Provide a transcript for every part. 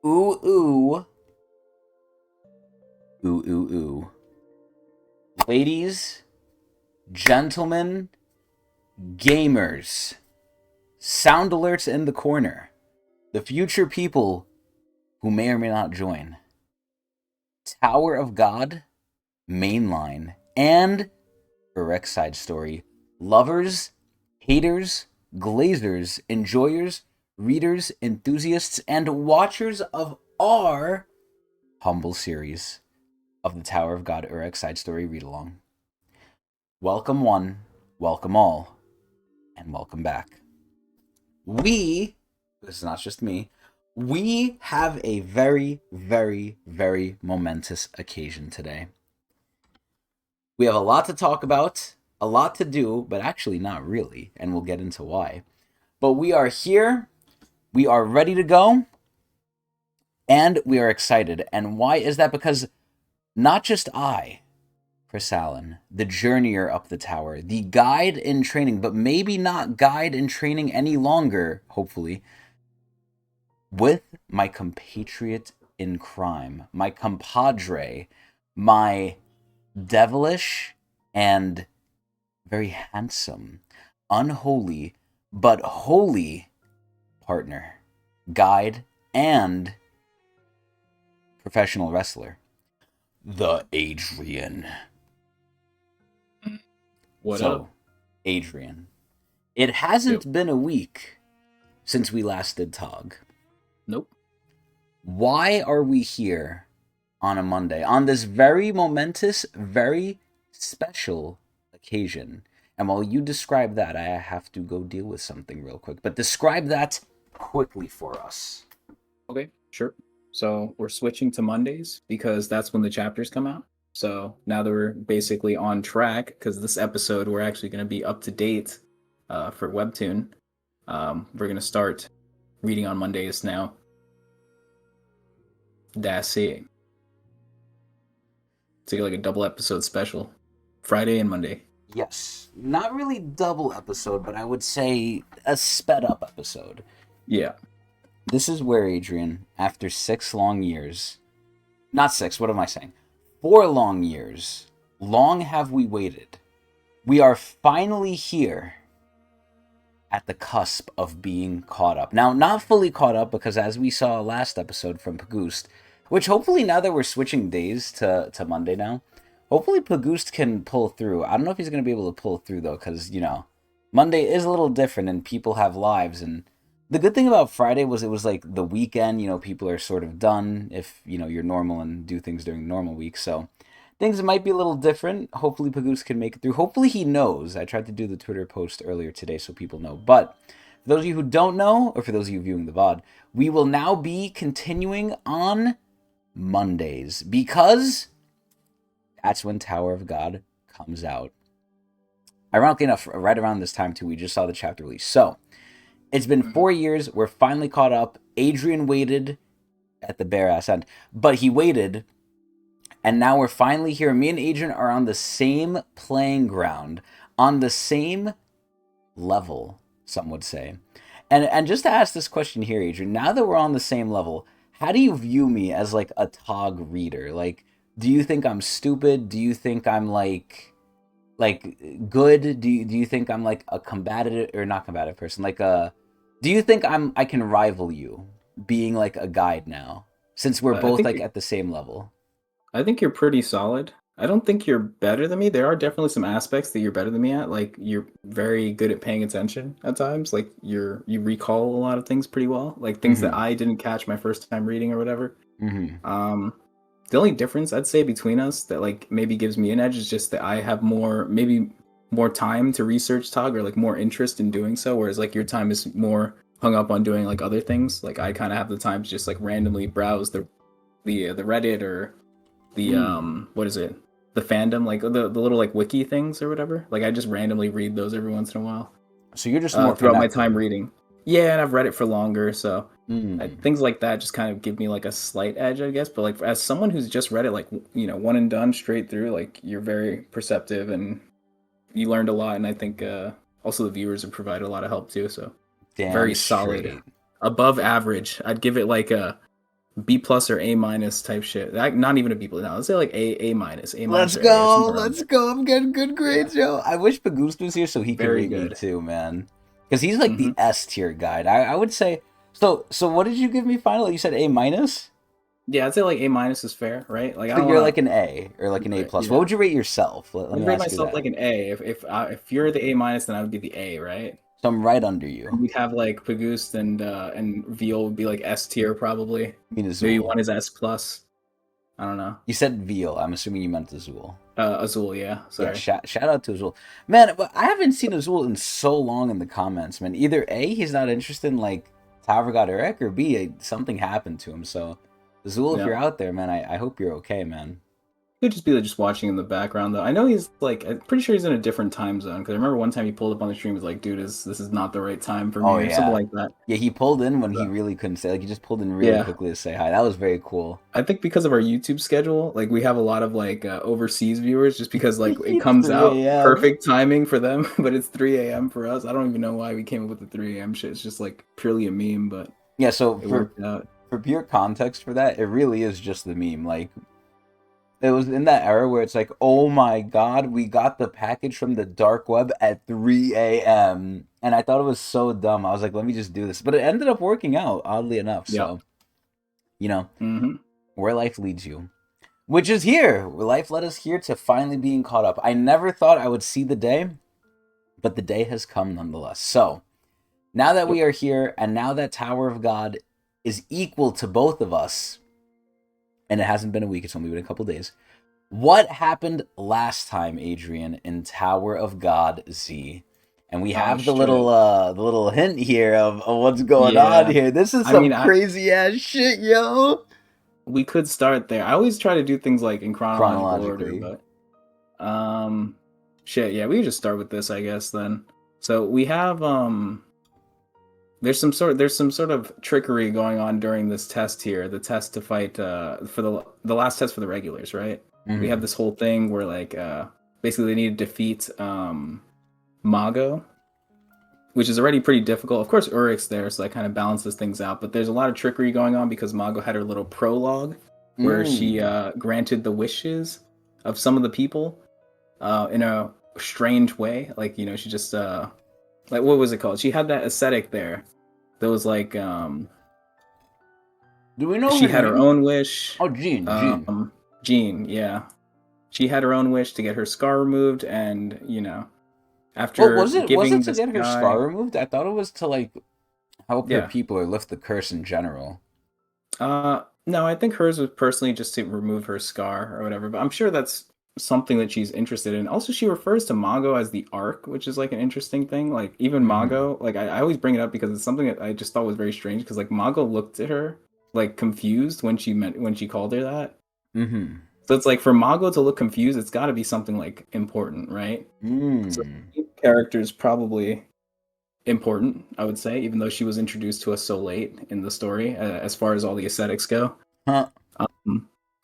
Ooh, ooh. Ooh, ooh, ooh. Ladies, gentlemen, gamers, sound alerts in the corner, the future people who may or may not join, Tower of God, Mainline, and Urek Side Story. Lovers, haters, glazers, enjoyers, readers, enthusiasts, and watchers of our humble series of the Tower of God Urek Side Story read along. Welcome one, welcome all, and welcome back. This is not just me, we have a very, very, very momentous occasion today. We have a lot to talk about, a lot to do, but actually not really, and we'll get into why. But we are here, we are ready to go, and we are excited. And why is that? Because not just I, Chris Allen, the journeyer up the tower, the guide in training, but maybe not guide in training any longer, hopefully, with my compatriot in crime, my compadre, my devilish and very handsome, unholy, but holy partner, guide, and professional wrestler, the Adrian. What up? Adrian, it hasn't been a week since we last did Tog. Nope. Why are we here on a Monday, on this very momentous, very special occasion? And while you describe that, I have to go deal with something real quick. But describe that quickly for us. Okay, sure. So we're switching to Mondays because that's when the chapters come out. So now that we're basically on track, because this episode we're actually going to be up to date for Webtoon. We're going to start reading on Mondays now. That's it. It's like a double episode special. Friday and Monday. Yes. Not really double episode, but I would say a sped up episode. Yeah. This is where Adrian, after 6 long years, not 6, what am I saying? 4 long years, long have we waited. We are finally here at the cusp of being caught up. Now, not fully caught up, because as we saw last episode from PAGUST, which hopefully now that we're switching days to Monday now, hopefully PAGUST can pull through. I don't know if he's going to be able to pull through, though, because, Monday is a little different and people have lives. And the good thing about Friday was it was like the weekend, people are sort of done if, you're normal and do things during normal weeks. So things might be a little different. Hopefully PAGUST can make it through. Hopefully he knows. I tried to do the Twitter post earlier today so people know. But for those of you who don't know, or for those of you viewing the VOD, we will now be continuing on Mondays, because that's when Tower of God comes out. Ironically enough, right around this time too, we just saw the chapter release. So it's been 4 years. We're finally caught up. Adrian waited at the bare ass end, but he waited, and now we're finally here. Me and Adrian are on the same playing ground, on the same level, some would say. And just to ask this question here, Adrian, now that we're on the same level, how do you view me as like a Tog reader? Like, do you think I'm stupid? Do you think I'm like good? Do you think I'm like a combative, or not combative person? Do you think I can rival you being like a guide now, since we're both like at the same level? I think you're pretty solid. I don't think you're better than me. There are definitely some aspects that you're better than me at. Like, you're very good at paying attention at times. Like, you recall a lot of things pretty well. Like things that I didn't catch my first time reading or whatever. The only difference I'd say between us that like maybe gives me an edge is just that I have more time to research Tog, or like more interest in doing so, whereas like your time is more hung up on doing like other things. Like I kind of have the time to just like randomly browse the Reddit, or the what is it, the fandom, like the little like wiki things or whatever. Like I just randomly read those every once in a while. So you're just more throughout connected. my time reading. Yeah, and I've read it for longer, so things like that just kind of give me like a slight edge, I guess. But like as someone who's just read it like one and done straight through, like you're very perceptive and you learned a lot, and I think also the viewers have provided a lot of help too. So Damn very straight. solid, above average. I'd give it like a B plus or A minus type shit. Not even a B plus. No, let's say like A minus, A minus Let's or A or go. somewhere around Let's there. go. I'm getting good Yeah, grades, yo. I wish Pagust was here so he could very rate me good. too, man. Because he's like the Hmm. S tier guide. I would say. So what did you give me finally? You said A minus? Yeah, I'd say like A minus is fair, right? Like I So don't you're want like an A or like an A to. plus. What Yeah, would you rate yourself? Let I'd me rate ask you myself that. like an A. If you're the A minus, then I would be the A, right? So I'm right under you. And we'd have like Pagust and Veal would be like S tier probably. I mean Maybe Azul. one is S plus. I don't know. You said Veal. I'm assuming you meant Azul. Azul, yeah. Yeah, Sorry. shout out to Azul. Man, but I haven't seen Azul in so long in the comments, man. Either A, he's not interested in like Tower God Urek, or B, something happened to him. So Azul, if Yeah. you're out there, man, I hope you're okay, man. Could just be like, just watching in the background though. I know he's like I'm pretty sure he's in a different time zone because I remember one time he pulled up on the stream was like, dude, this is not the right time for Oh me or something yeah. like that. Yeah, he pulled in when he So, really couldn't say, like he just pulled in really yeah. quickly to say hi. That was very cool. I think because of our YouTube schedule, like we have a lot of like overseas viewers just because like it It's comes out 3 a.m. perfect timing for them, but it's 3 a.m. for us. I don't even know why we came up with the 3 a.m. shit. It's just like purely a meme, but Yeah, so it worked out. for pure context for that, it really is just the meme. Like it was in that era where it's like, oh my god, we got the package from the dark web at 3 a.m. And I thought it was so dumb. I was like, let me just do this. But it ended up working out, oddly enough. Yeah. So, you know, Hmm. where life leads you. Which is here. Where life led us here to finally being caught up. I never thought I would see the day, but the day has come nonetheless. So, now that Yep. we are here, and now that Tower of God is equal to both of us, and it hasn't been a week, it's only been a couple days. What happened last time, Adrian, in Tower of God Z? And we Oh have shit. the little hint here of what's going on Yeah. here. This is I mean, some crazy ass shit, yo. we could start there. I always try to do things like in chronological order, Chronologically. but shit, yeah, we could just start with this, I guess then. So we have there's some sort of trickery going on during this test here, the test to fight for the last test for the regulars, right? We have Mhm. this whole thing where like basically they need to defeat Mago, which is already pretty difficult. Of course, Urek's there, so that kind of balances things out. But there's a lot of trickery going on because Mago had her little prologue where she Mm. granted the wishes of some of the people in a strange way. Like, you know, she just like what was it called? She had that ascetic there that was like Do we know she her had her name? own wish. Oh, Jean. Jean, yeah, she had her own wish to get her scar removed, and you know, Well, after was it giving to this get her guy, scar removed? I thought it was to like help her yeah. people or lift the curse in general. No, I think hers was personally just to remove her scar or whatever, but I'm sure that's something that she's interested in. Also, she refers to Mago as the Ark, which is like an interesting thing. Like even Mm-hmm. Mago, like I always bring it up because it's something that I just thought was very strange because like Mago looked at her like confused when she called her that. Mm-hmm. So it's like for Mago to look confused, it's got to be something like important, right? So Mm. the character is probably important, I would say, even though she was introduced to us so late in the story, as far as all the aesthetics go. Huh. But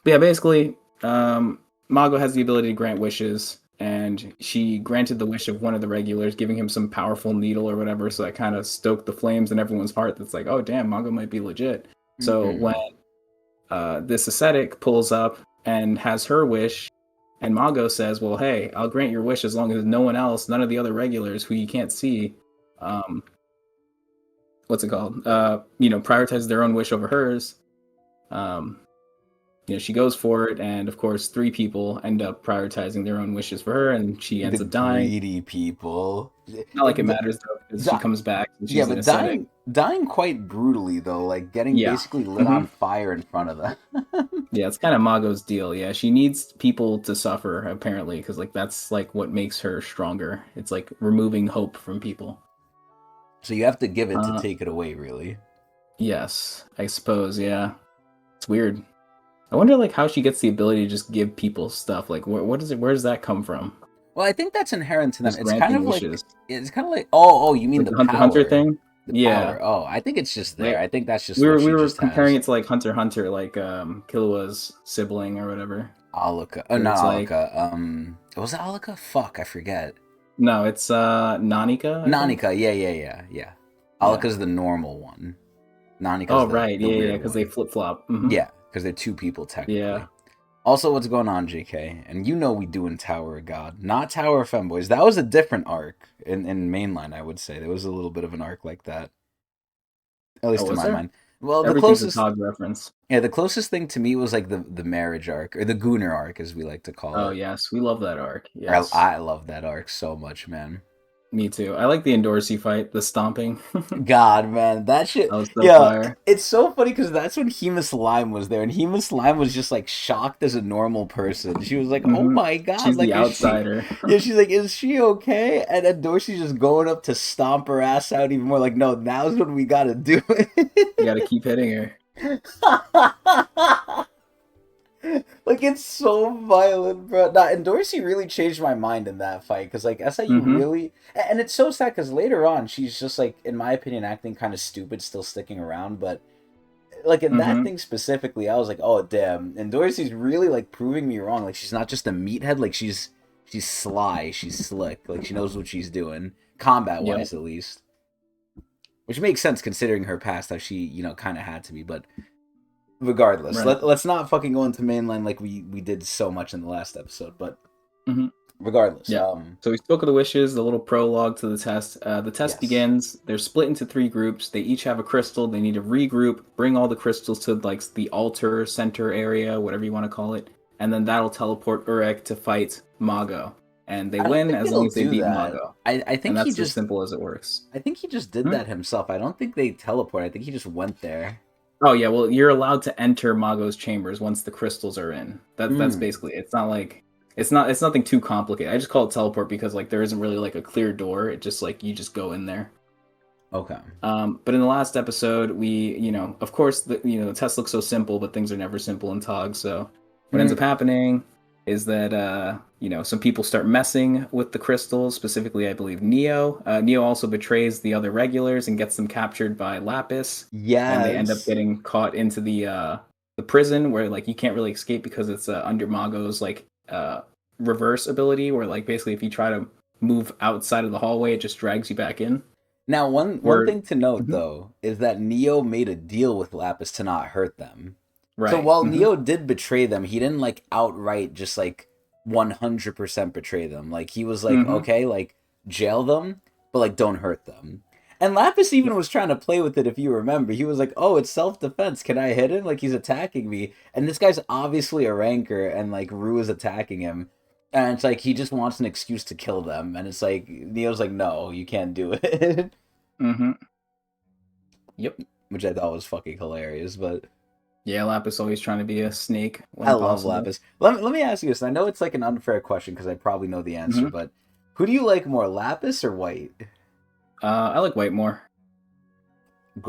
yeah, basically, Mago has the ability to grant wishes, and she granted the wish of one of the regulars, giving him some powerful needle or whatever. So that kind of stoked the flames in everyone's heart. That's like, oh damn, Mago might be legit. So when Mm. this ascetic pulls up and has her wish, and Mago says, "Well, hey, I'll grant your wish as long as no one else, none of the other regulars who you can't see, um, what's it called? You know, prioritize their own wish over hers." Um, you know, she goes for it, and of course, three people end up prioritizing their own wishes for her, and she The ends up dying. greedy people. Not like it matters though, because she Di- comes back and yeah, she's an but ascetic. dying quite brutally though, like getting Yeah. basically lit Hmm. on fire in front of them. Yeah, it's kind of Mago's deal. Yeah, she needs people to suffer apparently, because like that's like what makes her stronger. It's like removing hope from people. So you have to give it to Uh, take it away, really. yes, I suppose. Yeah, it's weird. I wonder like how she gets the ability to just give people stuff. Like, what is it? Where does that come from? Well, I think that's inherent to them. Just granting wishes, It's kind of like oh, you mean like the the Hunter x Hunter power. thing. The Yeah, power. Oh, I think it's just there. like I think that's just what we she were just comparing has. it to like Hunter x Hunter, like Killua's sibling or whatever. Alaka. Oh, Where not it's like Alaka. Was it Alaka? Fuck, I forget. no, it's Nanika, I think. Nanika. Yeah. Yeah. Alaka's the normal one. Nanica's Oh right, the yeah, weird because they one. flip flop. Yeah, because they're two people technically. Yeah. Also, what's going on, JK? And you know we doing Tower of God, not Tower of Femboys. That was a different arc in mainline, I would say. There was a little bit of an arc like that, at Oh, least in was my there? mind. Well, the Everything's a closest, Tog reference. yeah, the closest thing to me was like the marriage arc or the Gooner arc, as we like to call Oh it. yes, we love that arc. Yes, I love that arc so much, man. me too. I like the Endorsey fight, the stomping. That God, man, that shit. was so Yeah, fire. it's so funny because that's when Hema Slime was there, and Hema Slime was just like shocked as a normal person. She was like, "Oh hmm my god, She's the like is she?" outsider. Yeah, she's like, "Is she okay?" And then Dorsey's just going up to stomp her ass out even more. Like, no, now's when we gotta do You got to keep hitting her. it. Like it's so violent, bro. Nah, and Dorsey really changed my mind in that fight because like SIU hmm really, and it's so sad because later on she's just like, in my opinion, acting kind of stupid, still sticking around. But like in that hmm thing specifically, I was like, oh damn. And Dorsey's really like proving me wrong. Like she's not just a meathead. Like she's sly, she's slick. Like she knows what she's doing, combat Yep. wise at least. Which makes sense considering her past, how she kind of had to be, but regardless, Right. let's not fucking go into mainline like we did so much in the last episode. But hmm regardless, Yeah. So we spoke of the wishes, the little prologue to the test. The test yes, begins. They're split into 3 groups. They each have a crystal. They need to regroup, bring all the crystals to like the altar center area, whatever you want to call it, and then that'll teleport Urek to fight Mago. And they I don't win think as long it'll as they do beat that. Mago. I And think he that's as just simple as it works. did Hmm? that himself. I don't think they teleport. I think he just went there. Oh yeah, well you're allowed to enter Mago's chambers once the crystals are in. That's Mm, basically it. It's not like it's nothing too complicated. I just call it teleport because like there isn't really like a clear door. It just like you just go in there. okay. But in the last episode, we, of course, the test looks so simple, but things are never simple in TOG. So what ends up Mm, happening is that, some people start messing with the crystals, specifically, I believe, Neo. Neo also betrays the other regulars and gets them captured by Lapis, and they end up yes. getting caught into the prison where, like, you can't really escape because it's under Mago's, like, reverse ability, where, like, basically if you try to move outside of the hallway, it just drags you back in. Now, one Where thing to note Mhm. though is that Neo made a deal with Lapis to not hurt them. So Right. while Neo did betray them, he didn't like outright just like 100% betray them. Like he was like, hmm okay, like jail them, but like don't hurt them. And Lapis even was trying to play with it if you remember. He was like, "Oh, it's self-defense. Can I hit him? Like he's attacking me." And this guy's obviously a ranker and like Rue is attacking him. And it's like he just wants an excuse to kill them. And it's like Neo's like, "No, you can't do it." hmm Yep. Which I thought was fucking hilarious, but Yeah, Lapis always trying to be a snake I when love possible. Lapis. Let me ask you this. And I know it's like an unfair question because I probably know the answer, hmm but who do you like more, Lapis or White? I like White more.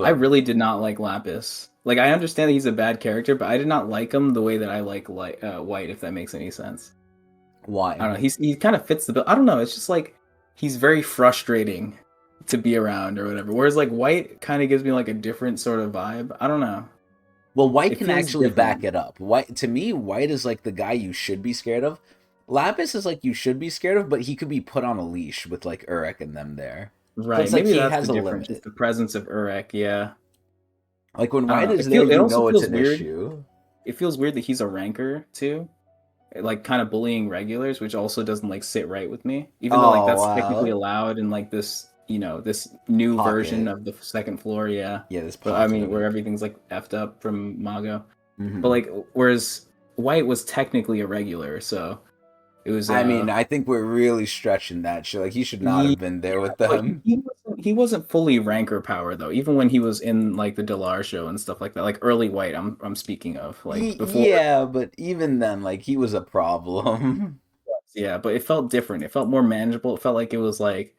I Good. really did not like Lapis. Like, I understand that he's a bad character, but I did not like him the way that I like White, if that makes any sense. I Why? don't know. He kind of fits the bill. I don't know. It's just like he's very frustrating to be around or whatever. Whereas like White kind of gives me like a different sort of vibe. I don't know. Well, White It can feels actually back different. it up. White to me, White is like the guy you should be scared of. Lapis is like you should be scared of, but he could be put on a leash with like Urek and them there. So Right. it's like Maybe he that's the has a difference. Just limit. the presence of Urek. Yeah. Like when I don't White know. is there, It you also know it's feels an weird. issue. It feels weird that he's a ranker too, like kind of bullying regulars, which also doesn't like sit right with me. Even though like Oh that's technically wow. allowed in like this new version Pocket. of the second floor, yeah. Yeah, this But I pocket mean, of where it. everything's like effed up from Mago. But Hmm. like, whereas White was technically a regular, so it was I mean, I think we're really stretching that shit. Like he should not yeah, have been there with but them. he wasn't fully ranker power though. Even when he was in like the Delar show and stuff like that, like early White, I'm speaking of like before. Yeah, but even then, like he was a problem. Yeah, but it felt different. It felt more manageable. It felt like it was like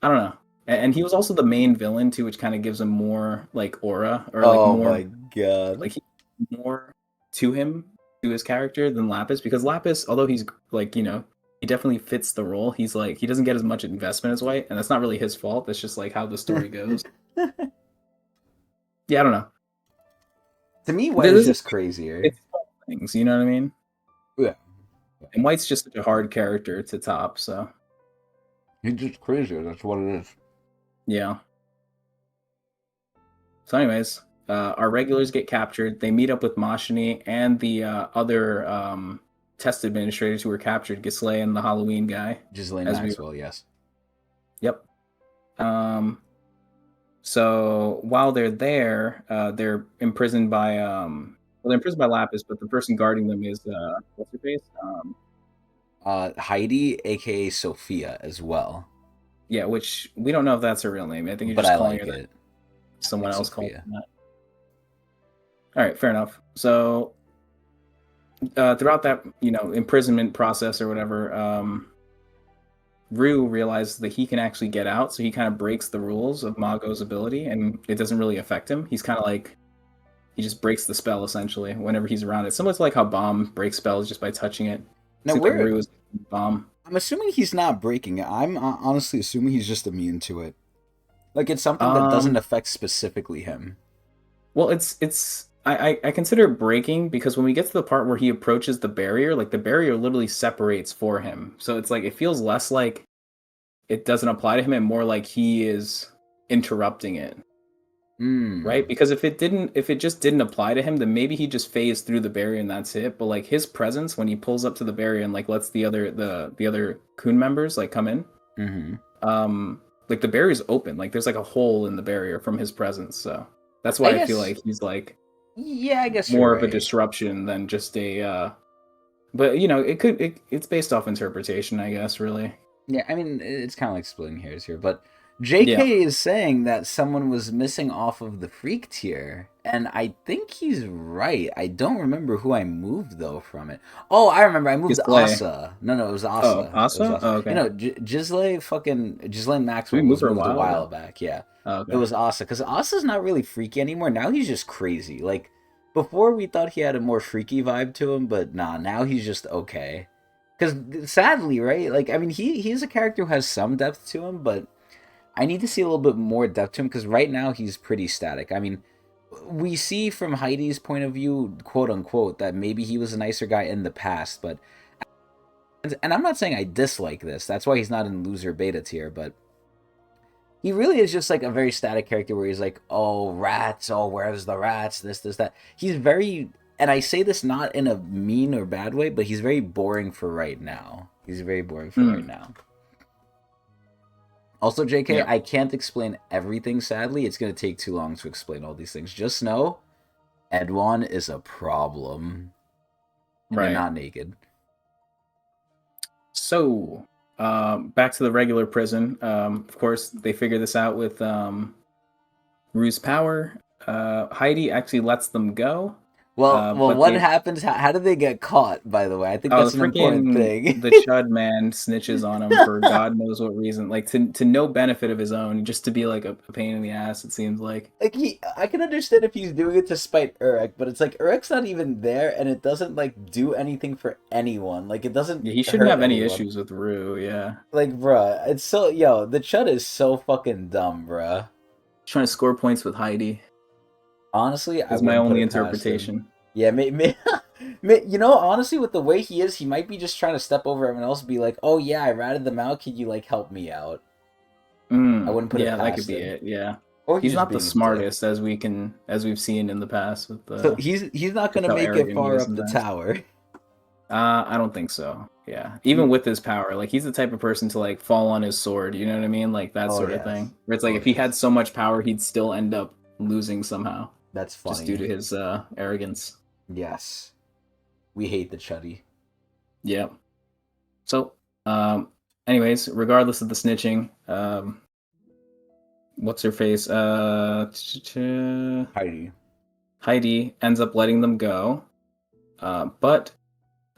I don't know. And he was also the main villain too, which kind of gives him more like aura or like Oh more my god. like more to him to his character than Lapis because Lapis, although he's like he definitely fits the role. He's like he doesn't get as much investment as White, and that's not really his fault. That's just like how the story goes. Yeah, I don't know. To me, White is This is just crazier. it's small things, you know what I mean? Yeah. And White's just such a hard character to top, so He's just crazier, that's what it is. yeah. So, anyways, our regulars get captured. They meet up with Mashini and the other test administrators who were captured, Gisley and the Halloween guy. Ghislaine Maxwell, yes. Yep. So while they're there, they're imprisoned by they're imprisoned by Lapis, but the person guarding them is what's her face? Heidi, aka Sophia, as well. Yeah, which we don't know if that's her real name. I think you're But just I calling like her it. that. Someone else called Sophia. her that. All right, fair enough. So throughout that, imprisonment process or whatever, Rue realizes that he can actually get out, so he kind of breaks the rules of Mago's ability, and it doesn't really affect him. He's kind of like, he just breaks the spell, essentially, whenever he's around it. Similar to like how Bomb breaks spells just by touching it. Now, Seems like Rue is Bomb. I'm assuming he's not breaking it. I'm honestly assuming he's just immune to it. Like, it's something that doesn't affect specifically him. Well, I consider it breaking because when we get to the part where he approaches the barrier, like the barrier literally separates for him. So it's like it feels less like it doesn't apply to him and more like he is interrupting it. Right? Because if it just didn't apply to him, then maybe he just phased through the barrier and that's it. But like his presence when he pulls up to the barrier and like lets the other Coon members like come in, like the barrier's open. Like there's like a hole in the barrier from his presence. So that's why I feel like he's like, yeah, I guess more you're of a disruption than just a. But it's based off interpretation, I guess. Really. Yeah, I mean it's kind of like splitting hairs here, but JK is saying that someone was missing off of the freak tier, and I think he's right. I don't remember who I moved though from it. Oh, I remember. I moved Asa. No, it was Asa. Oh, Asa? Oh, okay. Ghislaine Maxwell was moved a while back. Yeah, okay. It was Asa because Asa's not really freaky anymore. Now he's just crazy. Like before, we thought he had a more freaky vibe to him, but nah. Now he's just okay. Because sadly, right? Like I mean, he's a character who has some depth to him, but I need to see a little bit more depth to him because right now he's pretty static. I mean, we see from Heidi's point of view, quote unquote, that maybe he was a nicer guy in the past, but and I'm not saying I dislike this. That's why he's not in loser beta tier, but he really is just like a very static character where he's like, oh, rats, oh, where's the rats, this, that. He's very, and I say this not in a mean or bad way, but he's very boring for right now. He's very boring for right now. Also, JK, I can't explain everything, sadly. It's going to take too long to explain all these things. Just know, Edwan is a problem. And they're not naked. So, back to the regular prison. Of course, they figure this out with Rue's power. Heidi actually lets them go. Well, what happens? How did they get caught, by the way? I think that's an important thing. The Chud man snitches on him for God knows what reason. Like, to no benefit of his own, just to be, like, a pain in the ass, it seems like. Like, I can understand if he's doing it to spite Urek, but it's like, Urek's not even there, and it doesn't, like, do anything for anyone. Like, it doesn't he shouldn't have any issues with Rue, yeah. Like, bruh, it's so... Yo, the Chud is so fucking dumb, bruh. Trying to score points with Heidi. Honestly, that's my only interpretation. Yeah, honestly, with the way he is, he might be just trying to step over everyone else and be like, oh yeah, I ratted them out, could you, like, help me out? I wouldn't put it past that could be it, yeah. Or he's not the smartest, as we've seen in the past. With so he's not going to make it far up the tower. I don't think so, yeah. Even with his power, like, he's the type of person to, like, fall on his sword, you know what I mean? Like, that sort of thing. Where it's like, if he had so much power, he'd still end up losing somehow. That's funny. Just due to his arrogance. Yes. We hate the Chuddy. Yeah. So, anyways, regardless of the snitching, what's her face? Heidi ends up letting them go. But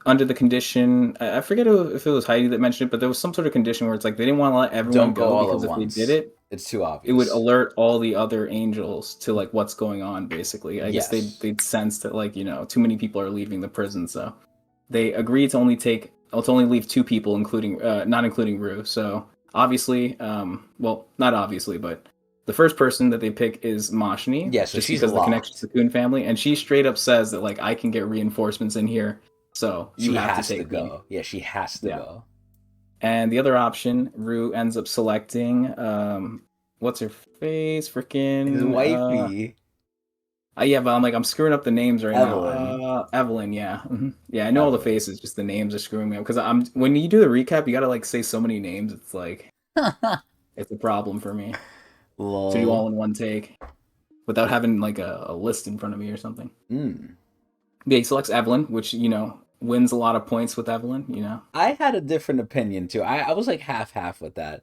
under the condition, I forget if it was Heidi that mentioned it, but there was some sort of condition where it's like they didn't want to let everyone go because if they did it, it's too obvious. It would alert all the other angels to like what's going on. Basically, I guess they'd sense that like too many people are leaving the prison, so they agreed to only leave 2 people, including not including Rue. So obviously, well, not obviously, but the first person that they pick is Mashni. Yeah, so just she's because of the connection to the Coon family, and she straight up says that like I can get reinforcements in here, so you have to take go. Yeah, she has to go. And the other option, Rue ends up selecting, what's her face? Freaking his wifey. Yeah, but I'm screwing up the names right now. Evelyn. Evelyn, yeah. Yeah, I know all the Evelyn. faces, just the names are screwing me up. Because when you do the recap, you gotta like say so many names. It's like it's a problem for me to do Lol. all in one take without having like a list in front of me or something. Mm. Yeah, he selects Evelyn, which wins a lot of points with Evelyn. I had a different opinion too. I was like half with that.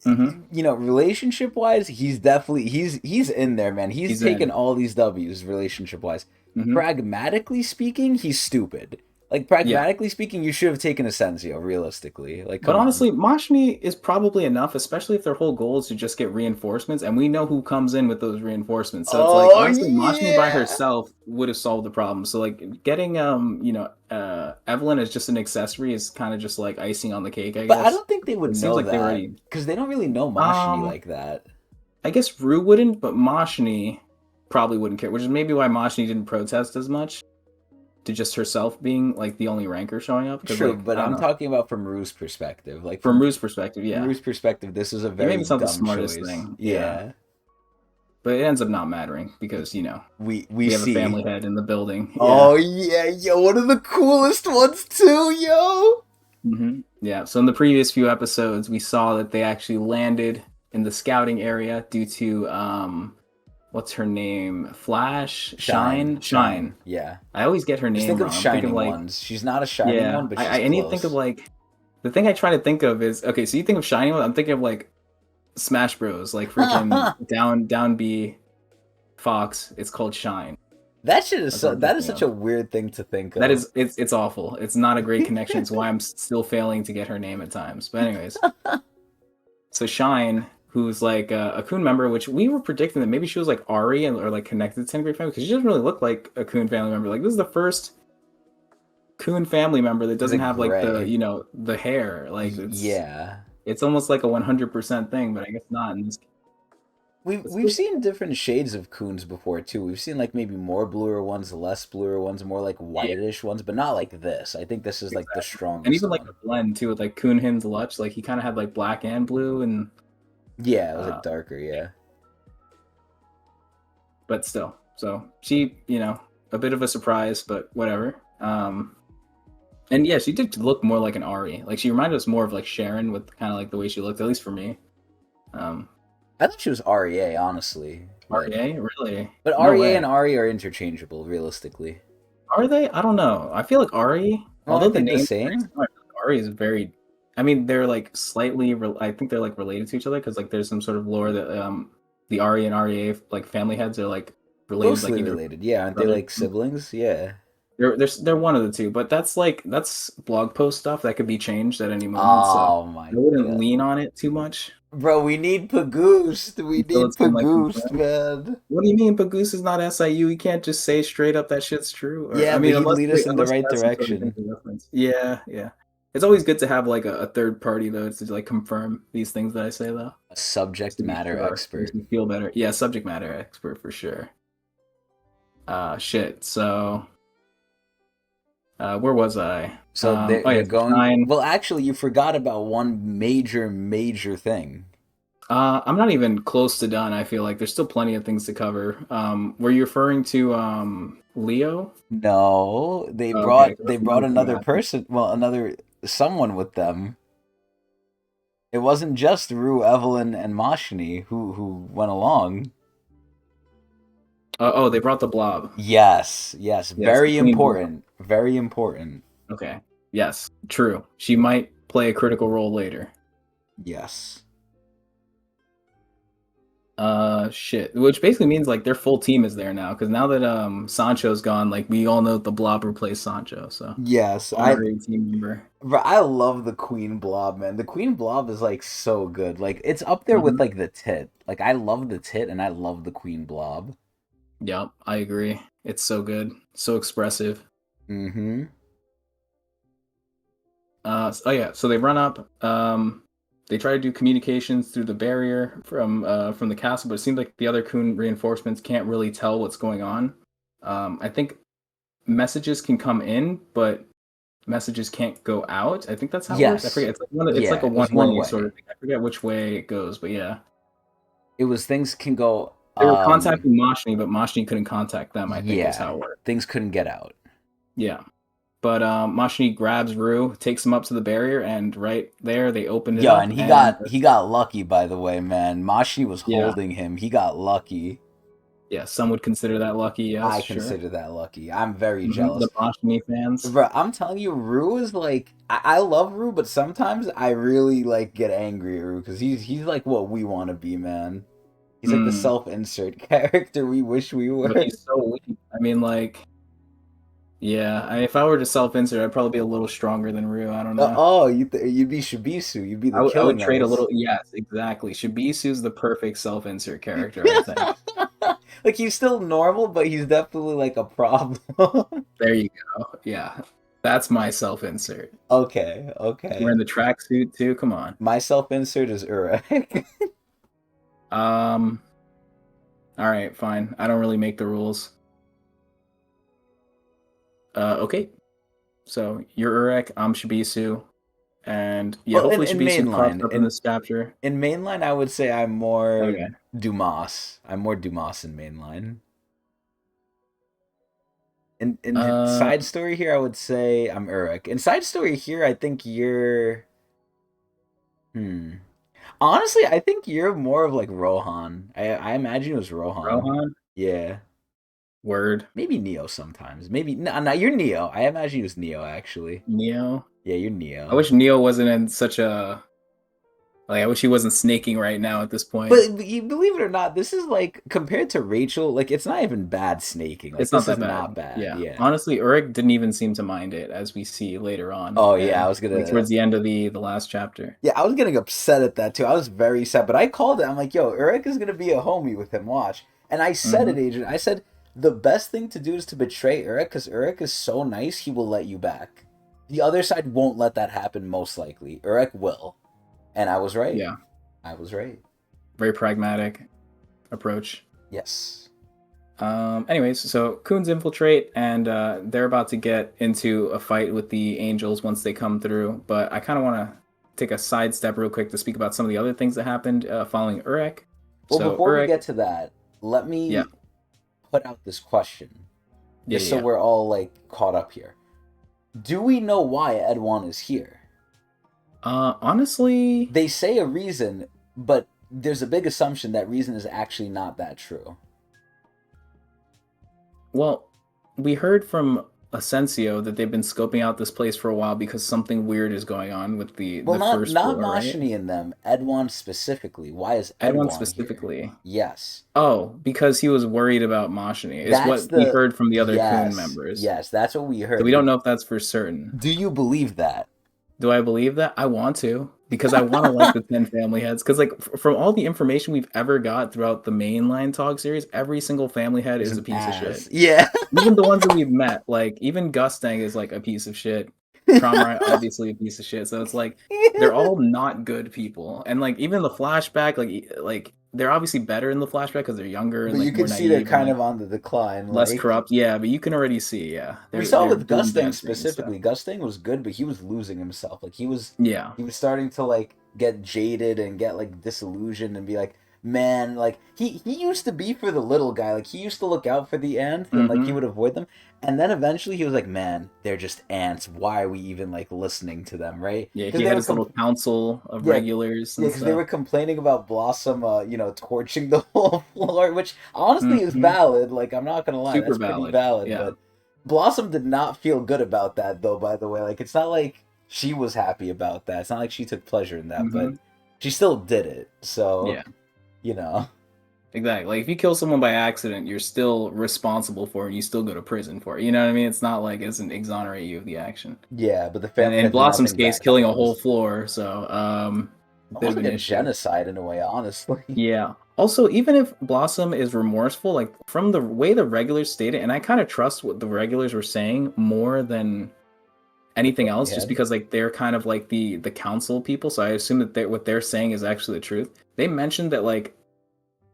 Mm-hmm. Relationship wise, he's definitely he's in there, man. He's He's taken in. all these W's relationship wise. Mm-hmm. Pragmatically speaking, he's stupid. Like Yeah. pragmatically speaking, you should have taken Asensio, realistically. Like, But come on. honestly, Mashni is probably enough, especially if their whole goal is to just get reinforcements, and we know who comes in with those reinforcements. So it's like Oh honestly, Mashni by yeah. herself would have solved the problem. So like getting Evelyn as just an accessory is kind of just like icing on the cake, I But I guess. don't think they would It seems know like they that already because they don't really know Mashini um like that. I guess Rue wouldn't, but Mashni probably wouldn't care, which is maybe why Mashni didn't protest as much to just herself being like the only ranker showing up. Because True, like but I don't I'm know, talking about from Rue's perspective. Like from Rue's perspective, from yeah, Rue's perspective, this is a yeah, maybe very it's not the dumb smartest choice. thing, yeah. Yeah. But it ends up not mattering because We we have a see. family head in the building. Yeah. Oh yeah, yo, one of the coolest ones too, yo. Yeah. So in the previous few episodes, we saw that they actually landed in the scouting area due to what's her name? Flash, Shine. Yeah. I always get her Just name think of wrong. I'm thinking shining like, ones. She's not a shining yeah. one, but she's I need to think of close. like the thing I try to think of is okay. So you think of shining one, I'm thinking of like Smash Bros. Like freaking down B Fox. It's called Shine. That shit is That's what I'm that is thinking such of. a weird thing to think That of. is it's awful. It's not a great connection. It's why I'm still failing to get her name at times. But anyways, so Shine, who's like a Coon member, which we were predicting that maybe she was like Ari or like connected to 10th grade family because she doesn't really look like a Coon family member. Like this is the first Coon family member that The doesn't have like the gray. the hair. Like Yeah. it's almost like a 100% thing, but I guess not in this. We've seen different shades of coons before too. We've seen like maybe more bluer ones, less bluer ones, more like Yeah, whitish ones, but not like this. I think this is like the exactly. And strongest even like one. the blend too with like Coon Hin's Lutch, like he kind of had like black and blue and Yeah, it was uh like darker, yeah. but still. So she, a bit of a surprise, but whatever. And yeah, she did look more like an Ari. Like she reminded us more of like Sharon with kind of like the way she looked, at least for me. Um, I thought she was REA, honestly. REA, really? But No REA way. and Ari are interchangeable, realistically. Are they? I don't know. I feel like Ari, Well, although aren't the they the name is very same? similar, I feel like Ari is very. I mean, they're like slightly. I think they're like related to each other because like there's some sort of lore that the Ari and REA like family heads are like related, like Closely either related, yeah. Aren't they brothers. like siblings? Yeah. They're one of the two, but that's blog post stuff that could be changed at any moment. So Oh I my wouldn't god. lean on it too much Bro, we need PAGUST. We until need it's been like PAGUST, confirmed. man. What do you mean Pagoose is not SIU? You can't just say straight up that shit's true. Or I Yeah, but mean, he'd unless lead us in the unless you right have some sort of direction. reference. Yeah, yeah. It's always good to have like a third party though to like confirm these things that I say though, A just subject to be matter sure. It makes expert. me feel better. Yeah, subject matter expert for sure. Shit. So where was I? So Oh they're yeah, so going. Shine. Well, actually, you forgot about one major thing. I'm not even close to done. I feel like there's still plenty of things to cover. Were you referring to Leo? No, Oh, okay, 'cause they that's brought another thing that another happened. person. Well, another someone with them. It wasn't just Rue, Evelyn, and Mashni who went along. Oh, they brought the Blob. Yes, Yes, the very Queen Blob. important, very important. Okay. Yes, true. She might play a critical role later. Yes. Shit. Which basically means like their full team is there now, because now that Sancho's gone, like we all know the Blob replaced Sancho, so Yes, honorary team member. I love the Queen Blob, man. The Queen Blob is like so good. Like it's up there with Hmm. like the Tit. Like I love the Tit and I love the Queen Blob. Yep, I agree. It's so good, so expressive. Mm-hmm. Oh yeah, so they run up. They try to do communications through the barrier from the castle, but it seems like the other Coon reinforcements can't really tell what's going on. I think messages can come in, but messages can't go out. I think that's how it works. I Yes. forget. It's like Yeah, a it was one one way sort way. of thing. I forget which way it goes, but yeah. It was things can go. They were contacting Mashni, but Mashni couldn't contact them, I think is how it worked. Things couldn't get out. Yeah. But Mashni grabs Rue, takes him up to the barrier, and right there they opened it up. And he got lucky, by the way, man. Mashni was holding him. He got lucky. Yeah, some would consider that lucky, yes. I consider that lucky. I'm very jealous. The Mashni fans. Bro, I'm telling you, Rue is like... I love Rue, but sometimes I really, like, get angry at Rue, because he's like what we want to be, man. He's like the self-insert character we wish we were. But he's so weak. I mean, like... Yeah, if I were to self-insert, I'd probably be a little stronger than Rue. I don't know. You'd be Shibisu. You'd be the I would trade a little... Yes, exactly. Shibisu's the perfect self-insert character, I think. Like, he's still normal, but he's definitely, like, a problem. There you go. Yeah. That's my self-insert. Okay. Wearing the tracksuit, too? Come on. My self-insert is Urek. Alright, fine. I don't really make the rules. Okay. So, you're Urek, I'm Shibisu. And, yeah, hopefully Shibisu pops up in this chapter. In mainline, I would say I'm more Dumas. I'm more Dumas in mainline. In side story here, I would say I'm Urek. In side story here, I think you're... Honestly, I think you're more of, like, Rohan. I imagine it was Rohan. Rohan? Yeah. Word. Maybe Neo sometimes. Maybe... No, you're Neo. I imagine it was Neo, actually. Neo? Yeah, you're Neo. I wish Neo wasn't in such a... Like, I wish he wasn't snaking right now at this point. But you believe it or not, this is, like, compared to Rachel, like, it's not even bad snaking. Like, it's not bad. Yeah. Honestly, Urek didn't even seem to mind it, as we see later on. Oh, yeah, I was gonna... Like, towards the end of the last chapter. Yeah, I was getting upset at that, too. I was very sad, but I called it. I'm like, yo, Urek is gonna be a homie with him, watch. And I said it, Adrian. I said, the best thing to do is to betray Urek, because Urek is so nice, he will let you back. The other side won't let that happen, most likely. Urek will. And I was right. Yeah. I was right. Very pragmatic approach. Yes. Anyways, so Coons infiltrate, and they're about to get into a fight with the Angels once they come through. But I kind of want to take a sidestep real quick to speak about some of the other things that happened following Urek. Well, so before we get to that, let me put out this question. Just so we're all, like, caught up here. Do we know why Edwan is here? Honestly... They say a reason, but there's a big assumption that reason is actually not that true. Well, we heard from Asensio that they've been scoping out this place for a while because something weird is going on with the first floor, not Mashni and them. Edwan specifically. Why is Edwan specifically here? Yes. Oh, because he was worried about Mashni. Is what we heard from the other Coon members. Yes, that's what we heard. So we don't know if that's for certain. Do you believe that? Do I believe that? I want to, because I want to like the 10 family heads. Because, like, from all the information we've ever got throughout the mainline Tog series, every single family head is a piece of shit. Yeah. Even the ones that we've met, like, even Gustang is, like, a piece of shit. Traumrai, obviously a piece of shit. So it's, like, they're all not good people. And, like, even the flashback, like they're obviously better in the flashback because they're younger. And, but like, you can see they're kind of on the decline. Less corrupt, yeah, but you can already see, we saw with Gustang specifically. Gustang was good, but he was losing himself. Like, he was starting to, like, get jaded and get, like, disillusioned and be like, man, like, he used to be for the little guy. Like, he used to look out for the ants and, like, he would avoid them. And then eventually he was like, man, they're just ants. Why are we even, like, listening to them, right? Yeah, he had his little council of regulars. Yeah, because they were complaining about Blossom, torching the whole floor, which honestly is valid. Like, I'm not going to lie. Super that's valid. Pretty valid. Yeah. But Blossom did not feel good about that, though, by the way. Like, it's not like she was happy about that. It's not like she took pleasure in that, but she still did it. So, Exactly. Like, if you kill someone by accident, you're still responsible for it, and you still go to prison for it. You know what I mean? It's not like it doesn't exonerate you of the action. Yeah, but the family... And in Blossom's case, killing a whole floor, so... almost like a genocide in a way, honestly. Yeah. Also, even if Blossom is remorseful, like, from the way the regulars stated, and I kind of trust what the regulars were saying more than anything else, just because, like, they're kind of like the council people, so I assume that what they're saying is actually the truth. They mentioned that, like,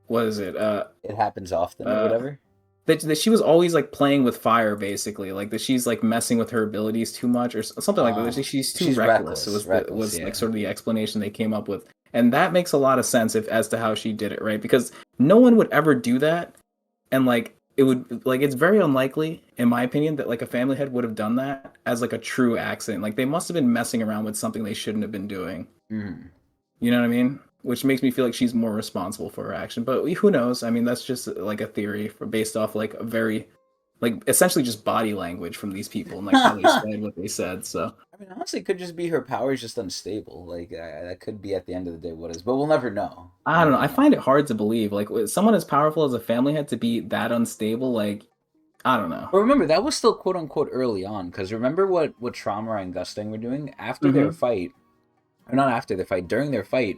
what is it? It happens often or whatever. That she was always, like, playing with fire, basically. Like, that she's, like, messing with her abilities too much or something like that. She's too reckless. It was like, sort of the explanation they came up with. And that makes a lot of sense if as to how she did it, right? Because no one would ever do that, and like it would like it's very unlikely, in my opinion, that like a family head would have done that as like a true accident. Like they must have been messing around with something they shouldn't have been doing. Mm. You know what I mean? Which makes me feel like she's more responsible for her action. But who knows? I mean, that's just like a theory based off like a very like essentially just body language from these people and like how they said what they said. So I mean, honestly, it could just be her power is just unstable. Like that could be at the end of the day what is, but we'll never know. I We'll don't know. never I know. find it hard to believe like with someone as powerful as a family head to be that unstable. Like I don't know. But remember, that was still quote unquote early on, because remember what Trauma and Gusting were doing after their Mm-hmm. fight, or not after their fight, during their fight.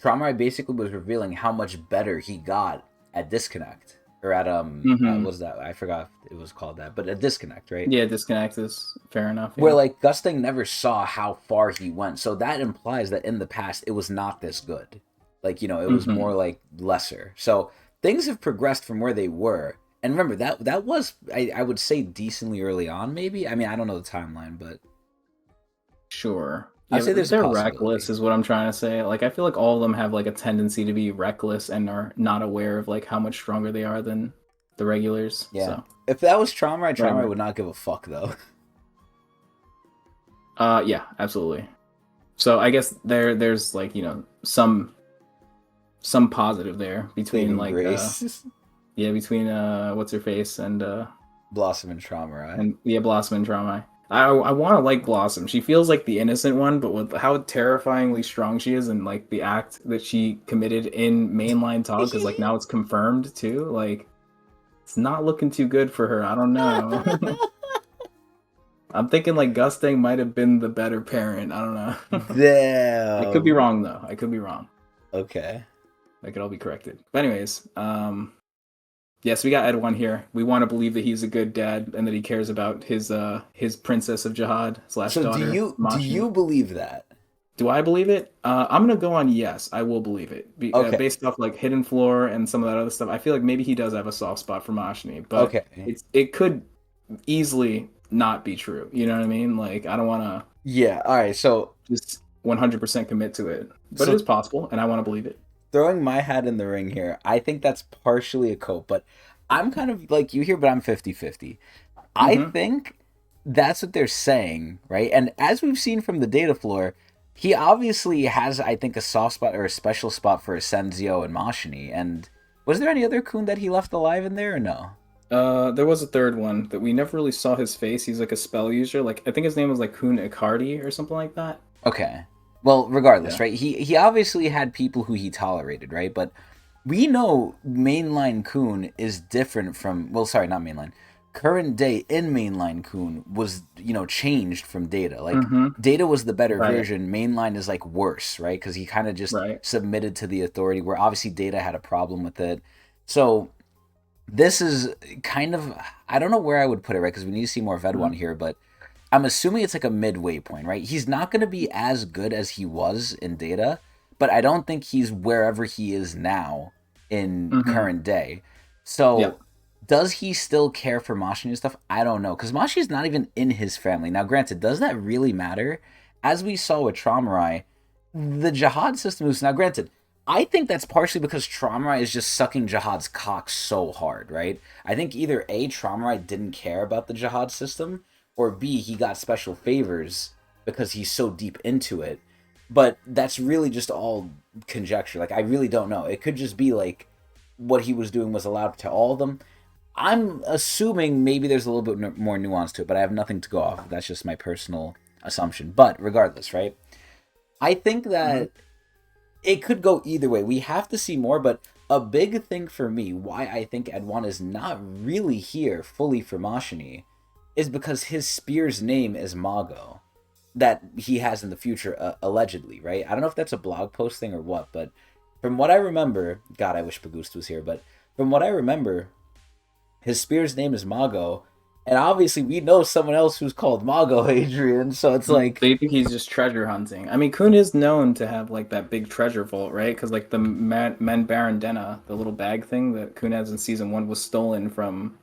Trauma basically was revealing how much better he got at disconnect, or at Mm-hmm. what was that? I forgot if it was called that, but at disconnect, right? Yeah, disconnect is fair enough. Where Yeah. like Gusting never saw how far he went, so that implies that in the past it was not this good. Like it was Mm-hmm. more like lesser. So things have progressed from where they were. And remember that was I would say decently early on, maybe. I mean, I don't know the timeline, but Sure. I'd Yeah, say but there's a they're reckless, possibility. is what I'm trying to say. Like, I feel like all of them have like a tendency to be reckless and are not aware of like how much stronger they are than the regulars. Yeah. So, If that was Trauma whatever. would not give a fuck though. Yeah, absolutely. So I guess there's like some positive there between Saving like grace. yeah between what's her face Blossom and Trauma. and yeah Blossom and Trauma. I want to like Blossom. She feels like the innocent one, but with how terrifyingly strong she is and like the act that she committed in mainline talk, because like now it's confirmed too. Like it's not looking too good for her. I don't know. I'm thinking like Gusting might have been the better parent. I don't know. I could be Damn. wrong though. I could be wrong. Okay. I could all be corrected. But anyways, yes, we got Edwin here. We want to believe that he's a good dad and that he cares about his princess of Jihad slash So do daughter you Mashni. believe that? Do I believe it? I'm gonna go on yes. I will believe it Okay. based off like Hidden Floor and some of that other stuff. I feel like maybe he does have a soft spot for Mashni, but Okay. it could easily not be true. You know what I mean? Like I don't want to Yeah. All right. So just 100% commit to it, but it so is possible, and I want to believe it. throwing my hat in the ring here, I think that's partially a cope, but I'm kind of like you here, but I'm 50-50. I Mm-hmm. think that's what they're saying, right? And as we've seen from the data floor, he obviously has, I think, a soft spot or a special spot for Senzio and Mashini. And was there any other Kun that he left alive in there or no? There was a third one that we never really saw his face. He's like a spell user. Like I think his name was like Kun Icardi or something like that. Okay. Well, regardless, Yeah. right? He obviously had people who he tolerated, right? But we know mainline Kun is different from, well, sorry, not mainline. Current day in mainline Kun was, changed from Data. Like Mm-hmm. Data was the better Right. version. Mainline is like worse, right? Because he kind of just Right. submitted to the authority. Where obviously Data had a problem with it. So this is kind of, I don't know where I would put it, right? Because we need to see more of Mm-hmm. Edwin here, but I'm assuming it's like a midway point, right? He's not going to be as good as he was in Data, but I don't think he's wherever he is now in Mm-hmm. current day. Yeah. So, does he still care for Mashi and stuff? I don't know, because Mashi's not even in his family. Now, granted, does that really matter? As we saw with Traumarai, the Jihad system is now granted. I think that's partially because Traumarai is just sucking Jihad's cock so hard, right? I think either A, Traumarai didn't care about the Jihad system, or B, he got special favors because he's so deep into it. But that's really just all conjecture. Like, I really don't know. It could just be like what he was doing was allowed to all of them. I'm assuming maybe there's a little bit more nuance to it, but I have nothing to go off of. That's just my personal assumption. But regardless, right? I think Mm-hmm. that it could go either way. We have to see more, but a big thing for me, why I think Edwan is not really here fully for Mashini, is because his spear's name is Mago, that he has in the future, allegedly, right? I don't know if that's a blog post thing or what, but from what I remember, God, I wish Pagust was here, but from what I remember, his spear's name is Mago, and obviously we know someone else who's called Mago, Adrian, so it's like, They think he's just treasure hunting. I mean, Kun is known to have like that big treasure vault, right? Because like the Men Baron Denna, the little bag thing that Kun has in season one, was stolen from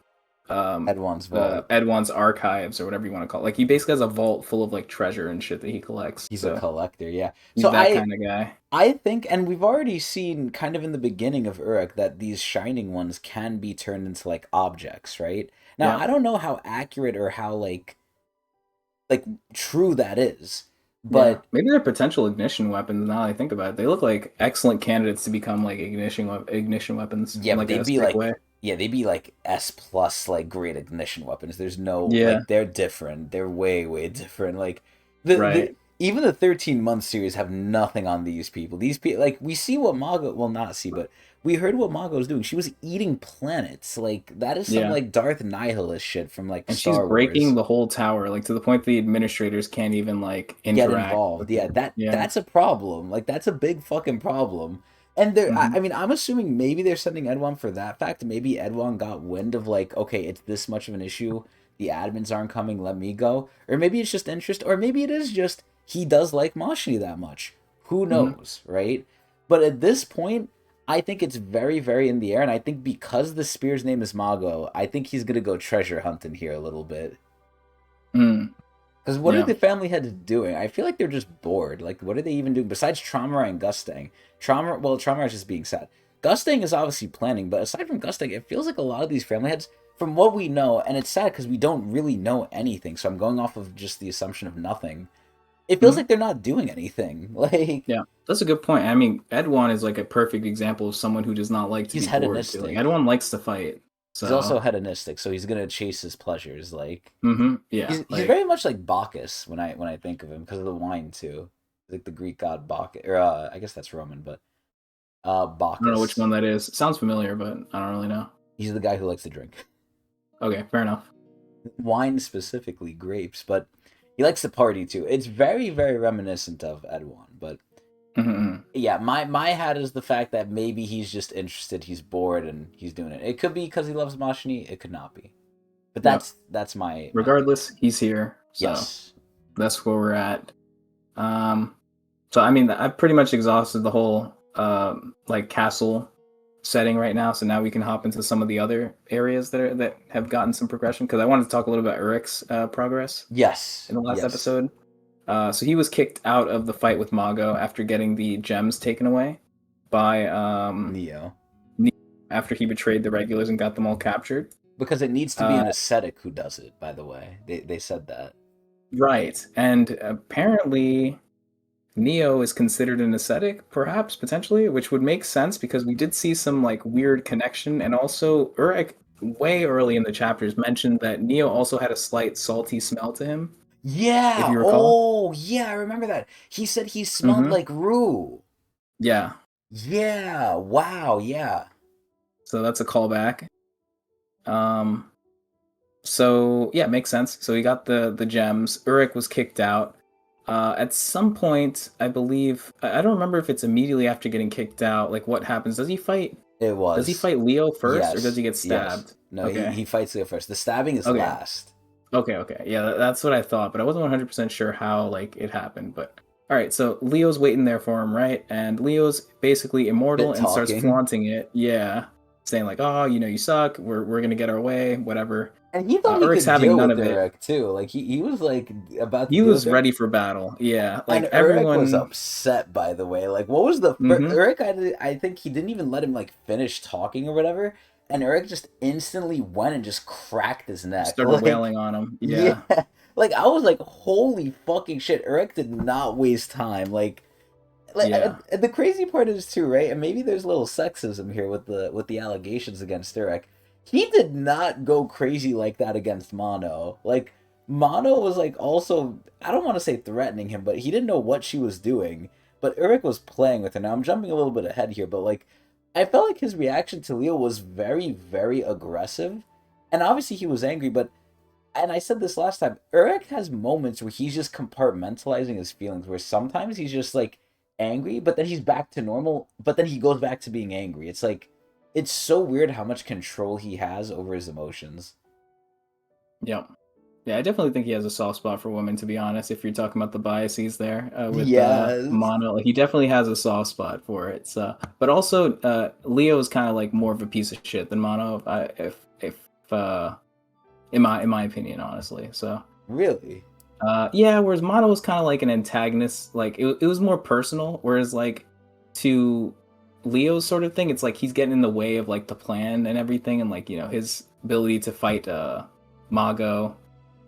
Edwin's vault. Edwin's archives or whatever you want to call it. Like he basically has a vault full of like treasure and shit that he collects. He's a So collector, yeah. he's So that kind of guy. I think, and we've already seen kind of in the beginning of Uruk that these shining ones can be turned into like objects, right? Now, Yeah. I don't know how accurate or how like true that is, Yeah, but maybe they're potential ignition weapons. Now that I think about it, they look like excellent candidates to become like ignition weapons yeah, in but like a sick way. they'd be like S plus like great ignition weapons. There's no Yeah, like they're different. They're way different. Like right. the even the 13-month series have nothing on these people. These people like we see what Mago well not see, but we heard what Mago was doing. She was eating planets. Like that is some Yeah, like Darth Nihilus shit from like and she's Star breaking Wars. the whole tower, like to the point the administrators can't even like Get interact with involved. Yeah, her. Yeah. that's a problem. Like that's a big fucking problem. And they're Hmm. I mean, I'm assuming maybe they're sending Edwin for that fact. Maybe Edwin got wind of like, okay, it's this much of an issue. The admins aren't coming, let me go. Or maybe it's just interest, or maybe it is just he does like Mashni that much. Who Hmm. knows, right? But at this point, I think it's very in the air, and I think because the spear's name is Mago, I think he's gonna go treasure hunting here a little bit. Mm. Because what are Yeah. the family heads doing? I feel like they're just bored. Like, what are they even doing besides Trauma and Gustang? Trauma is just being sad. Gustang is obviously planning, but aside from Gustang, it feels like a lot of these family heads, from what we know, and it's sad because we don't really know anything. So I'm going off of just the assumption of nothing. It feels Hmm. like they're not doing anything. Like, Yeah, that's a good point. I mean, Edwan is like a perfect example of someone who does not like to he's be bored too. Like hedonistic. Edwan likes to fight. He's So, also hedonistic, so he's gonna chase his pleasures. Like, yeah, he's very much like Bacchus when I think of him because of the wine too, like the Greek god Bacchus, or I guess that's Roman, but I don't know which Bacchus. one that is. It sounds familiar, but I don't really know. He's the guy who likes to drink Okay, fair enough. wine, specifically grapes, but he likes to party too. It's very reminiscent of Edwan, but Mm-hmm. yeah, my hat is the fact that maybe he's just interested, he's bored, and he's doing it. It could be because he loves Mashni. It could not be, but Yep. that's my thing. Regardless, he's here, so Yes. that's where we're at. Um, so I mean, I've pretty much exhausted the whole like castle setting right now. So now we can hop into some of the other areas that have gotten some progression. Because I wanted to talk a little about Urek's progress Yes. in the last Yes. episode. So he was kicked out of the fight with Mago after getting the gems taken away by Neo. after he betrayed the regulars and got them all captured. Because it needs to be Uh, an ascetic who does it, by the way. They said that. right, and apparently Neo is considered an ascetic, perhaps potentially, which would make sense because we did see some like weird connection, and also Urek way early in the chapters mentioned that Neo also had a slight salty smell to him, if Yeah. you recall. Oh, yeah, I remember that. He said he smelled Mm-hmm. like Rue. Yeah, Yeah. Wow, yeah. so that's a callback. Um, so yeah, makes sense. So he got the gems. Urek was kicked out. At some point, I believe I don't remember if it's immediately after getting kicked out. Like what happens? Does he fight? It Does he was. fight Leo first, or does Yes. he get Yes. stabbed? No, Okay. he fights Leo first. The stabbing is Okay. last. Okay. Yeah, that's what I thought, but I wasn't 100% sure how like it happened. But all right, so Leo's waiting there for him, right? And Leo's basically immortal Bit and starts talking. flaunting it. Yeah, saying like, "Oh, you know, you suck. We're gonna get our way, whatever." And he thought he Urek's could having deal none with of it. Urek too. Like he was like about to He deal was with Urek. ready for battle. Yeah, And like Urek was everyone. upset, by the way. Like, what was the Hmm. Urek? I think he didn't even let him like finish talking or whatever. And Urek just instantly went and just cracked his neck. Started Like, wailing on him. yeah, Yeah. like I was like, holy fucking shit! Urek did not waste time. Yeah. And the crazy part is too, right? And maybe there's a little sexism here with the allegations against Urek. He did not go crazy like that against Mono. Like Mono was like also I don't want to say threatening him, but he didn't know what she was doing. But Urek was playing with her. Now I'm jumping a little bit ahead here, but like I felt like his reaction to Leo was very aggressive. And obviously he was angry, but and I said this last time, Urek has moments where he's just compartmentalizing his feelings, where sometimes he's just like angry, but then he's back to normal, but then he goes back to being angry. It's like, it's so weird how much control he has over his emotions. Yeah. Yeah, I definitely think he has a soft spot for women, to be honest. If you're talking about the biases there with Yes. Mono, like, he definitely has a soft spot for it. So, but also Leo is kind of like more of a piece of shit than Mono. If in my opinion, honestly. So Really? yeah, whereas Mono was kind of like an antagonist, like it was more personal, whereas like to Leo's sort of thing, it's like he's getting in the way of like the plan and everything, and like, you know, his ability to fight Mago.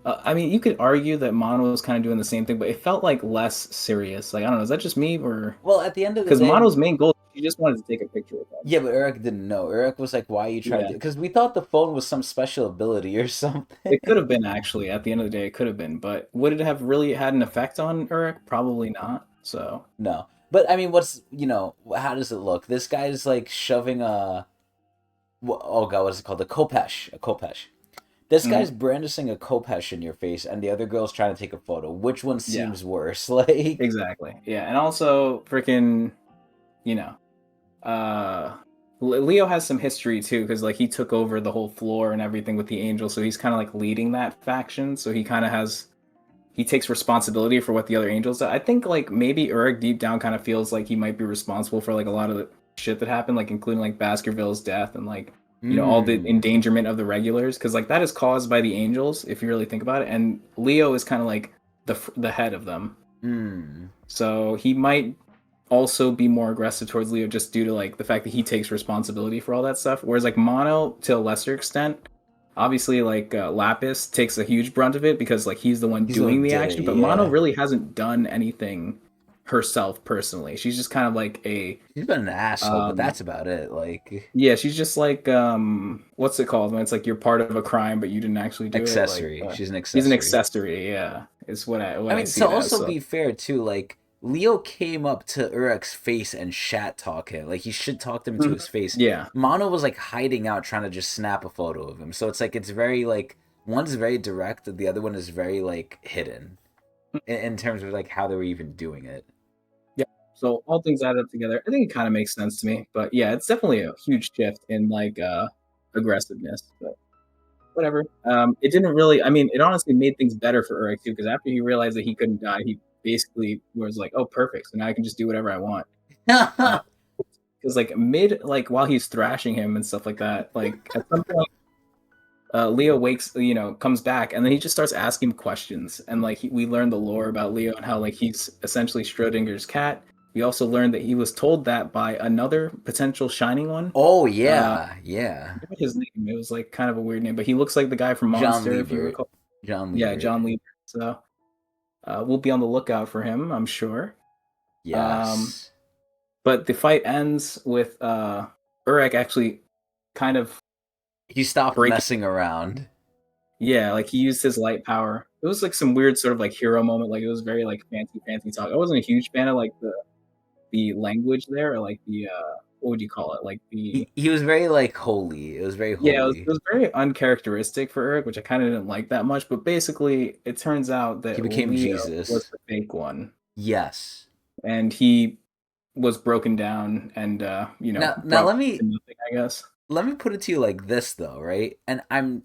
I mean, you could argue that Mono was kind of doing the same thing, but it felt like less serious. Like, I don't know, is that just me, or Well, at the end of the because day, Mono's main goal, he just wanted to take a picture with them. yeah, but Urek didn't know. Urek was like, "Why are you trying to Yeah, do?" Because we thought the phone was some special ability or it something. could have been actually. At the end of the day, it could have been, but would it have really had an effect on Urek? Probably not. So No, but I mean, how does it look? This guy's like shoving oh god, what is it called? A Kopesh. This mhm. guy's brandishing a Kopesh in your face, and the other girl's trying to take a photo. Which one Yeah, seems worse? Like, exactly. Yeah, and also freaking, you know, uh Leo has some history too, because like he took over the whole floor and everything with the angel, so he's kind of like leading that faction, so he kind of has, he takes responsibility for what the other angels do. I think like maybe Urek deep down kind of feels like he might be responsible for like a lot of the shit that happened, like including like Baskerville's death and like, you know, all the mm, endangerment of the regulars, because like that is caused by the angels if you really think about it, and Leo is kind of like the head of them, mm. so he might also be more aggressive towards Leo just due to like the fact that he takes responsibility for all that stuff. Whereas like Mono, to a lesser extent, obviously like Lapis takes a huge brunt of it because like he's the one He's the one doing who the did it. action. But Mono Yeah, really hasn't done anything herself personally. She's just kind of like a he's been an asshole, but um that's about it. Like, yeah, she's just like what's it called when it's like you're part of a crime but you didn't actually do it? Like accessory. She's an he's an accessory. accessory. Yeah, is what I I what I mean, see to it as. also So be fair too, like Leo came up to Urek's face and shat talk him. Like he should talked him to mhm. his face. Yeah. Mono was like hiding out, trying to just snap a photo of him. So it's like it's very like one's very direct, and the other one is very like hidden in terms of like how they were even doing it. Yeah. So all things added up together, I think it kind of makes sense to me. But yeah, it's definitely a huge shift in like aggressiveness. But whatever. It didn't really. I mean, it honestly made things better for Urek too, because after he realized that he couldn't die, he basically was like, "Oh, perfect. So now I can just do whatever I want." Because like mid, like while he's thrashing him and stuff like that, like at some point Leo wakes, you know, comes back, and then he just starts asking questions. And like we learned the lore about Leo and how like he's essentially Schrodinger's cat. We also learned that he was told that by another potential Shining One. Oh Uh, yeah, yeah. I forget his name. It was like kind of a weird name, but he looks like the guy from John Monster, if you Liebert. recall. John Yeah, Liebert. John Lee. So we'll be on the lookout for him, I'm sure. Um, Yes. but the fight ends with Urek actually kind of He stopped breaking. messing around. Yeah, like he used his light power. It was like some weird sort of like hero moment. Like it was very like fancy talk. I wasn't a huge fan of like the language there, or like the what would you call it? Like the He was very like holy. It was very yeah, it holy. was very uncharacteristic for Eric, which I kind of didn't like that much. But basically, it turns out He that became Leo was Jesus. the fake one, Yes. and he was broken down and you know, Now brought to nothing, I guess. let me put it to you like this though, right? And I'm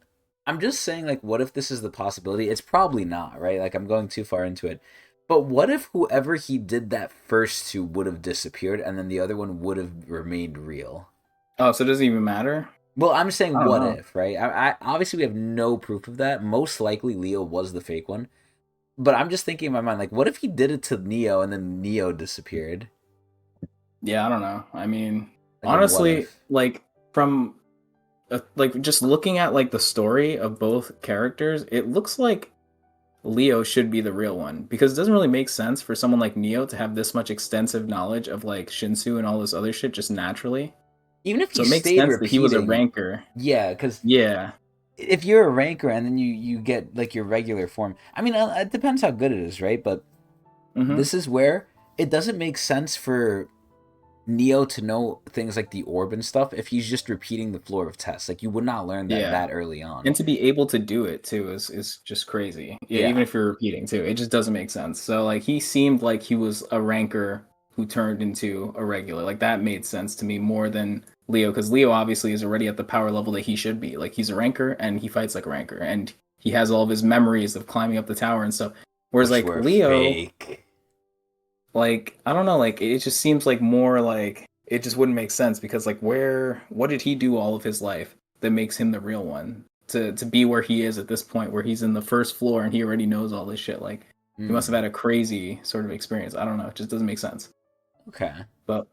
just saying like what if this is the possibility? It's probably not, right? Like I'm going too far into it. But what if whoever he did that first to would have disappeared and then the other one would have remained real? Oh, so it doesn't even matter. Well, I'm I saying don't what know. if, right? I obviously we have no proof of that. Most likely Leo was the fake one. But I'm just thinking in my mind like what if he did it to Neo and then Neo disappeared? Yeah, I don't know. I mean, Like a what honestly, if? like from like just looking at like the story of both characters, it looks like Leo should be the real one, because it doesn't really make sense for someone like Neo to have this much extensive knowledge of like Shinsu and all this other shit just naturally. Even if he So it makes stayed sense that he was a repeating, ranker. yeah, because Yeah. if you're a ranker and then you get like your regular form, I mean, it depends how good it is, right? But Mm-hmm. this is where it doesn't make sense for Neo to know things like the orb and stuff if he's just repeating the floor of tests. Like you would not learn Yeah. that early on. And to be able to do it too is just crazy. Yeah, even Yeah, if you're repeating too, it just doesn't make sense. So like he seemed like he was a ranker who turned into a regular. Like that made sense to me more than Leo, because Leo obviously is already at the power level that he should be. Like he's a ranker and he fights like a ranker, and he has all of his memories of climbing up the tower and stuff. Whereas which like were Leo, fake. like I don't know, like it just seems like more like it just wouldn't make sense, because like what did he do all of his life that makes him the real one to be where he is at this point, where he's in the first floor and he already knows all this shit. Like he must have had a crazy sort of experience. I don't know. It just doesn't make sense. Okay. But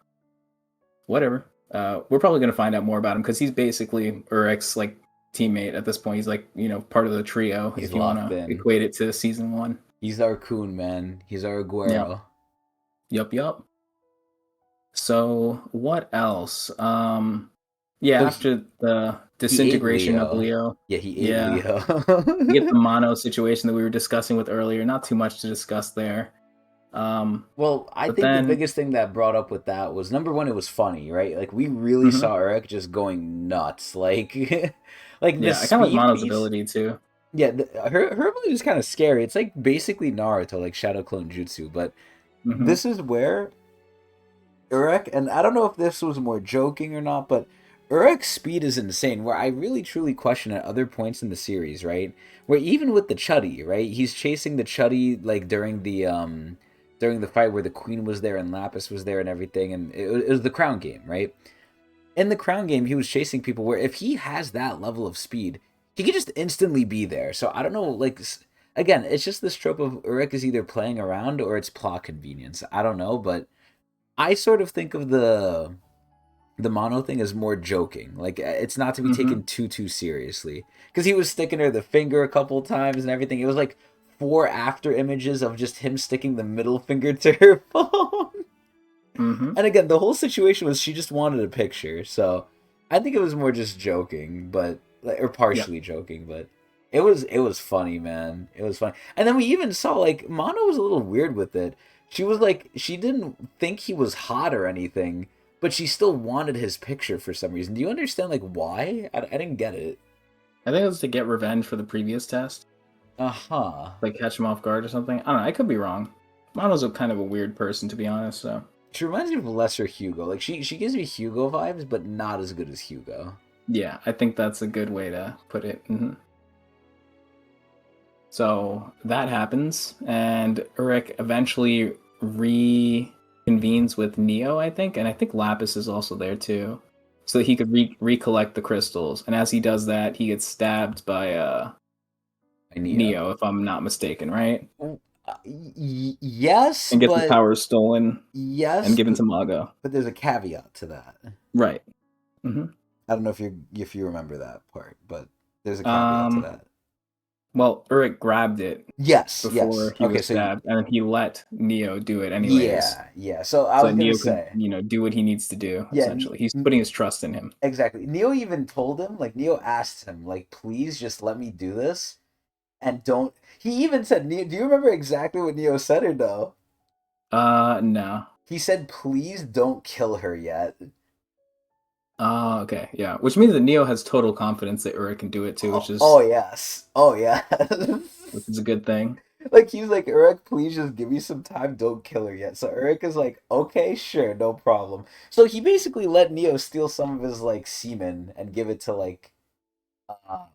whatever. We're probably gonna find out more about him because he's basically Urek's like teammate at this point. He's like, you know, part of the trio. He's if you want locked to in. equate it to season 1. He's our coon, man. He's our Aguero. Yup. So what else? Yeah, So after the disintegration of Leo. Yeah, he ate Leo. You get the mono situation that we were discussing with earlier. Not too much to discuss there. Well, I think the biggest thing that brought up with that was, number one, it was funny, right? Like, we really saw Urek just going nuts. Like, like yeah, I kind of like Mono's ability too. Yeah, her ability is kind of scary. It's like basically Naruto, like Shadow Clone Jutsu. But this is where Urek, and I don't know if this was more joking or not, but Urek's speed is insane, where I really truly question at other points in the series, right? Where even with the Chuddy, right? He's chasing the Chuddy, like, during the fight where the Queen was there and Lapis was there and everything, and it was the Crown game, right? In the Crown game, he was chasing people where if he has that level of speed, he could just instantly be there. So I don't know, like, again, it's just this trope of Urek is either playing around or it's plot convenience. I don't know, but I sort of think of the mono thing as more joking. Like, it's not to be taken too seriously. Because he was sticking her the finger a couple times and everything. It was like 4 after images of just him sticking the middle finger to her phone. And again, the whole situation was she just wanted a picture. So I think it was more just joking, but or partially joking, but it was funny, man. It was funny. And then we even saw, like, Mono was a little weird with it. She was like, she didn't think he was hot or anything, but she still wanted his picture for some reason. Do you understand, like, why? I didn't get it. I think it was to get revenge for the previous test. Like catch him off guard or something. I don't know. I could be wrong. Mono's a kind of a weird person, to be honest. So she reminds me of lesser Hugo. Like, she gives me Hugo vibes, but not as good as Hugo. Yeah, I think that's a good way to put it. So that happens, and Urek eventually reconvenes with Neo, I think, and I think Lapis is also there too, so that he could recollect the crystals. And as he does that, he gets stabbed by Neo, if I'm not mistaken, right? Yes, and gets his powers stolen. Yes, and given to Mago. But there's a caveat to that, right? I don't know if you remember that part, but there's a caveat to that. Well, Urek grabbed it. Yes, before he was stabbed, and he let Neo do it anyways. Yeah. So I was Neo gonna say, could, do what he needs to do. Essentially, he's putting his trust in him. Exactly. Neo even told him, like, Neo asked him, like, please just let me do this, and don't. He even said, Neo, do you remember exactly what Neo said or no? No. He said, please don't kill her yet. Okay, yeah. Which means that Neo has total confidence that Urek can do it too, which is... Oh, yes. Which is a good thing. Like, he's like, Urek, please just give me some time, don't kill her yet. So Urek is like, okay, sure, no problem. So he basically let Neo steal some of his, like, semen and give it to, like,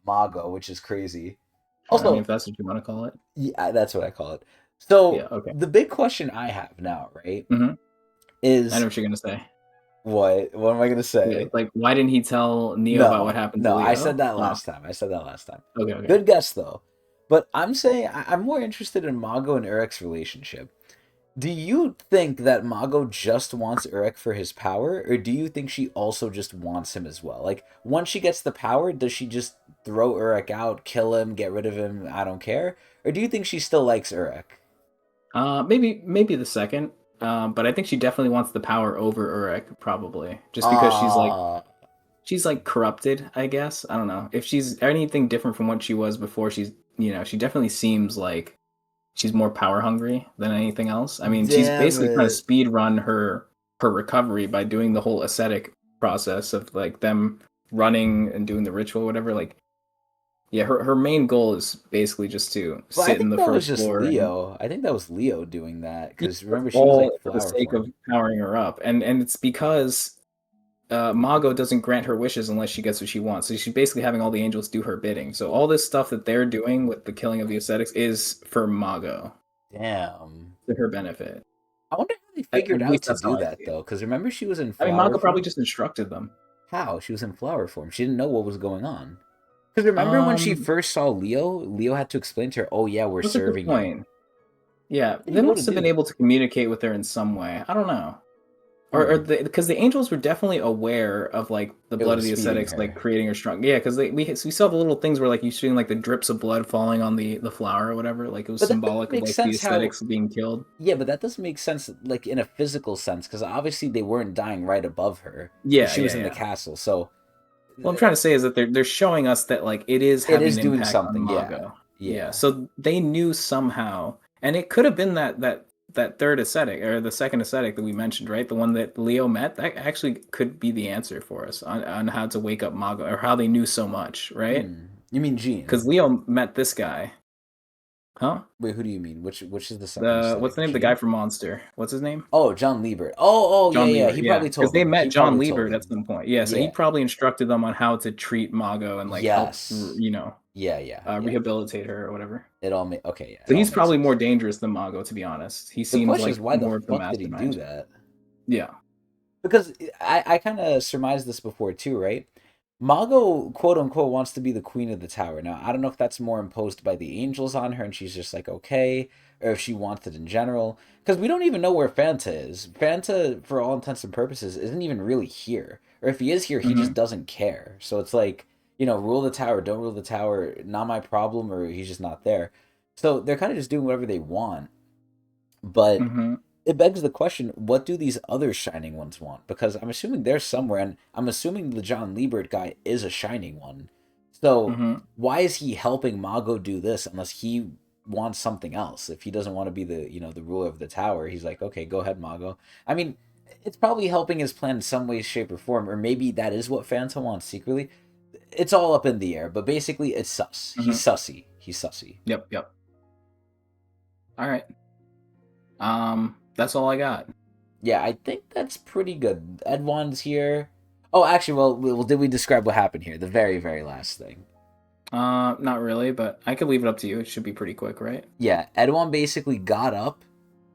Mago, which is crazy. Also, I mean, if that's what you want to call it. Yeah, that's what I call it. So, yeah, okay. The big question I have now, right, is... I know what you're going to say. What am I gonna say? Like, why didn't he tell Neo about what happened to Leo? No, I said that last time. Okay. Good guess, though. But I'm saying I'm more interested in Mago and Urek's relationship. Do you think that Mago just wants Urek for his power, or do you think she also just wants him as well? Like, once she gets the power, does she just throw Urek out, kill him, get rid of him, I don't care? Or do you think she still likes Urek? Maybe the second. But I think she definitely wants the power over Urek, probably. Just because she's like corrupted, I guess. I don't know. If she's anything different from what she was before, she definitely seems like she's more power hungry than anything else. I mean, she's basically trying to speed run her recovery by doing the whole ascetic process of, like, them running and doing the ritual, whatever. Like, yeah, her main goal is basically just to sit in the first floor. Leo. I think that was Leo doing that, because remember, she was like for the sake of powering her up, and it's because Mago doesn't grant her wishes unless she gets what she wants. So she's basically having all the angels do her bidding. So all this stuff that they're doing with the killing of the ascetics is for Mago. Damn. To her benefit. I wonder how they figured out to do that, though. Because remember, she was in flower Mago form? probably just instructed them. How? She was in flower form. She didn't know what was going on. Because remember when she Um, first saw Leo, Leo had to explain to her, "Oh yeah, we're that's a good serving you." point. Yeah, Pretty they cool to must have do been that. able to communicate with her in some way. I don't know. Or Hmm. because the angels were definitely aware of like the It blood of was the feeding ascetics, like her. creating her strong. Yeah, because we saw the little things where like you seeing like the drips of blood falling on the flower or whatever. Like it was But that doesn't symbolic of make like the sense how. ascetics being killed. Yeah, but that doesn't make sense, like in a physical sense, because obviously they weren't dying right above her because Yeah, she was yeah, in the yeah. castle. So What I'm trying to say is that they're showing us that like it is it having is an doing impact on something. Yeah, Mago. Yeah, yeah. so they knew somehow, and it could have been that third ascetic or the second ascetic that we mentioned, right? The one that Leo met. That actually could be the answer for us on how to wake up Mago or how they knew so much, right? You mean Jean? Because Leo met this guy, huh? Wait, who do you mean? Which is the second The what's aesthetic? the name? The guy Jean? from Monster. What's his name? Oh, John Liebert. Oh, yeah, John yeah. Liebert, He yeah, probably because told they them. met He John probably told Liebert at them. some point. Yeah, so he Yeah. probably instructed them on how to treat Mago and like help, Yes. Yeah, yeah, yeah. rehabilitate her or whatever. It all make okay. Yeah, So it all he's makes probably sense. more dangerous than Mago, to be honest. He The seems question is, like why the more of the fuck did he do mastermind. that? Yeah. Because I kind of surmised this before too, right? Mago, quote unquote, wants to be the queen of the tower. Now, I don't know if that's more imposed by the angels on her and she's just like, okay, or if she wants it in general. Because we don't even know where Fanta is. Fanta, for all intents and purposes, isn't even really here. Or if he is here, he just Hmm. doesn't care. So it's like, rule the tower, don't rule the tower, not my problem, or he's just not there. So they're kind of just doing whatever they want. But Hmm. it begs the question, what do these other shining ones want? Because I'm assuming they're somewhere, and I'm assuming the John Liebert guy is a shining one. So Hmm. why is he helping Mago do this unless he wants something else? If he doesn't want to be the ruler of the tower, he's like, okay, go ahead, Mago. I mean, it's probably helping his plan in some way, shape, or form, or maybe that is what Phantom wants secretly. It's all up in the air, but basically it's sus. He's Hmm. sussy. He's sussy. Yep. Yep. All right. That's all I got. Yeah, I think that's pretty good. Edwon's here. Oh, actually, well, did we describe what happened here? The very, very last thing. Not really, but I could leave it up to you. It should be pretty quick, right? Yeah, Edwon basically got up,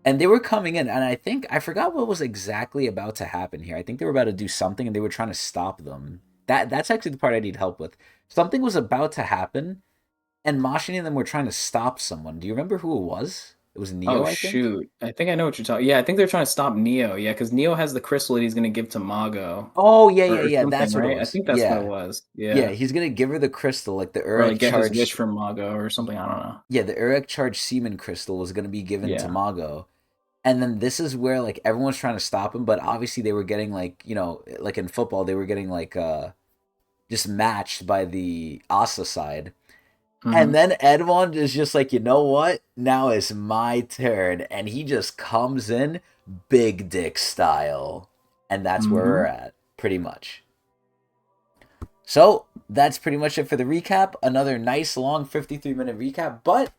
and they were coming in, and I forgot what was exactly about to happen here. I think they were about to do something, and they were trying to stop them. That's actually the part I need help with. Something was about to happen, and Mashini and them were trying to stop someone. Do you remember who it was? It was Oh Neo, I think. shoot! I think I know what you're talking. Yeah, I think they're trying to stop Neo. Yeah, because Neo has the crystal that he's gonna give to Mago, Oh yeah, yeah, or yeah. something, That's what it right? I was. think that's what it Yeah, was. yeah. Yeah, He's gonna give her the crystal, like the or Urek like get his wish charged. from Mago or something. I don't know. Yeah, the Urek charged semen crystal was going to be given to Yeah. Mago. And then this is where like everyone's trying to stop him, but obviously they were getting like, like in football, they were getting like just matched by the Asa side. And Hmm. then Edmond is just like, you know what? Now it's my turn. And he just comes in big dick style. And that's where we're Hmm. at, pretty much. So that's pretty much it for the recap. Another nice long 53-minute recap, but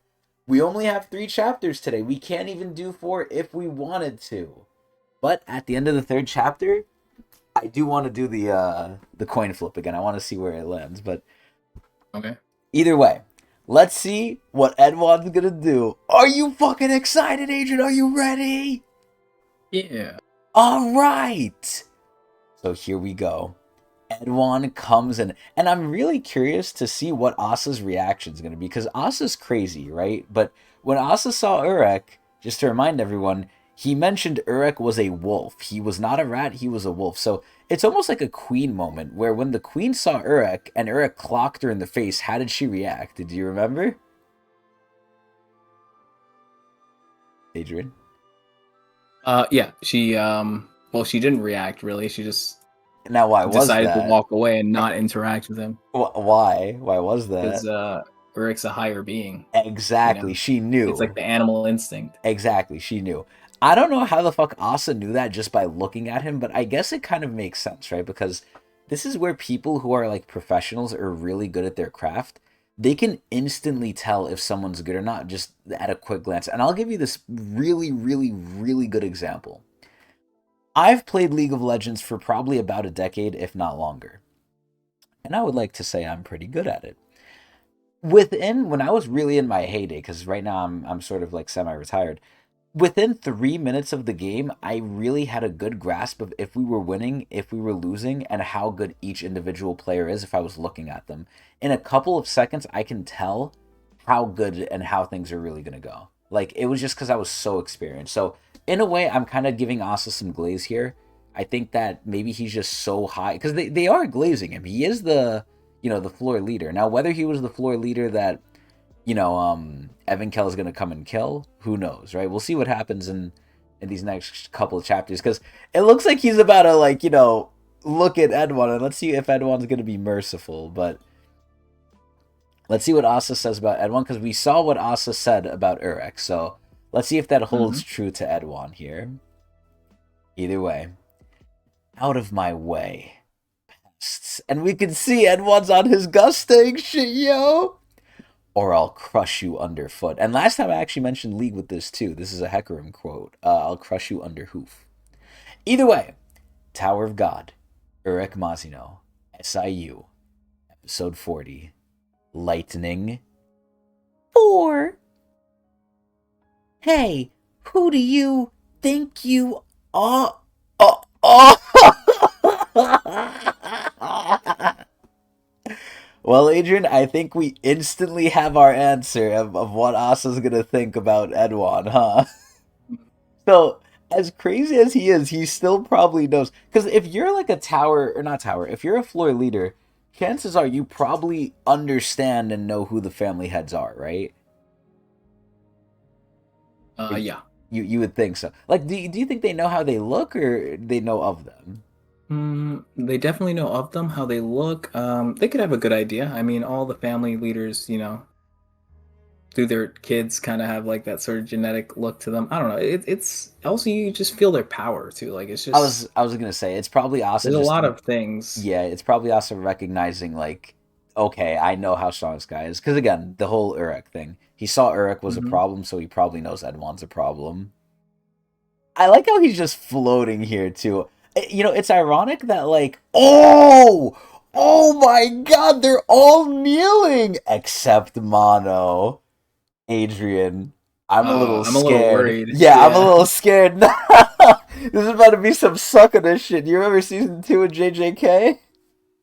we only have 3 chapters today. We can't even do 4 if we wanted to. But at the end of the 3rd chapter, I do want to do the coin flip again. I want to see where it lands. But Okay. either way, let's see what Edward's gonna do. Are you fucking excited, Adrian? Are you ready? Yeah. All right. So here we go. Edwan comes in, and I'm really curious to see what Asa's reaction is going to be because Asa's crazy, right? But when Asa saw Urek, just to remind everyone, he mentioned Urek was a wolf. He was not a rat, he was a wolf. So it's almost like a queen moment where when the queen saw Urek and Urek clocked her in the face, how did she react? Did you remember? Adrian? Yeah. Well, she didn't react really. She just Now, why was decided to that? walk away and not interact with him Why? Why was because that? Urik's a higher being. You know, Exactly, she it's like knew. the animal instinct. Exactly, she knew. I don't know how the fuck Asa knew that just by looking at him, but I guess it kind of makes sense, right? Because this is where people who are like professionals or really good at their craft, they can instantly tell if someone's good or not just at a quick glance. And I'll give you this really, really, really good example. I've played League of Legends for probably about a decade, if not longer. And I would like to say I'm pretty good at it. When I was really in my heyday, because right now I'm sort of like semi-retired, within 3 minutes of the game, I really had a good grasp of if we were winning, if we were losing, and how good each individual player is if I was looking at them. In a couple of seconds, I can tell how good and how things are really going to go. Like, it was just because I was so experienced. So, in a way, I'm kind of giving Asa some glaze here. I think that maybe he's just so high, because they are glazing him. He is the floor leader. Now, whether he was the floor leader that Evan Kell is going to come and kill, who knows, right? We'll see what happens in these next couple of chapters, because it looks like he's about to, like, look at Edwan, and let's see if Edwan's going to be merciful. But let's see what Asa says about Edwan, because we saw what Asa said about Urek, so let's see if that holds true to Edwan here. Either way, out of my way. And we can see Edwan's on his gusting shit, yo! Or I'll crush you underfoot. And last time I actually mentioned League with this too. This is a Hecarim quote. I'll crush you under hoof. Either way, Tower of God, Urek Mazino, SIU, episode 40, Lightning 4. Hey, who do you think you are? Well, Adrian, I think we instantly have our answer of what Asa's gonna think about Edwan, huh? So, as crazy as he is, he still probably knows. Because if you're like a tower, or not tower, if you're a floor leader, chances are you probably understand and know who the family heads are, right? Yeah. You would think so. Like, do you think they know how they look, or they know of them? They definitely know of them, how they look. They could have a good idea. I mean, all the family leaders, through their kids kind of have like that sort of genetic look to them. I don't know. It's also, you just feel their power too. Like, it's just, I was gonna say it's probably Asa. there's a just lot of things. Yeah, it's probably also recognizing, like, okay, I know how strong this guy is. Because again, the whole Urek thing. He saw Urek was a problem, so he probably knows Edwan's a problem. I like how he's just floating here too. It's ironic that, like, oh my God, they're all kneeling except Mono. Adrian, I'm a little I'm a scared. little worried. Yeah, I'm a little scared. This is about to be some suckiness shit. You remember season 2 of JJK?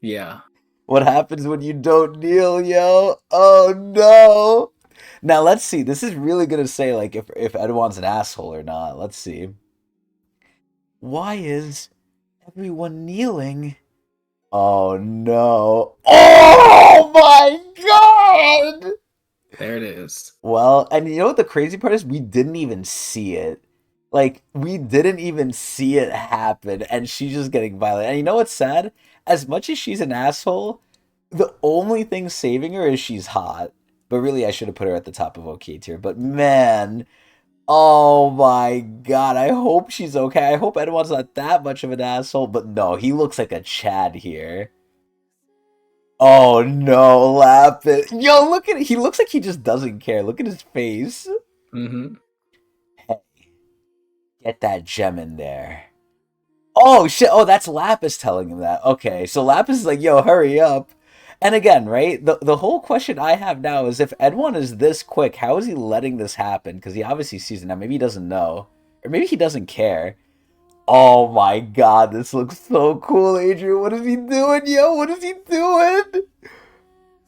Yeah. What happens when you don't kneel, yo? Oh no! Now let's see. This is really gonna say, like, if Edwan's an asshole or not. Let's see. Why is everyone kneeling? Oh no! Oh my God! There it is. Well, and you know what the crazy part is? We didn't even see it. Like, we didn't even see it happen, and she's just getting violent. And you know what's sad? As much as she's an asshole, the only thing saving her is she's hot. But really, I should have put her at the top of OK tier. But man, oh my God, I hope she's okay. I hope Edwan's not that much of an asshole. But no, he looks like a Chad here. Oh no, Lapis. Yo, look at it. He looks like he just doesn't care. Look at his face. Hey, get that gem in there. Oh shit, oh, that's Lapis telling him that. Okay, so Lapis is like, yo, hurry up. And again, right, the whole question I have now is, if Edwan is this quick, how is he letting this happen? Because he obviously sees it now. Maybe he doesn't know. Or maybe he doesn't care. Oh my God, this looks so cool, Adrian. What is he doing, yo? What is he doing?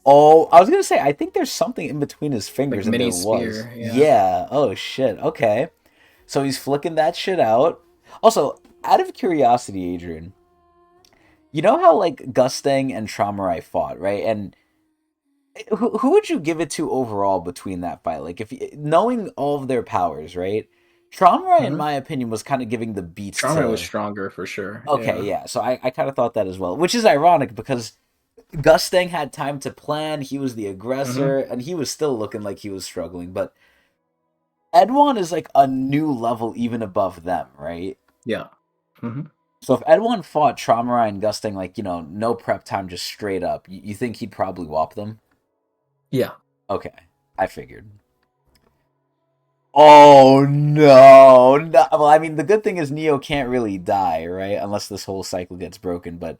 Oh, I was going to say, I think there's something in between his fingers. Like and mini there spear, was. yeah. Yeah, oh shit, okay. So he's flicking that shit out. Also, out of curiosity, Adrian, you know how, like, Gustang and Traumarai fought, right? And who would you give it to overall between that fight? Like, knowing all of their powers, right? Traumarai, in my opinion, was kind of giving the beats Traumarai to... was stronger for sure. Okay, yeah. So I kind of thought that as well, which is ironic because Gustang had time to plan. He was the aggressor, and he was still looking like he was struggling. But Edwan is like a new level even above them, right? Yeah. So if Edwan fought Traumarai and Gustang, like, no prep time, just straight up, you think he'd probably whop them? Yeah. Okay, I figured. Oh no. Well, I mean, the good thing is Neo can't really die, right? Unless this whole cycle gets broken, but...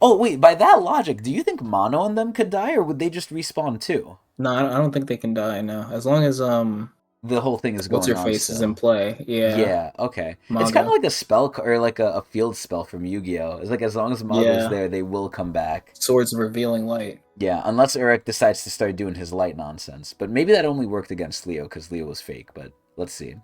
oh, wait, by that logic, do you think Mono and them could die, or would they just respawn too? No, I don't think they can die, no. As long as the whole thing is What's going your on face is in still. play. Yeah, Yeah, okay. It's kind of Mago. like a or like a field spell from Yu-Gi-Oh! It's like as long as Mago's Yeah, there, they will come back. swords of revealing light. Yeah, unless Urek decides to start doing his light nonsense. But maybe that only worked against Leo because Leo was fake, but let's see.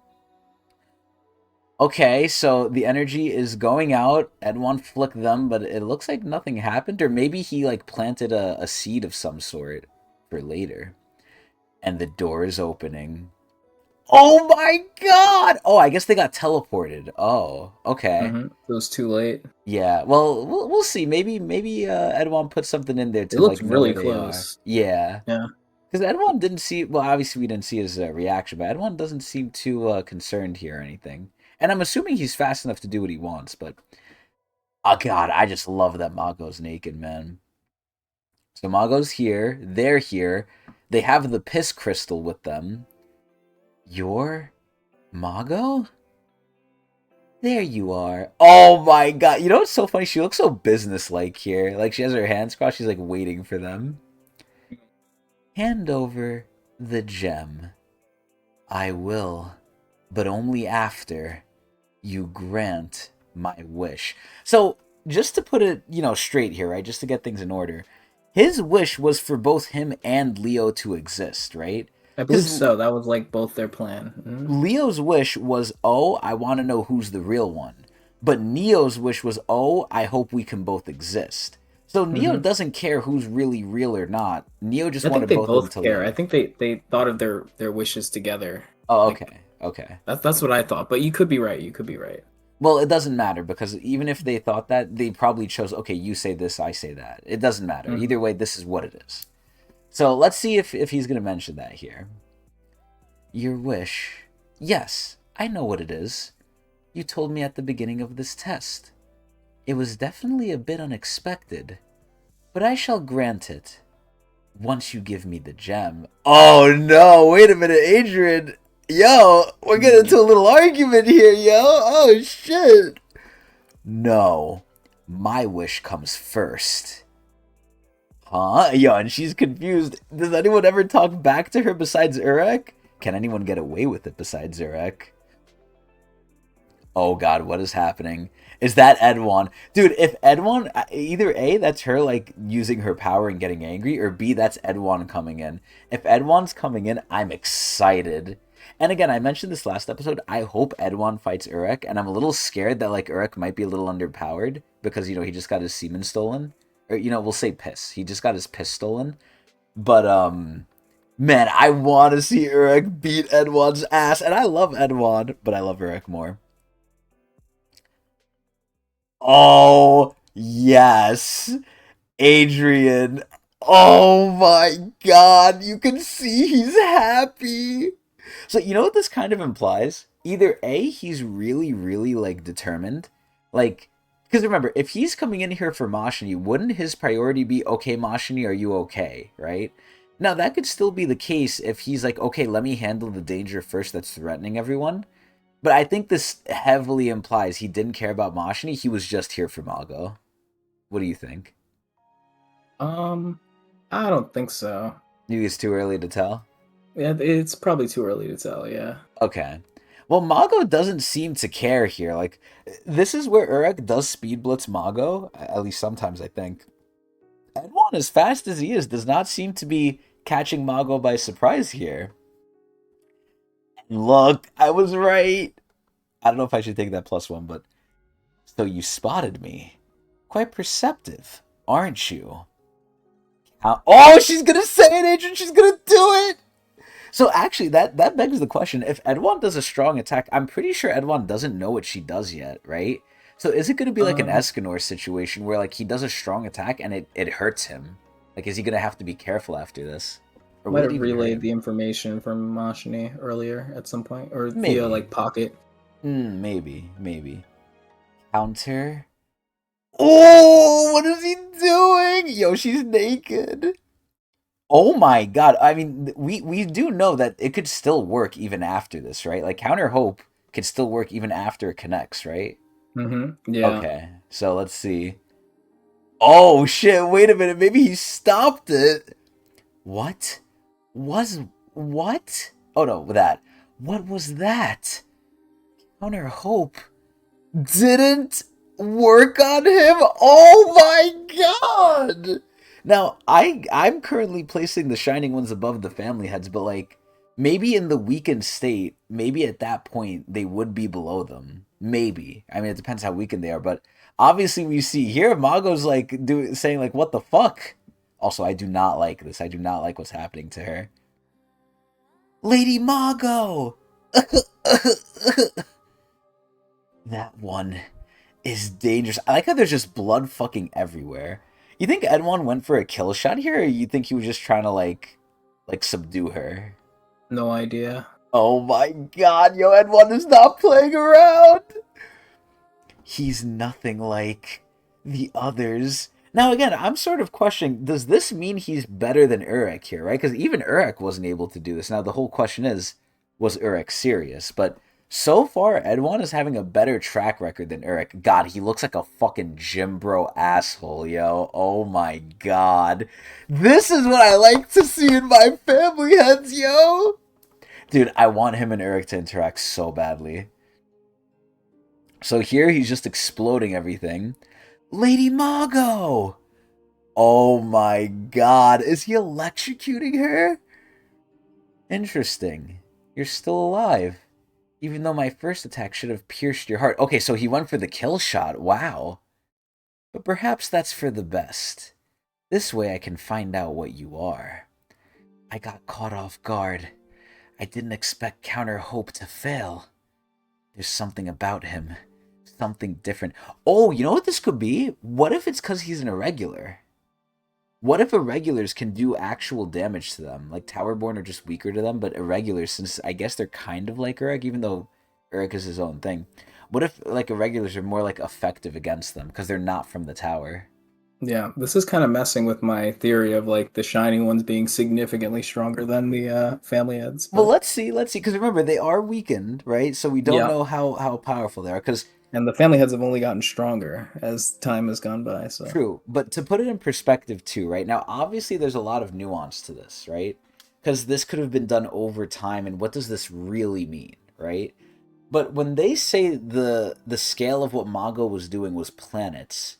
Okay, so the energy is going out. Edwin flicked them, but it looks like nothing happened. Or maybe he like planted a seed of some sort for later. And the door is opening. Oh my god! Oh, I guess they got teleported. Oh, okay. It was too late. Yeah, well, we'll see. Maybe Edwin put something in there It to looked like know really where they are. close. Yeah. Yeah. Because Edwin didn't see. Well, obviously we didn't see his reaction, but Edwin doesn't seem too concerned here or anything. And I'm assuming he's fast enough to do what he wants. But oh god, I just love that Mago's naked, man. So Mago's here. They're here. They have the piss crystal with them. You're Mago? There you are. Oh my god. You know what's so funny? She looks so businesslike here. Like she has her hands crossed. She's like waiting for them. Hand over the gem. I will, but only after you grant my wish. So, just to put it, straight here, right? Just to get things in order. His wish was for both him and Leo to exist, right? I believe Because so. That was like both their plan. Leo's wish was, oh, I want to know who's the real one. But Neo's wish was, oh, I hope we can both exist. So Neo Mm-hmm. doesn't care who's really real or not. Neo just I think wanted they both of them both to care. I live. think they thought of their wishes together. Oh, Like okay. Okay. that's what I thought. But you could be right. You could be right. Well, it doesn't matter because even if they thought that, they probably chose, okay, you say this, I say that. It doesn't matter. Mm-hmm. Either way, this is what it is. So let's see if he's going to mention that here. Your wish. Yes, I know what it is. You told me at the beginning of this test. It was definitely a bit unexpected, but I shall grant it once you give me the gem. Oh no, wait a minute, Adrian. Yo, we're getting into a little argument here, yo. Oh shit. No, my wish comes first. Huh? Yo, and she's confused. Does anyone ever talk back to her besides Urek? Can anyone get away with it besides Urek? Oh god, what is happening? Is that Edwin? Dude, if Edwin, either A, that's her like using her power and getting angry, or B, that's Edwin coming in. If Edwin's coming in, I'm excited. And again, I mentioned this last episode, I hope Edwin fights Urek, and I'm a little scared that like Urek might be a little underpowered because, he just got his semen stolen. Or, we'll say piss. He just got his piss stolen. But, man, I want to see Urek beat Edwin's ass. And I love Edwin, but I love Urek more. Oh, yes. Adrian. Oh my god. You can see he's happy. So, you know what this kind of implies? Either A, he's really, really, like, determined. Like, because remember, if he's coming in here for Mashini, wouldn't his priority be, okay, Mashini, are you okay? Right? Now, that could still be the case if he's like, okay, let me handle the danger first that's threatening everyone. But I think this heavily implies he didn't care about Mashini. He was just here for Mago. What do you think? I don't think so. You think it's too early to tell? Yeah, it's probably too early to tell. Yeah. Okay. Well, Mago doesn't seem to care here. Like, this is where Urek does speed blitz Mago, at least sometimes, I think. Edwin, as fast as he is, does not seem to be catching Mago by surprise here. Look, I was right. I don't know if I should take that +1, but... So you spotted me. Quite perceptive, aren't you? Oh, she's gonna say it, Adrian! She's gonna do it! So actually, that begs the question. If Edwin does a strong attack, I'm pretty sure Edwin doesn't know what she does yet, right? So is it going to be like an Escanor situation where like he does a strong attack and it hurts him? Like, is he going to have to be careful after this? Or Might will it have even hurt relayed him? the information from Mashini earlier at some point, or via Maybe. like pocket. Maybe. Counter. Oh, what is he doing? Yo, she's naked. Oh my god. I mean, we do know that it could still work even after this, right? Like, Counter Hope could still work even after it connects, right? Yeah. Okay, so let's see. Oh shit, wait a minute, maybe he stopped it. What? What? Oh no, that. What was that? Counter Hope didn't work on him? Oh my god! Now, I'm currently placing the Shining Ones above the Family Heads, but like, maybe in the weakened state, maybe at that point they would be below them. Maybe. I mean, it depends how weakened they are, but obviously we see here Mago's like saying like, what the fuck? Also, I do not like this. I do not like what's happening to her. Lady Mago! That one is dangerous. I like how there's just blood fucking everywhere. You think Edwin went for a kill shot here, or you think he was just trying to like subdue her? No idea. Oh my god, yo, Edwin is not playing around! He's nothing like the others. Now again, I'm sort of questioning, does this mean he's better than Urek here, right? Because even Urek wasn't able to do this. Now the whole question is, was Urek serious? But so far, Edwin is having a better track record than Urek. God, he looks like a fucking gym bro asshole, yo. Oh my god. This is what I like to see in my family heads, yo. Dude, I want him and Urek to interact so badly. So here he's just exploding everything. Lady Mago! Oh my god. Is he electrocuting her? Interesting. You're still alive. Even though my first attack should have pierced your heart. Okay, so he went for the kill shot. Wow. But perhaps that's for the best. This way I can find out what you are. I got caught off guard. I didn't expect Counter Hope to fail. There's something about him. Something different. Oh, you know what this could be? What if it's because he's an irregular? What if irregulars can do actual damage to them? Like, Towerborn are just weaker to them, but irregulars, since I guess they're kind of like Urek, even though Urek is his own thing. What if, like, irregulars are more, like, effective against them, because they're not from the tower? Yeah, this is kind of messing with my theory of, like, the Shining Ones being significantly stronger than the Family Heads. But... Well, let's see, because remember, they are weakened, right? So we don't know how powerful they are, because... And the Family Heads have only gotten stronger as time has gone by, so... True, but to put it in perspective too, right? Now, obviously there's a lot of nuance to this, right? Because this could have been done over time, and what does this really mean, right? But when they say the scale of what Mago was doing was planets,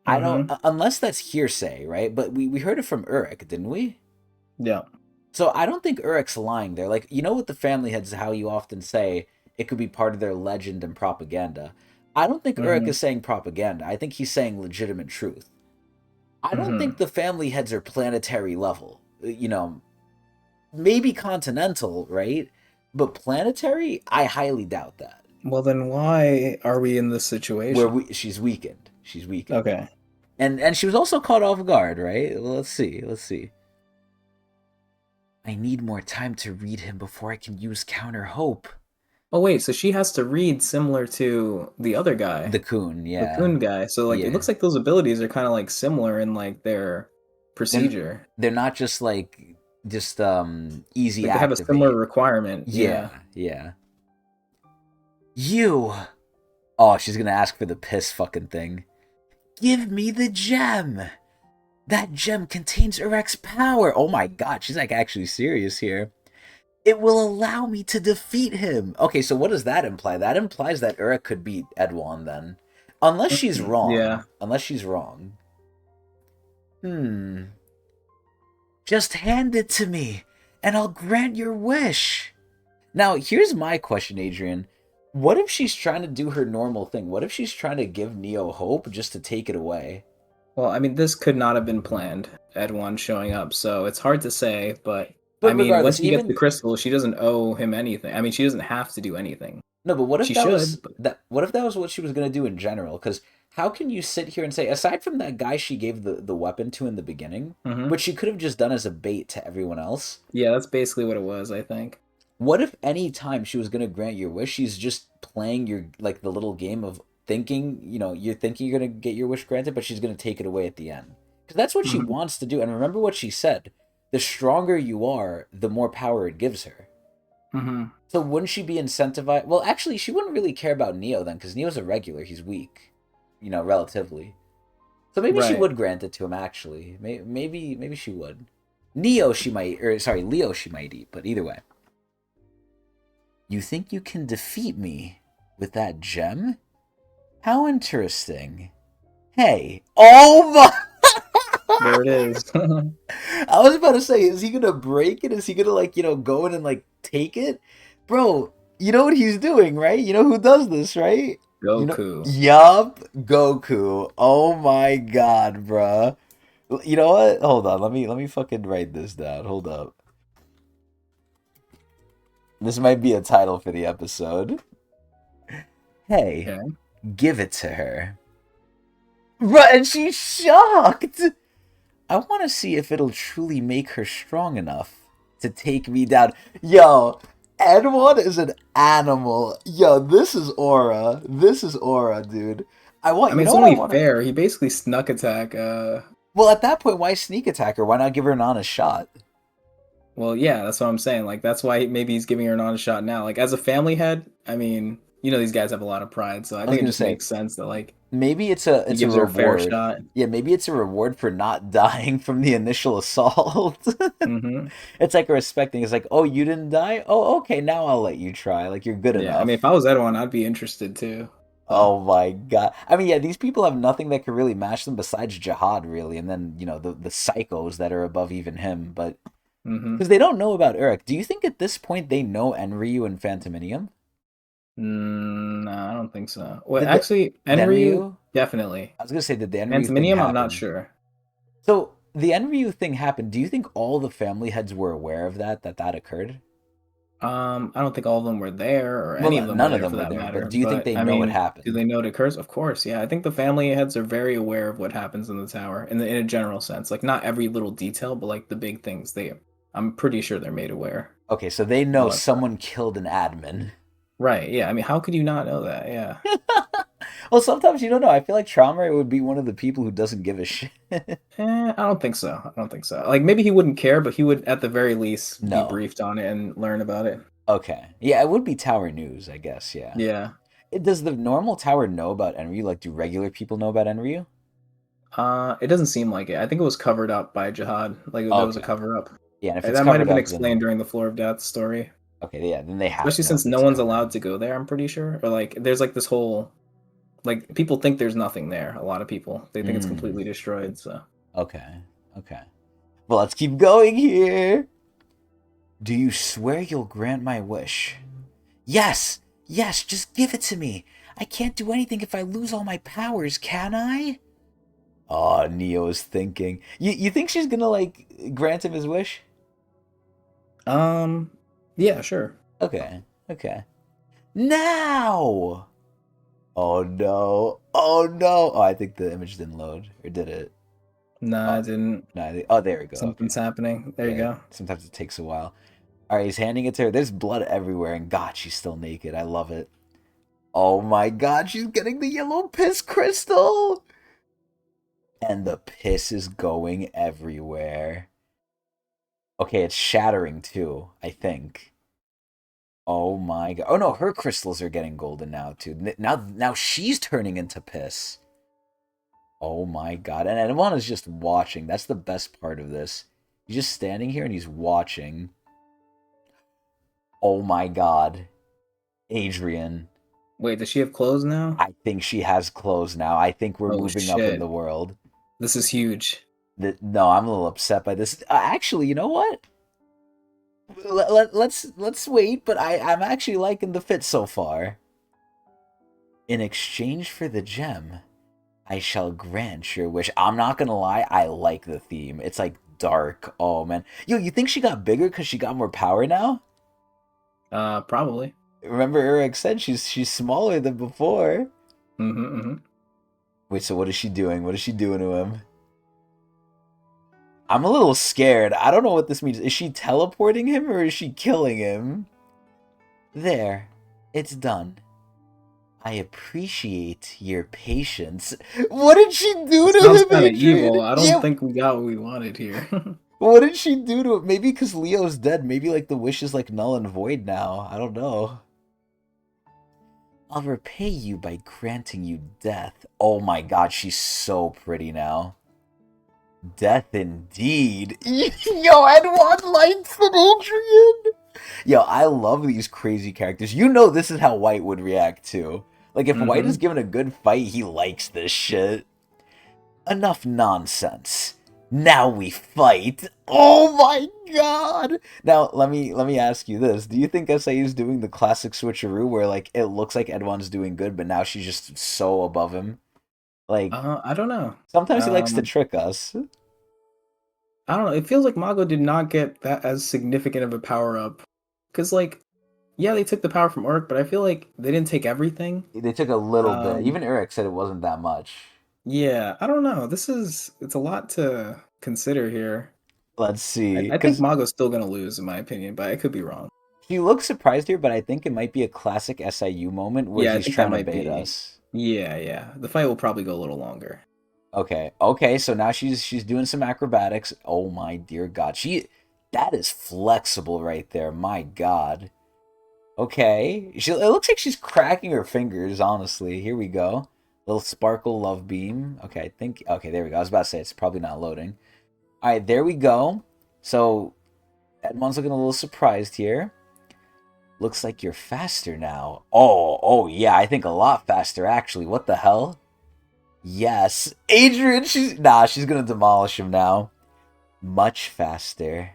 I don't... Unless that's hearsay, right? But we heard it from Urek, didn't we? Yeah. So I don't think Urek's lying there. Like, you know what the Family Heads, how you often say... it could be part of their legend and propaganda. I don't think Urek is saying propaganda. I think he's saying legitimate truth. I don't think the Family Heads are planetary level. You know, maybe continental, right? But planetary, I highly doubt that. Well, then why are we in this situation? Where she's weakened. She's weakened. Okay. And she was also caught off guard, right? Well, let's see. I need more time to read him before I can use Counter Hope. Oh wait, so she has to read similar to the other guy. The Coon, yeah. The Coon guy. So like it looks like those abilities are kind of like similar in like their procedure. They're not just like easy like they have a similar requirement. Yeah. You. Oh, she's gonna ask for the piss fucking thing. Give me the gem. That gem contains Urek's power. Oh my god, she's like actually serious here. It will allow me to defeat him. Okay, so what does that imply? That implies that Urek could beat Edwin then. Unless she's wrong. Yeah. Unless she's wrong. Just hand it to me, and I'll grant your wish. Now, here's my question, Adrian. What if she's trying to do her normal thing? What if she's trying to give Neo hope just to take it away? Well, I mean, this could not have been planned, Edwin showing up, so it's hard to say, but I mean, once she gets the crystal, she doesn't owe him anything. I mean, she doesn't have to do anything. No, but what if what if that was what she was going to do in general? Because how can you sit here and say, aside from that guy she gave the weapon to in the beginning, which she could have just done as a bait to everyone else? Yeah, that's basically what it was, I think. What if any time she was going to grant your wish, she's just playing your like the little game of thinking, you know, you're thinking you're going to get your wish granted, but she's going to take it away at the end? Because that's what she wants to do. And remember what she said. The stronger you are, the more power it gives her. So wouldn't she be incentivized? Well, actually, she wouldn't really care about Neo then, because Neo's a regular. He's weak, you know, relatively. So maybe she would grant it to him, actually. Maybe she would. Leo she might eat, but either way. You think you can defeat me with that gem? How interesting. Hey. Oh my! There it is. I was about to say, is he gonna break it? Is he gonna, like, go in and, like, take it? Bro, you know what he's doing, right? You know who does this, right? Goku. Yup, Goku. Oh my god, bruh. You know what? Hold on, let me fucking write this down. Hold up. This might be a title for the episode. Hey, Okay. give it to her. Bruh, and she's shocked! I want to see if it'll truly make her strong enough to take me down. Yo, N1 is an animal. Yo, this is aura. This is aura, dude. I mean, You it's know what I only want to... fair. He basically snuck attack. Well, at that point, why sneak attack her? Why not give her an honest shot? Well, yeah, that's what I'm saying. Like, that's why maybe he's giving her an honest shot now. Like, as a family head, I mean, these guys have a lot of pride, so I I was think it gonna just say, makes sense that, like, maybe he it's a gives her a fair reward. shot. Yeah, maybe it's a reward for not dying from the initial assault. Mm-hmm. It's like respecting. It's like, oh, you didn't die? Oh, okay, now I'll let you try. Like, you're good Yeah, I mean, enough. if I was Edwin, I'd be interested too. So, Oh my god. I mean, yeah, these people have nothing that could really match them besides Jihad, really, and then, the psychos that are above even him, but mm-hmm. because they don't know about Urek. Do you think at this point they know Enryu and Phantominium? No, I don't think so. Well, Did the actually, Enryu, Enryu? definitely. I was gonna say, did the Enryu thing Antimonium, I'm not happen? sure. So the Enryu thing happened. Do you think all the family heads were aware of that occurred? I don't think all of them were there, or Well, any of them were none of there them for were that there, but matter. do you think But they I know it mean, do happened? they know it occurs? Of course, yeah. I think the family heads are very aware of what happens in the tower in a general sense. Like not every little detail, but like the big things. I'm pretty sure they're made aware Okay, so they of know all that stuff. someone killed an admin. Right? Yeah. I mean, how could you not know that? Yeah. Well, sometimes you don't know. I feel like Traumare would be one of the people who doesn't give a shit. I don't think so. I don't think so. Like maybe he wouldn't care, but he would at the very least be No. briefed on it and learn about it. Okay. Yeah, it would be Tower News, I guess, yeah. Yeah. Does the normal tower know about Enryu? Like, do regular people know about Enryu? It doesn't seem like it. I think it was covered up by Jihad. Like there was a Okay. cover up. Yeah, and if it's That might have covered been up, then... explained during the Floor of Death story. Okay, yeah, then they have Especially to know since if no it's one's covered allowed up. to go there, I'm pretty sure. Or like there's like this whole like people think there's nothing there. A lot of people. They think it's completely destroyed, so Okay, okay. Well, let's keep going here. Do you swear you'll grant my wish? Yes! Yes, just give it to me! I can't do anything if I lose all my powers, can I? Oh, Neo's thinking. You think she's gonna, like, grant him his wish? yeah, sure. Okay, okay. Now! Oh no. Oh no. Oh, I think the image didn't load. Or did it? Nah, I Oh, didn't. no. Oh, there we go. Okay. Something's happening. There you Yeah, go. sometimes it takes a while. Alright, he's handing it to her. There's blood everywhere, and God, she's still naked. I love it. Oh my god, she's getting the yellow piss crystal! And the piss is going everywhere. Okay, it's shattering too, I think. Oh my god. Oh no, her crystals are getting golden now too. Now she's turning into piss. Oh my god. And Edmon is just watching. That's the best part of this. He's just standing here and he's watching. Oh my god. Adrian. Wait, does she have clothes now? I think she has clothes now. I think we're Oh moving up in shit. the world. This is huge. No, I'm a little upset by this. Actually, you know what? Let's wait, but I'm actually liking the fit so far. In exchange for the gem, I shall grant your wish. I'm not gonna lie, I like the theme. It's like dark. Oh man. Yo, you think she got bigger because she got more power now? Probably. Remember Urek said she's smaller than before. Mm-hmm. Wait, so what is she doing? What is she doing to him? I'm a little scared. I don't know what this means. Is she teleporting him or is she killing him? There. It's done. I appreciate your patience. What did she do to Sounds him, kind of Adrian? evil. I don't Yeah, think we got what we wanted here. what did she do to him? Maybe because Leo's dead. Maybe like the wish is like null and void now. I don't know. I'll repay you by granting you death. Oh my god, she's so pretty now. Death indeed. Yo, Edward likes it, Adrian. Yo, I love these crazy characters. You know this is how White would react too. Like if White is Mm-hmm. given a good fight, he likes this shit. Enough nonsense. Now we fight. Oh my god. Now let me ask you this. Do you think SA is doing the classic switcheroo where like it looks like Edwin's doing good, but now she's just so above him? Like I don't know. sometimes he likes to trick us. I don't know. It feels like Mago did not get that as significant of a power up. Because, like, yeah, they took the power from Urk, but I feel like they didn't take everything. They took a little bit. Um, Even Urek said it wasn't that much. yeah, I don't know. It's a lot to consider here. Let's see. I think Because Mago's still gonna lose, in my opinion, but I could be wrong. he looks surprised here, but I think it might be a classic SIU moment where Yeah, I he's think that trying to might bait be. us. Yeah, yeah. The fight will probably go a little longer. Okay. Okay, so now she's doing some acrobatics. Oh my dear god. That is flexible right there. My god. Okay. It looks like she's cracking her fingers, honestly. Here we go. Little sparkle love beam. Okay, I think okay, there we go. I was about to say it's probably not loading. Alright, there we go. So Edmond's looking a little surprised here. Looks like you're faster now. Oh yeah, I think a lot faster actually. What the hell? Yes. Adrian, she's gonna demolish him now. Much faster.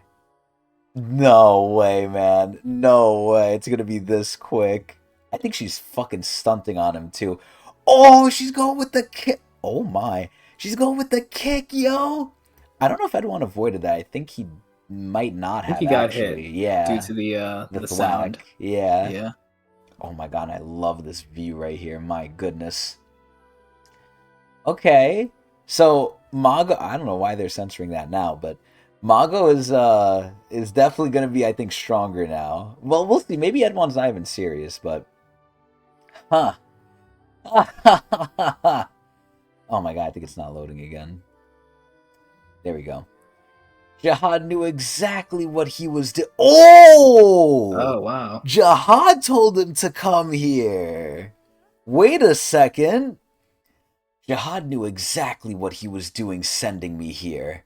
No way, man. No way. It's gonna be this quick. I think she's fucking stunting on him too. Oh, she's going with the kick. Oh my. She's going with the kick, yo. I don't know if Edwin avoided that. I think he might not I think have he got hit actually. due Yeah. to The the sound. thwack. Yeah. Yeah. Oh my god, I love this view right here. My goodness. Okay. So Mago, I don't know why they're censoring that now, but Mago is definitely gonna be, I think, stronger now. Well, we'll see. Maybe Edwin's not even serious, but huh. Oh my god, I think it's not loading again. There we go. Jihad knew exactly what he was doing. Oh! Oh wow. Jihad told him to come here. Wait a second. Jihad knew exactly what he was doing sending me here.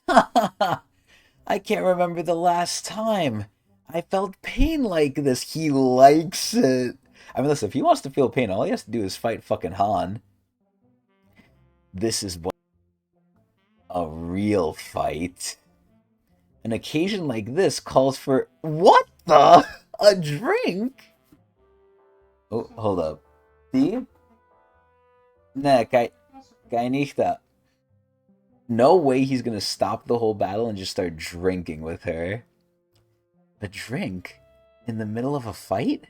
I can't remember the last time I felt pain like this. He likes it. I mean, listen, if he wants to feel pain, all he has to do is fight fucking Han. This is what a real fight. An occasion like this calls for... What the? A drink? Oh, hold up. See? Nah, guy nicht that. No way he's gonna stop the whole battle and just start drinking with her. A drink? In the middle of a fight?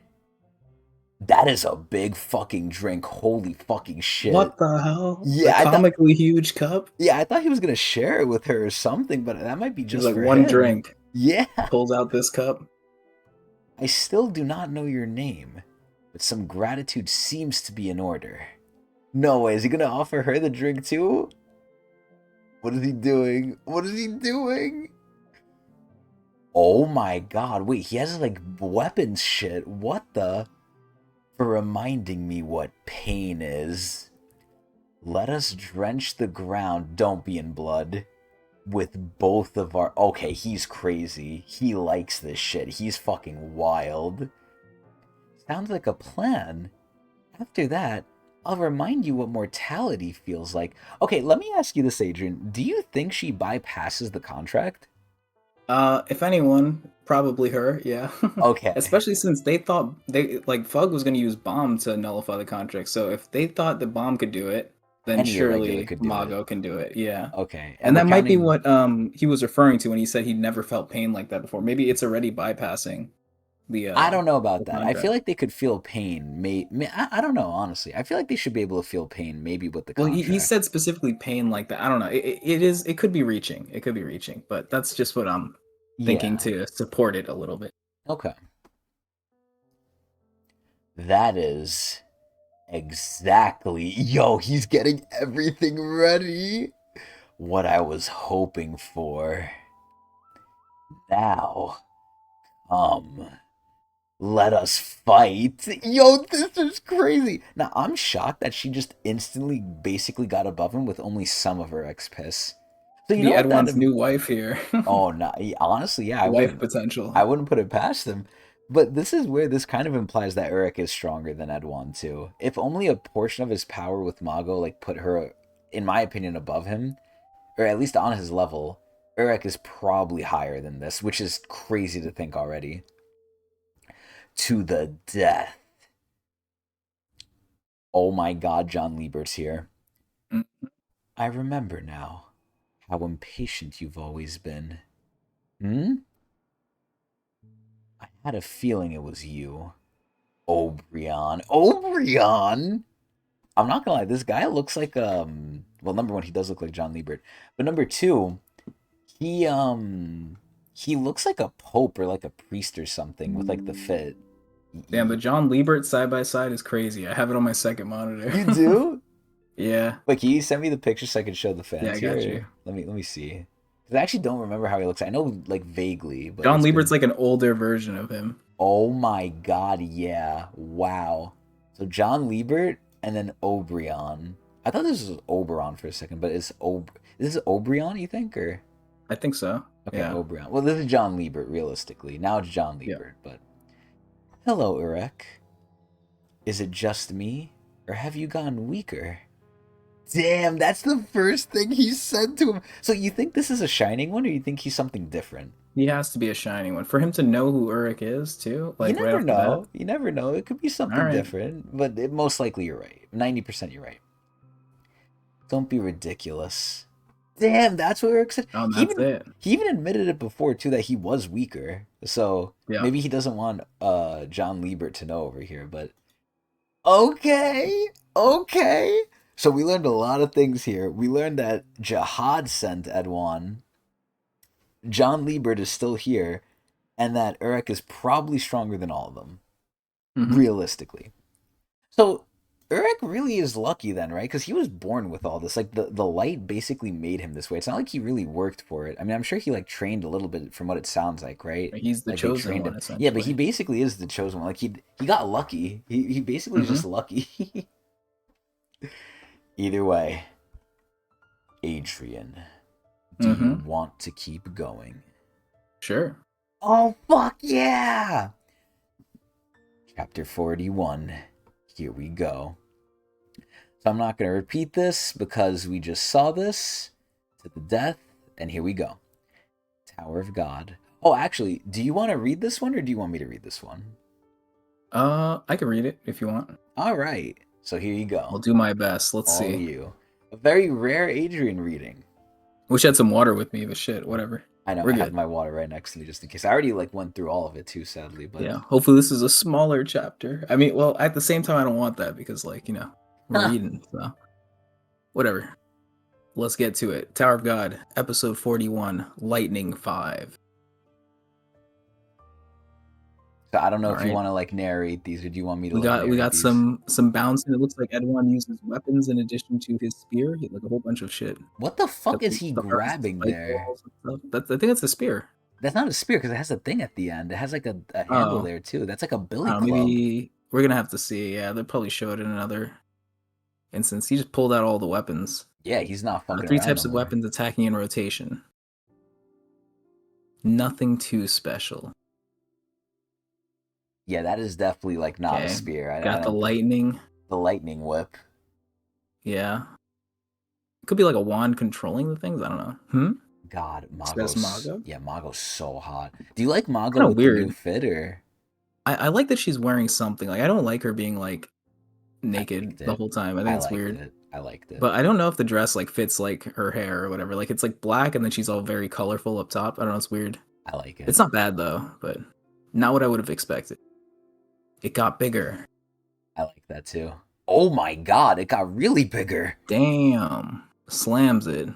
That is a big fucking drink. Holy fucking shit. What the hell? Yeah, The comically huge cup? I thought he was gonna share it with her or something, but that might be just Like for one him. drink. Yeah. Pulls out this cup. I still do not know your name, but some gratitude seems to be in order. No way, is he gonna offer her the drink too? What is he doing? What is he doing? Oh my god, wait, he has like weapons shit. What the? For reminding me what pain is. Let us drench the ground, don't be in blood. With both of our... Okay, he's crazy. He likes this shit. He's fucking wild. Sounds like a plan. After that, I'll remind you what mortality feels like. Okay, let me ask you this, Adrian. Do you think she bypasses the contract? If anyone, probably her, yeah. Okay. Especially since they thought Fug was gonna use bomb to nullify the contract. So if they thought the bomb could do it, then Any irregular surely could do Mago can do it. Yeah. Okay. And we're that might be counting- what he was referring to when he said he'd never felt pain like that before. Maybe it's already bypassing the I don't know about the that. I contract. feel like they could feel pain. I don't know, honestly. I feel like they should be able to feel pain, maybe with the Well, contract. he said specifically pain like that. I don't know. It could be reaching. It could be reaching, but that's just what I'm thinking to support it a little bit. Okay. That is exactly... Yo, he's getting everything ready. What I was hoping for. Now, let us fight. Yo, this is crazy. Now, I'm shocked that she just instantly basically got above him with only some of her XP. So Could you be know what that? Edwin's new wife here. Oh no, honestly, yeah, Wife potential. I wouldn't put it past them. But this is where this kind of implies that Urek is stronger than Edwan too. If only a portion of his power with Mago like put her, in my opinion, above him, or at least on his level, Urek is probably higher than this, which is crazy to think already. To the death. Oh my god, John Liebert's here. Mm. I remember now how impatient you've always been. Hmm? I had a feeling it was you. Obrion. Obrion? I'm not gonna lie, this guy looks like well, number one, he does look like John Liebert. But number two, he looks like a pope or like a priest or something with like the fit. Damn, the John Liebert side by side is crazy. I have it on my second monitor. You do? Yeah. Like, can you send me the picture so I can show the fans Yeah, I got here? you. Let me see. 'Cause I actually don't remember how he looks. I know like vaguely, but John it's Liebert's been... like an older version of him. Oh my god, yeah. Wow. So John Liebert and then Obrion. I thought this was Oberon for a second, but is this is Obrion, you think, or? I think so. Okay, Yeah. Obrion. Well, this is John Liebert, realistically. Now it's John Liebert, but... Hello, Urek. Is it just me, or have you gone weaker? Damn, that's the first thing he said to him. So you think this is a shining one, or you think he's something different? He has to be a shining one. For him to know who Urek is, too, You like right never off the bat. know. You never know. It could be All something right. different, but most likely you're right. 90% you're right. Don't be ridiculous. Damn, that's what Urek said. Oh, that's it. He even admitted it before too that he was weaker. So Yeah. maybe he doesn't want John Liebert to know over here, but okay. Okay. So we learned a lot of things here. We learned that Jihad sent Edwan. John Liebert is still here, and that Urek is probably stronger than all of them. Realistically. So Urek really is lucky then, right? Because he was born with all this. Like the light basically made him this way. It's not like he really worked for it. I mean, I'm sure he like trained a little bit from what it sounds like, right? He's the like chosen one, essentially. Yeah, but he basically is the chosen one. Like he got lucky. He basically is just lucky. Either way, Adrian, do you want to keep going? Sure. Oh fuck yeah! Chapter 41. Here we go. So I'm not going to repeat this because we just saw this to the death, and here we go. Tower of God. Oh, actually, do you want to read this one, or do you want me to read this one? I can read it if you want. All right. So here you go. I'll do my best. Let's All see. You. A very rare Adrian reading. Wish I had some water with me, but shit, whatever. I know. I have my water right next to me just in case. I already like went through all of it too, sadly. But yeah, hopefully this is a smaller chapter. I mean, well, at the same time, I don't want that because, like, you know, we're reading, so whatever. Let's get to it. Tower of God, episode 41, Lightning 5. So I don't know if you want to like narrate these, or do you want me to? We got some bouncing. It looks like Edwan uses weapons in addition to his spear. He had like a whole bunch of shit. What the fuck is he grabbing there? I think that's a spear. That's not a spear because it has a thing at the end. It has like a handle there too. That's like a billy club. Maybe we're gonna have to see. Yeah, they probably showed it in another instance. He just pulled out all the weapons. Yeah, he's not fucking. Three types of weapons attacking in rotation. Nothing too special. Yeah, that is definitely like not a spear. Got the lightning. The lightning whip. Yeah. Could be like a wand controlling the things. I don't know. God, Mago. Yeah, Mago's so hot. Do you like Mago with the new fit, or? I like that she's wearing something. Like I don't like her being like naked the whole time. I think it's weird. I liked it. But I don't know if the dress like fits like her hair or whatever. Like it's like black and then she's all very colorful up top. I don't know. It's weird. I like it. It's not bad though, but not what I would have expected. It got bigger. I like that too. Oh my god, it got really bigger. Damn. Slams it.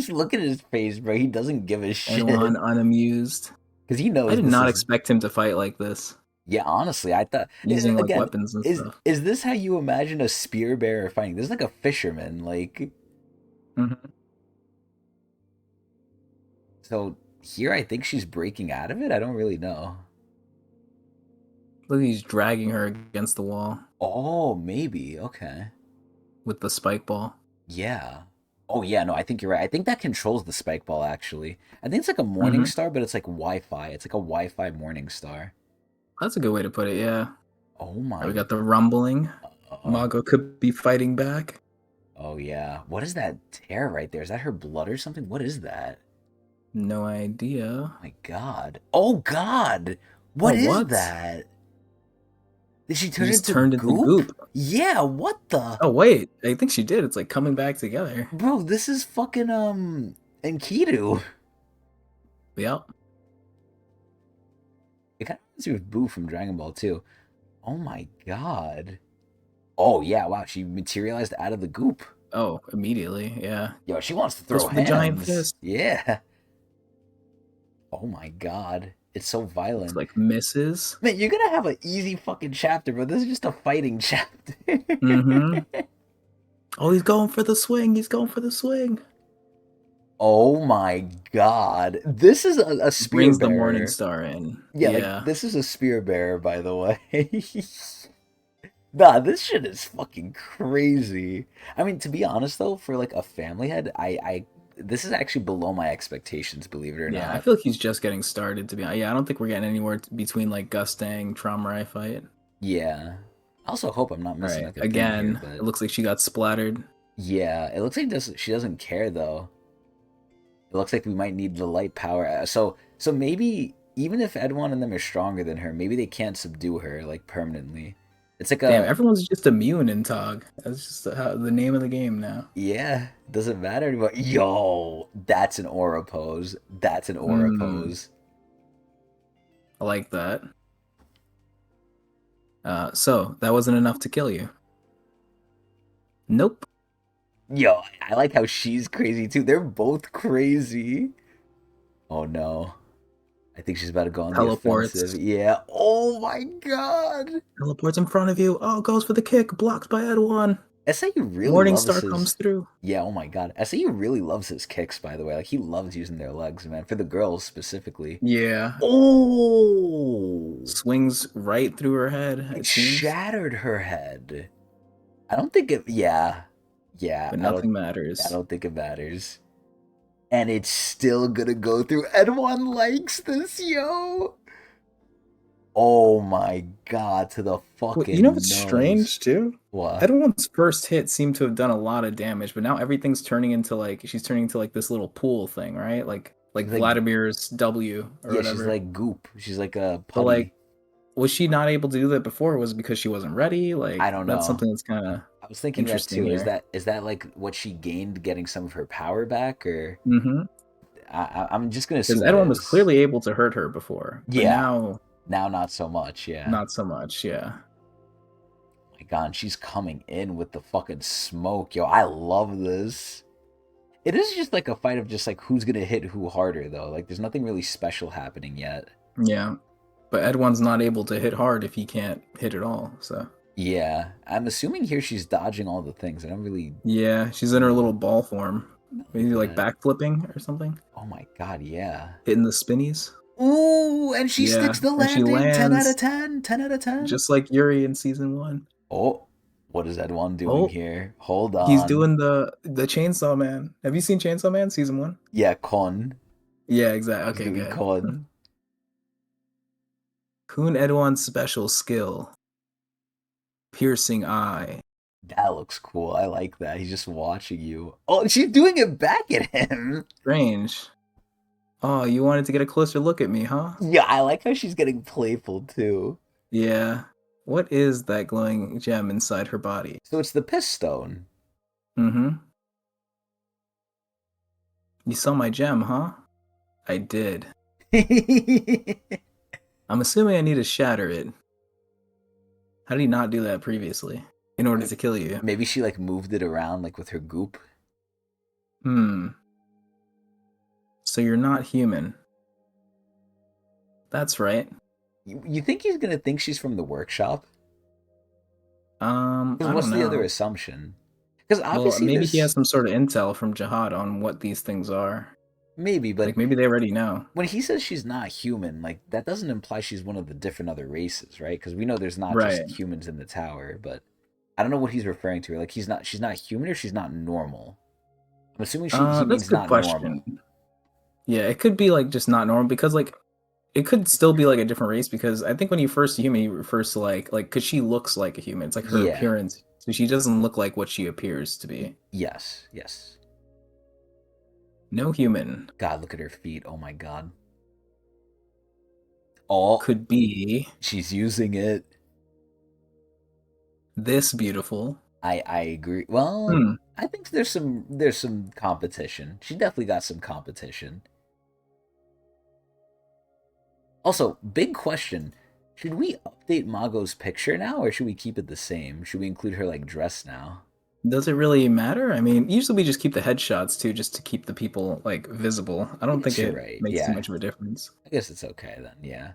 Look at his face, bro. He doesn't give a shit. Edwan unamused. Because he knows. I did not expect him to fight like this. Yeah, honestly, I thought using like weapons and stuff. Is this how you imagine a spear bearer fighting? This is like a fisherman, like. So here, I think she's breaking out of it. I don't really know. Look, he's dragging her against the wall. Oh, maybe. Okay. With the spike ball. Yeah. Oh yeah, no, I think you're right. I think that controls the spike ball actually. I think it's like a morning Mm-hmm. star, but it's like Wi-Fi. It's like a Wi-Fi morning star. That's a good way to put it. Yeah. Oh We my. got the rumbling. Oh. Mago could be fighting back. Oh yeah. What is that tear right there? Is that her blood or something? What is that? No idea. My God. Oh God. Oh, What is what? that? Did she She turn just into turned into goop? goop. Yeah, what the? Oh, wait. I think she did. It's like coming back together. Bro, this is fucking Enkidu. Yep. It kind of reminds me of Boo from Dragon Ball too. Oh my God. Oh yeah, wow, she materialized out of the goop. Oh, immediately. Yeah. Yo, she wants to Goes throw for the giant hands. fist. Yeah. Oh my God. It's so Looks violent. like misses. Man, you're gonna have an easy fucking chapter, but this is just a fighting chapter. Mm-hmm. Oh, he's going for the swing. He's going for the swing. Oh my God. This is a spear Brings the Morning bearer. Star in. Yeah, like Yeah. this is a spear bearer, by the way. Nah, this shit is fucking crazy. I mean, to be honest though, for like a family head, I this is actually below my expectations, believe it or Yeah, I not. feel like he's just getting started, to be honest. Yeah, I don't think we're getting anywhere between like Gustang, Traumarai fight. Yeah. I also hope I'm not All missing right. like a thing here, Again, it but looks like she got splattered. yeah, it looks like she doesn't care though. It looks like we might need the light power. So maybe even if Edwin and them are stronger than her, maybe they can't subdue her like permanently. It's like Damn, a everyone's just immune in Tog. That's just the name of the game now. yeah, doesn't matter anymore. Yo, that's an aura pose. That's an aura Hmm. pose. I like that. So that wasn't enough to kill you. Nope. Yo, I like how she's crazy too. They're both crazy. Oh no. I think she's about to go on the offensive. Teleports. Yeah. Oh my God. Teleports in front of you. Oh, goes for the kick. Blocked by Edwin. SAU really Morning loves Star comes his. through. Yeah, oh my God. SAU really loves his kicks, by the way. Like, he loves using their legs, man. For the girls specifically. Yeah. Oh! Swings right through her head, It it seems. shattered her head. I don't think it. Yeah. Yeah, But I don't. nothing I matters. don't think it matters. And it's still gonna go through. Edwin likes this, yo! Oh my God, to the Well, you know fucking what's nose. strange too? What? Everyone's first hit seemed to have done a lot of damage, but now everything's turning into like she's turning into like this little pool thing, right? Like She's like, Vladimir's W or yeah, she's whatever. like goop. She's like a So like, putty. was she not able to do that before? Was it because she wasn't ready? I Like don't that's know. something that's kind of I was thinking that interesting too. Is here. that like what she gained getting some of her power back, or Mm-hmm. I'm just gonna Because assume it Edwin was is. clearly able to hurt her before, but Yeah. now Now not so much. Yeah. not so much. Yeah. My God, she's coming in with the fucking smoke, yo. I love this. It is just like a fight of just like who's gonna hit who harder though. Like there's nothing really special happening yet. Yeah. But Edwin's not able to hit hard if he can't hit at all. So Yeah, I'm assuming here she's dodging all the things. I don't really yeah, she's in her little know. ball form. Look Maybe at like that. backflipping or something. Oh my God, yeah. Hitting the spinnies. Ooh, and she Yeah. sticks the And she landing. 10 out of lands 10. 10 out of 10. just like Yuri in season one. Oh, what is Edwin doing Oh, here? Hold he's on. doing the Chainsaw Man. Have you seen Chainsaw Man season one? Yeah, Kon. Yeah, exactly. He's Okay, doing good. Kon. Kun Edwan's special skill. Piercing eye. That looks cool. I like that. He's just watching you. Oh, she's doing it back at him. Strange. Oh, you wanted to get a closer look at me, huh? Yeah, I like how she's getting playful too. Yeah. What is that glowing gem inside her body? So it's the piss stone. Mm-hmm. You saw my gem, huh? I did. I'm assuming I need to shatter it. How did he not do that previously? In order to kill you? Maybe she like moved it around like with her goop. Hmm. So you're not human. That's right. You think he's gonna think she's from the workshop? I Because what's don't the other know. assumption? Because Well, obviously maybe he has this some sort of intel from Jihad on what these things are. maybe, but Like maybe they already know. when he says she's not human, like that doesn't imply she's one of the different other races, right? Because we know there's not Right. just humans in the tower, but I don't know what he's referring to. Like she's not human or she's not normal. I'm assuming he That's a means good not question. normal. Yeah, it could be like just not normal because like it could still be like a different race because I think when you first see human, he refers to like because she looks like a human. It's like her Yeah. appearance, so she doesn't look like what she appears to be. Yes. Yes. No human God, look at her feet. Oh my God. Oh, could be she's using it. this beautiful. I agree. Well, Hmm. I think there's some competition. She definitely got some competition. Also, big question. Should we update Mago's picture now or should we keep it the same? Should we include her like dress now? Does it really matter? I mean, usually we just keep the headshots too, just to keep the people like visible. I I don't think guess you're it right. makes too Yeah. much of a difference. I guess it's okay then. Yeah.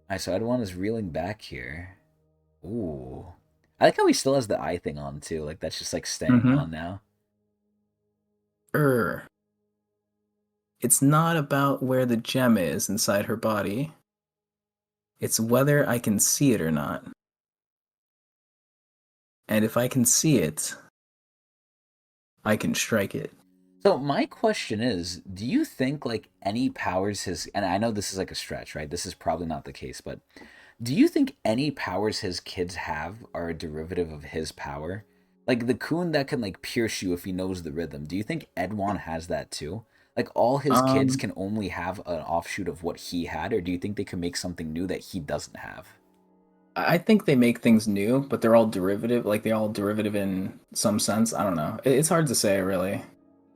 Alright, so Edwan is reeling back here. Ooh. I like how he still has the eye thing on too. Like that's just like staying Mm-hmm. on now. It's not about where the gem is inside her body. It's whether I can see it or not. And if I can see it, I can strike it. So my question is, do you think like any powers his and I know this is like a stretch, right? This is probably not the case, but do you think any powers his kids have are a derivative of his power? Like the coon that can like pierce you if he knows the rhythm. Do you think Edwan has that too? Like all his kids Um, can only have an offshoot of what he had, or do you think they can make something new that he doesn't have? I think they make things new, but they're all derivative. Like they're all derivative in some sense. I don't know. It's hard to say, really.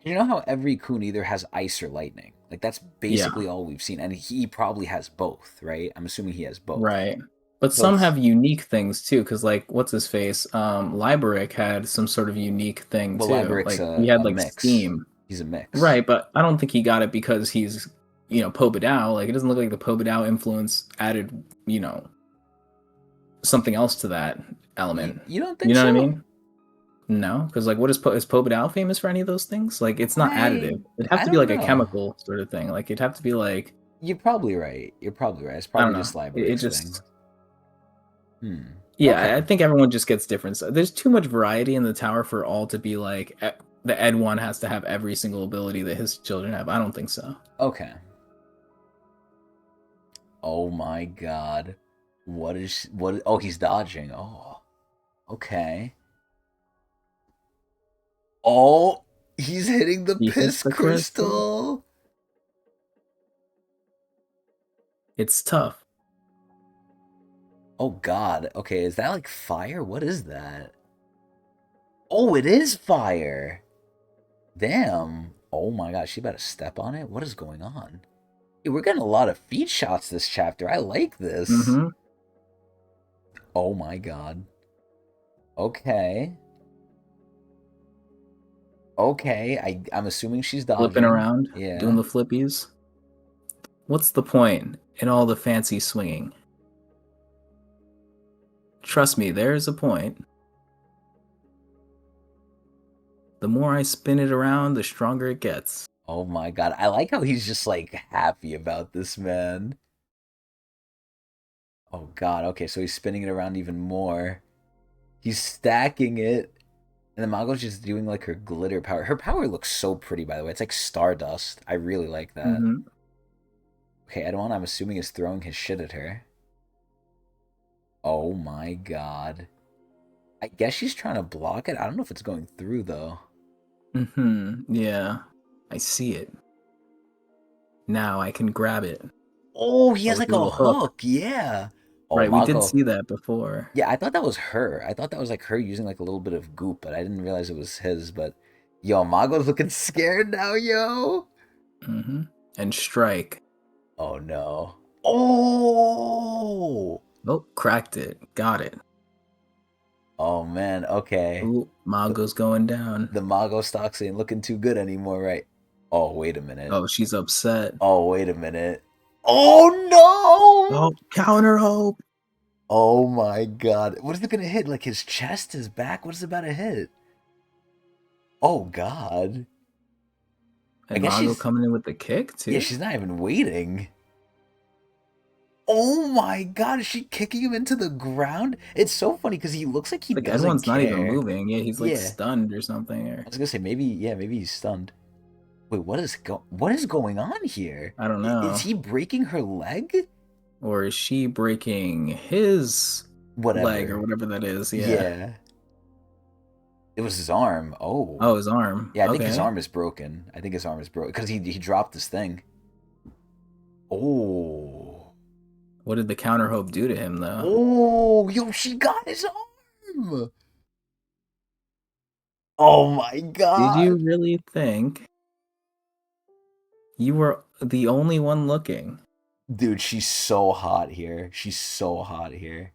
You know how every coon either has ice or lightning? Like that's Yeah, basically all we've seen, and he probably has both, right? I'm assuming he has both. right. But So some it's have unique things too, because like what's his face? Liberic had some sort of unique thing well, too. Lyberic's Like he had a like mix. steam. He's a mix. Right, but I don't think he got it because he's, Pobedao. Like, it doesn't look like the Pobedao influence added, something else to that element. You don't You think know what I so? mean? No, because like, is Pobedao famous for any of those things? Like, it's not additive. It'd have I to be don't like a know. chemical sort of thing. Like, it'd have to be like, You're probably right. You're probably right. It's I probably don't know. just It Lyberic's thing. just, yeah, I Okay. think everyone just gets different. There's too much variety in the tower for all to be like the Ed one has to have every single ability that his children have. I don't think so. Okay. Oh my god. What? Oh, he's dodging. Oh. Okay. Oh, he's hitting the He hits piss the crystal. crystal. It's tough. Oh god. Okay, is that like fire? What is that? Oh, it is fire. Damn. Oh my god, she better step on it. What is going on? Hey, we're getting a lot of feed shots this chapter. I like this. Mm-hmm. Oh my god. Okay. Okay. I'm assuming she's Flipping dodging. around, doing Yeah. the flippies. What's the point in all the fancy swinging? Trust me, there's a point. The more I spin it around, the stronger it gets. Oh my god. I like how he's just like happy about this, man. Oh god. Okay, so he's spinning it around even more. He's stacking it. And then Mago's just doing like her glitter power. Her power looks so pretty, by the way. It's like stardust. I really like that. Mm-hmm. Okay, Edwin, I'm assuming, is throwing his shit at her. Oh my god. I guess she's trying to block it. I don't know if it's going through, though. Mm-hmm. Yeah. I see it. Now I can grab it. Oh, he Oh, has with like a a little hook. hook. Yeah. Oh, Right, we did Mago. see that before. Yeah, I thought that was her. I thought that was like her using like a little bit of goop, but I didn't realize it was his. But yo, Mago's looking scared now, yo. Mm-hmm. And strike. Oh no. Oh. Oh, cracked it. Got it. Oh man. Okay. Ooh, The, Mago's going down. the Mago stocks ain't looking too good anymore, right? Oh, wait a minute. Oh, she's upset. Oh, wait a minute. Oh no! Oh, counter hope. Oh my god. What is it gonna hit? Like his chest, his back? What is it about to hit? Oh god. I And guess Mago she's coming in with the kick yeah, too. she's not even waiting. Oh my god, is she kicking him into the ground? It's so funny because he looks like he Like doesn't Edwin's not even care. moving. Yeah, he's like Yeah, stunned or something. Or I was gonna say maybe, yeah, maybe he's stunned. Wait, what is going on here? I don't Is know. he breaking her leg? Or is she breaking his leg or Whatever. whatever that is? Yeah. Yeah. It was his arm. Oh. Oh, his arm. Yeah, I think his Okay. arm is broken. I think his arm is broken because he dropped this thing. Oh. What did the counter hope do to him though? Oh, yo, she got his arm. Oh my Did you god. really think you were the only one looking? Dude, she's so hot here. She's so hot here.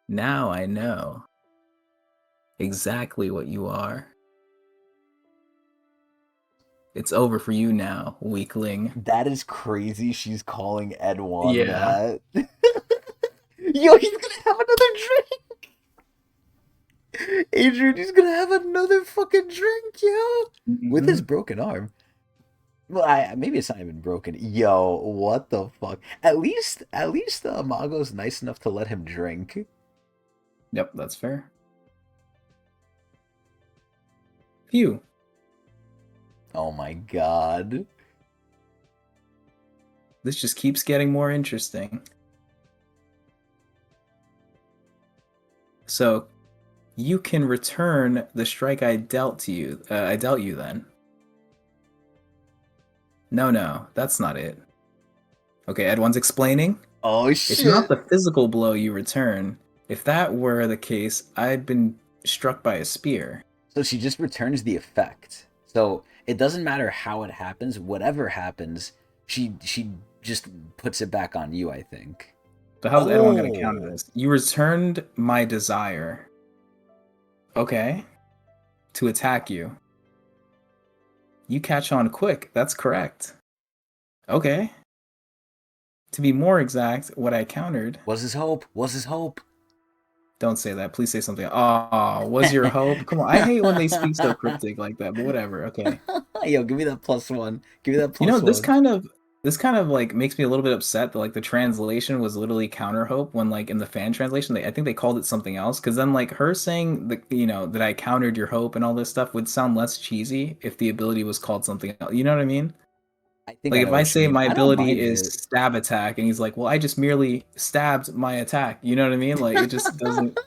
Now I know exactly what you are. It's over for you now, weakling. That is crazy. She's calling Edwan Yeah. that. Yo, he's gonna have another drink. Adrian, he's gonna have another fucking drink, yo. With his Mhm. broken arm. Well, maybe it's not even broken. Yo, what the fuck? At least Mago's nice enough to let him drink. Yep, that's fair. Phew. Oh my god. This just keeps getting more interesting. So, you can return the strike I dealt to you. I dealt you then. No, that's not it. Okay, Edwin's explaining. Oh It's not shit. the physical blow you return. If that were the case, I'd been struck by a spear. So she just returns the effect. So it doesn't matter how it happens. Whatever happens, she just puts it back on you, I think. So how's Edwin gonna counter this? You returned my desire. Okay. To attack you. You catch on quick. That's correct. Okay. To be more exact, what I countered. Was his hope? Was his hope? Don't say that. Please say something. Oh, was your hope? Come on. I hate when they speak so cryptic like that, but whatever. Okay. Yo, give me that +1. Give me that You know, +1. this kind of like makes me a little bit upset that like the translation was literally counter hope when like in the fan translation I think they called it something else because then like her saying that that I countered your hope and all this stuff would sound less cheesy if the ability was called something else. You know what I mean? I think Like I if know I what you say mean. my I don't ability mind is it. stab attack and he's like, well, I just merely stabbed my attack. You know what I mean? Like it just doesn't.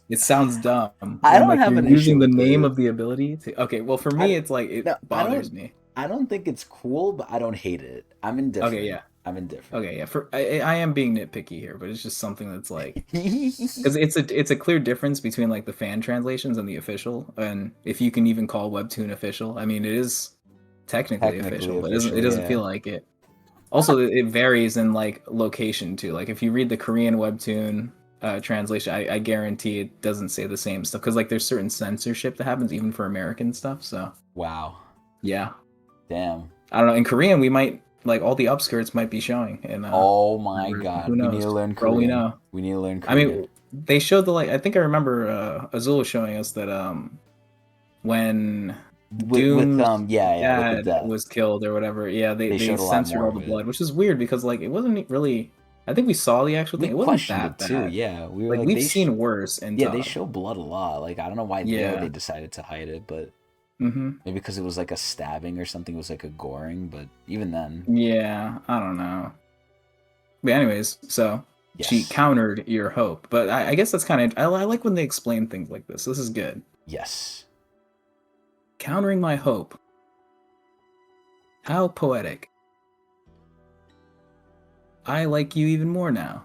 It sounds dumb I when don't like have you're an issue using the with name it. of the ability to. Okay, well for me I it's like it no, bothers me. I don't think it's cool, but I don't hate it. I'm Okay, indifferent. yeah. I'm indifferent. Okay, yeah. For I am being nitpicky here, but it's just something that's like because it's a clear difference between like the fan translations and the official, and if you can even call Webtoon official. I mean, it is technically Technically official, but it official, doesn't yeah. feel like it. Also, it varies in like location too. Like if you read the Korean Webtoon translation, I guarantee it doesn't say the same stuff because like there's certain censorship that happens even for American stuff. So Wow. yeah, Damn. I don't know. In Korean, we might like all the upskirts might be showing, and Oh my god. who We need knows? to learn For all we Korean. know. We need to learn I Korean. mean, they showed the like. I think I remember Azul was showing us that when With Doom's yeah, with the dad death. was killed or whatever, yeah, They they showed a lot censored more all of the it. blood, which is weird because like it wasn't really. I think we saw the actual We thing. It wasn't questioned that it too, bad. yeah. We were Like like we've seen worse in yeah, they Tub. show blood a lot. Like I don't know why there they Yeah. decided to hide it, but Mm-hmm. maybe because it was like a stabbing or something, it was like a goring, but even then. Yeah, I don't know. But anyways, so she Yes. countered your hope, but I guess that's kind of I like when they explain things like this. This is good. Yes. Countering my hope. How poetic. I like you even more now.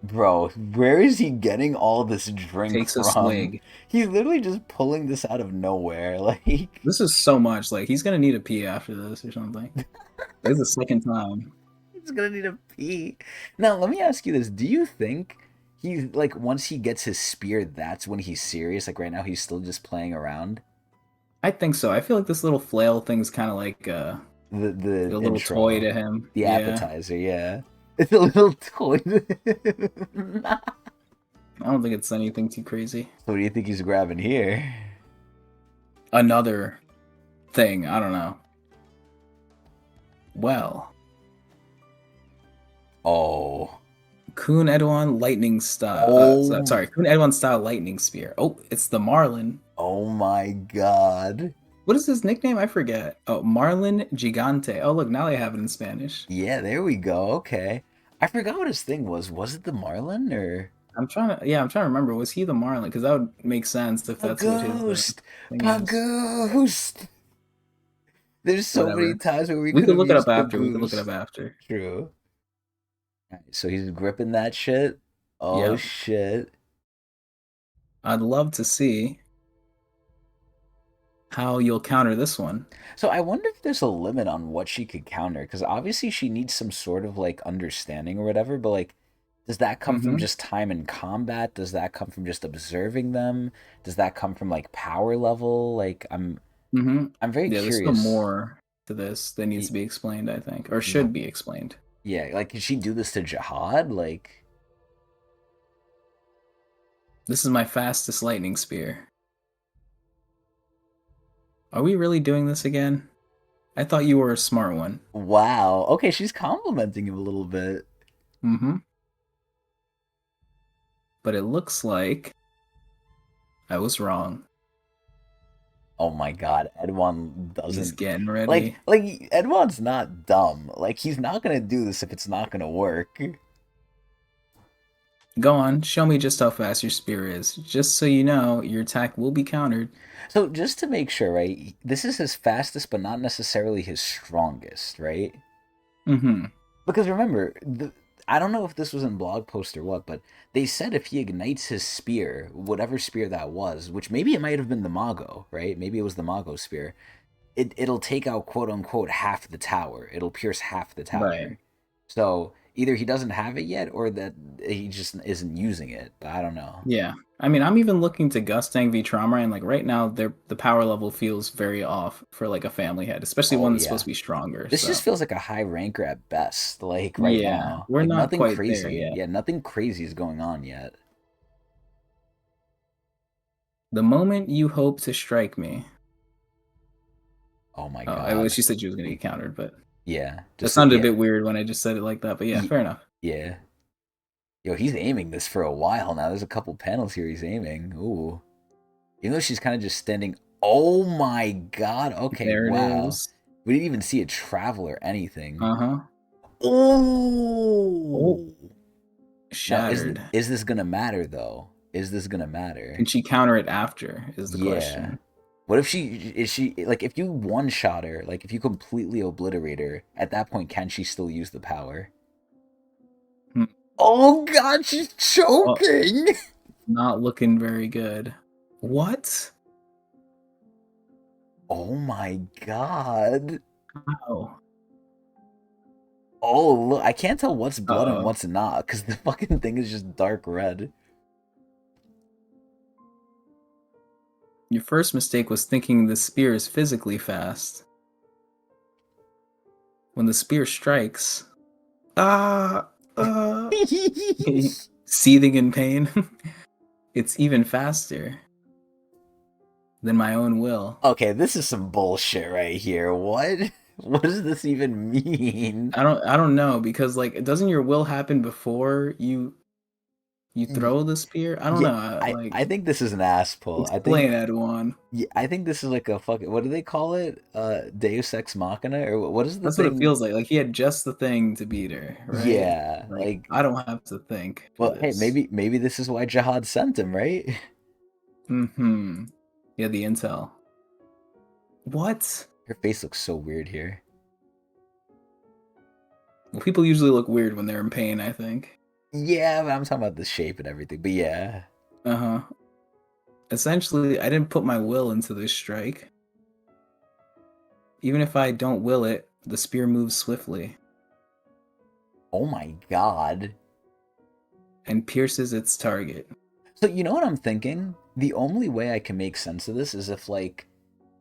Bro, where is he getting all this drink Takes a from? swig. He's literally just pulling this out of nowhere. Like, This is so much. Like he's gonna need a pee after this or something. This is the second time. he's gonna need a pee. Now, let me ask you this. Do you think he, like, once he gets his spear, that's when he's serious? Like, right now, he's still just playing around? I think so. I feel like this little flail thing's kind of like The a little toy intro, to him. the Yeah. appetizer, yeah. It's a little toy. I don't think it's anything too crazy. So what do you think he's grabbing here? Another thing. I don't know. Well, Oh. Kun Edwan lightning style. Oh. Sorry, Kun Edwan style lightning spear. Oh, it's the Marlin. Oh my god. What is his nickname? I forget. Oh, Marlin Gigante. Oh, look, now they have it in Spanish. Yeah, there we go. Okay. I forgot what his thing was. Was it the Marlin or I'm trying to remember. Was he the Marlin? Because that would make sense if a that's what his ghost? thing is. Pagust. There's so many Whatever. times where we We could could have look it up used after. We could look it up Pagust. after. True. Alright, so he's gripping that shit. Oh Yep. shit. I'd love to see how you'll counter this one. So I wonder if there's a limit on what she could counter, because obviously she needs some sort of like understanding or whatever, but like does that come from Mm-hmm. just time in combat? Does that come from just observing them? Does that come from like power level? Like Mm-hmm. I'm very Yeah, there's still curious. more to this that needs Y- to be explained, I think, or y- should be explained. Yeah, like could she do this to Jihad? Like This is my fastest lightning spear. Are we really doing this again? I thought you were a smart one. wow. Okay, she's complimenting him a little bit. Mm-hmm. But it looks like I was wrong. Oh my god, Edwan He's doesn't getting ready. like Edwan's not dumb. Like he's not gonna do this if it's not gonna work. Go on, show me just how fast your spear is. Just so you know, your attack will be countered. So just to make sure, right? This is his fastest, but not necessarily his strongest, right? Mm-hmm. Because remember, I don't know if this was in blog post or what, but they said if he ignites his spear, whatever spear that was, which maybe it might have been the Mago, right? Maybe it was the Mago spear. It'll take out quote unquote half the tower. It'll pierce half the Right. tower. So either he doesn't have it yet, or that he just isn't using it. But I don't know. Yeah. I mean, I'm even looking to Gustang v Traumar, and like right now, the power level feels very off for like a family head, especially Oh one that's supposed yeah, to be stronger. this just So feels like a high ranker at best. Like right yeah, now, we're like not nothing quite there crazy. yet. Yeah, nothing crazy is going on yet. The moment you hope to strike me. Oh my Oh, I wish god. she said she was gonna get countered, but Yeah, that just sounded a yeah, bit weird when I just said it like that. But yeah, fair enough. yeah. Yo, he's aiming this for a while now. There's a couple panels here he's aiming. Ooh, even though she's kind of just standing. Oh my god. Okay, There it wow. is. We didn't even see it travel or anything. Uh-huh. Oh, Oh. Now shattered. is this gonna matter though? Is this gonna Can matter? she counter it after is the Yeah. question. What if she like if you one shot her, like if you completely obliterate her, at that point can she still use the power? Hmm. Oh god, she's Oh, choking. not looking very good. What? Oh my god. Wow. Oh look, I can't tell what's blood and Uh-oh. what's not because the fucking thing is just dark red. Your first mistake was thinking the spear is physically fast. When the spear strikes, ah, uh, seething in pain, it's even faster than my own will. Okay, this is some bullshit right here. What? What does this even mean? I don't know because like doesn't your will happen before you throw the spear? I don't Yeah, know. I Like think this is an ass pull. explain Edwan. Yeah, I think this is like a fucking what do they call it? Deus Ex Machina or what is the That's what it thing? feels like. Like he had just the thing to beat her, right? Yeah, Like like I don't have to think for well, hey, this. maybe this is why Jihad sent him, right? Mm-hmm. Yeah, the intel. What? Her face looks so weird here. Well, people usually look weird when they're in pain, I think. Yeah, but I'm talking about the shape and everything. But yeah. Uh-huh. Essentially, I didn't put my will into this strike. Even if I don't will it, the spear moves swiftly Oh my god. and pierces its target. So you know what I'm thinking? The only way I can make sense of this is if like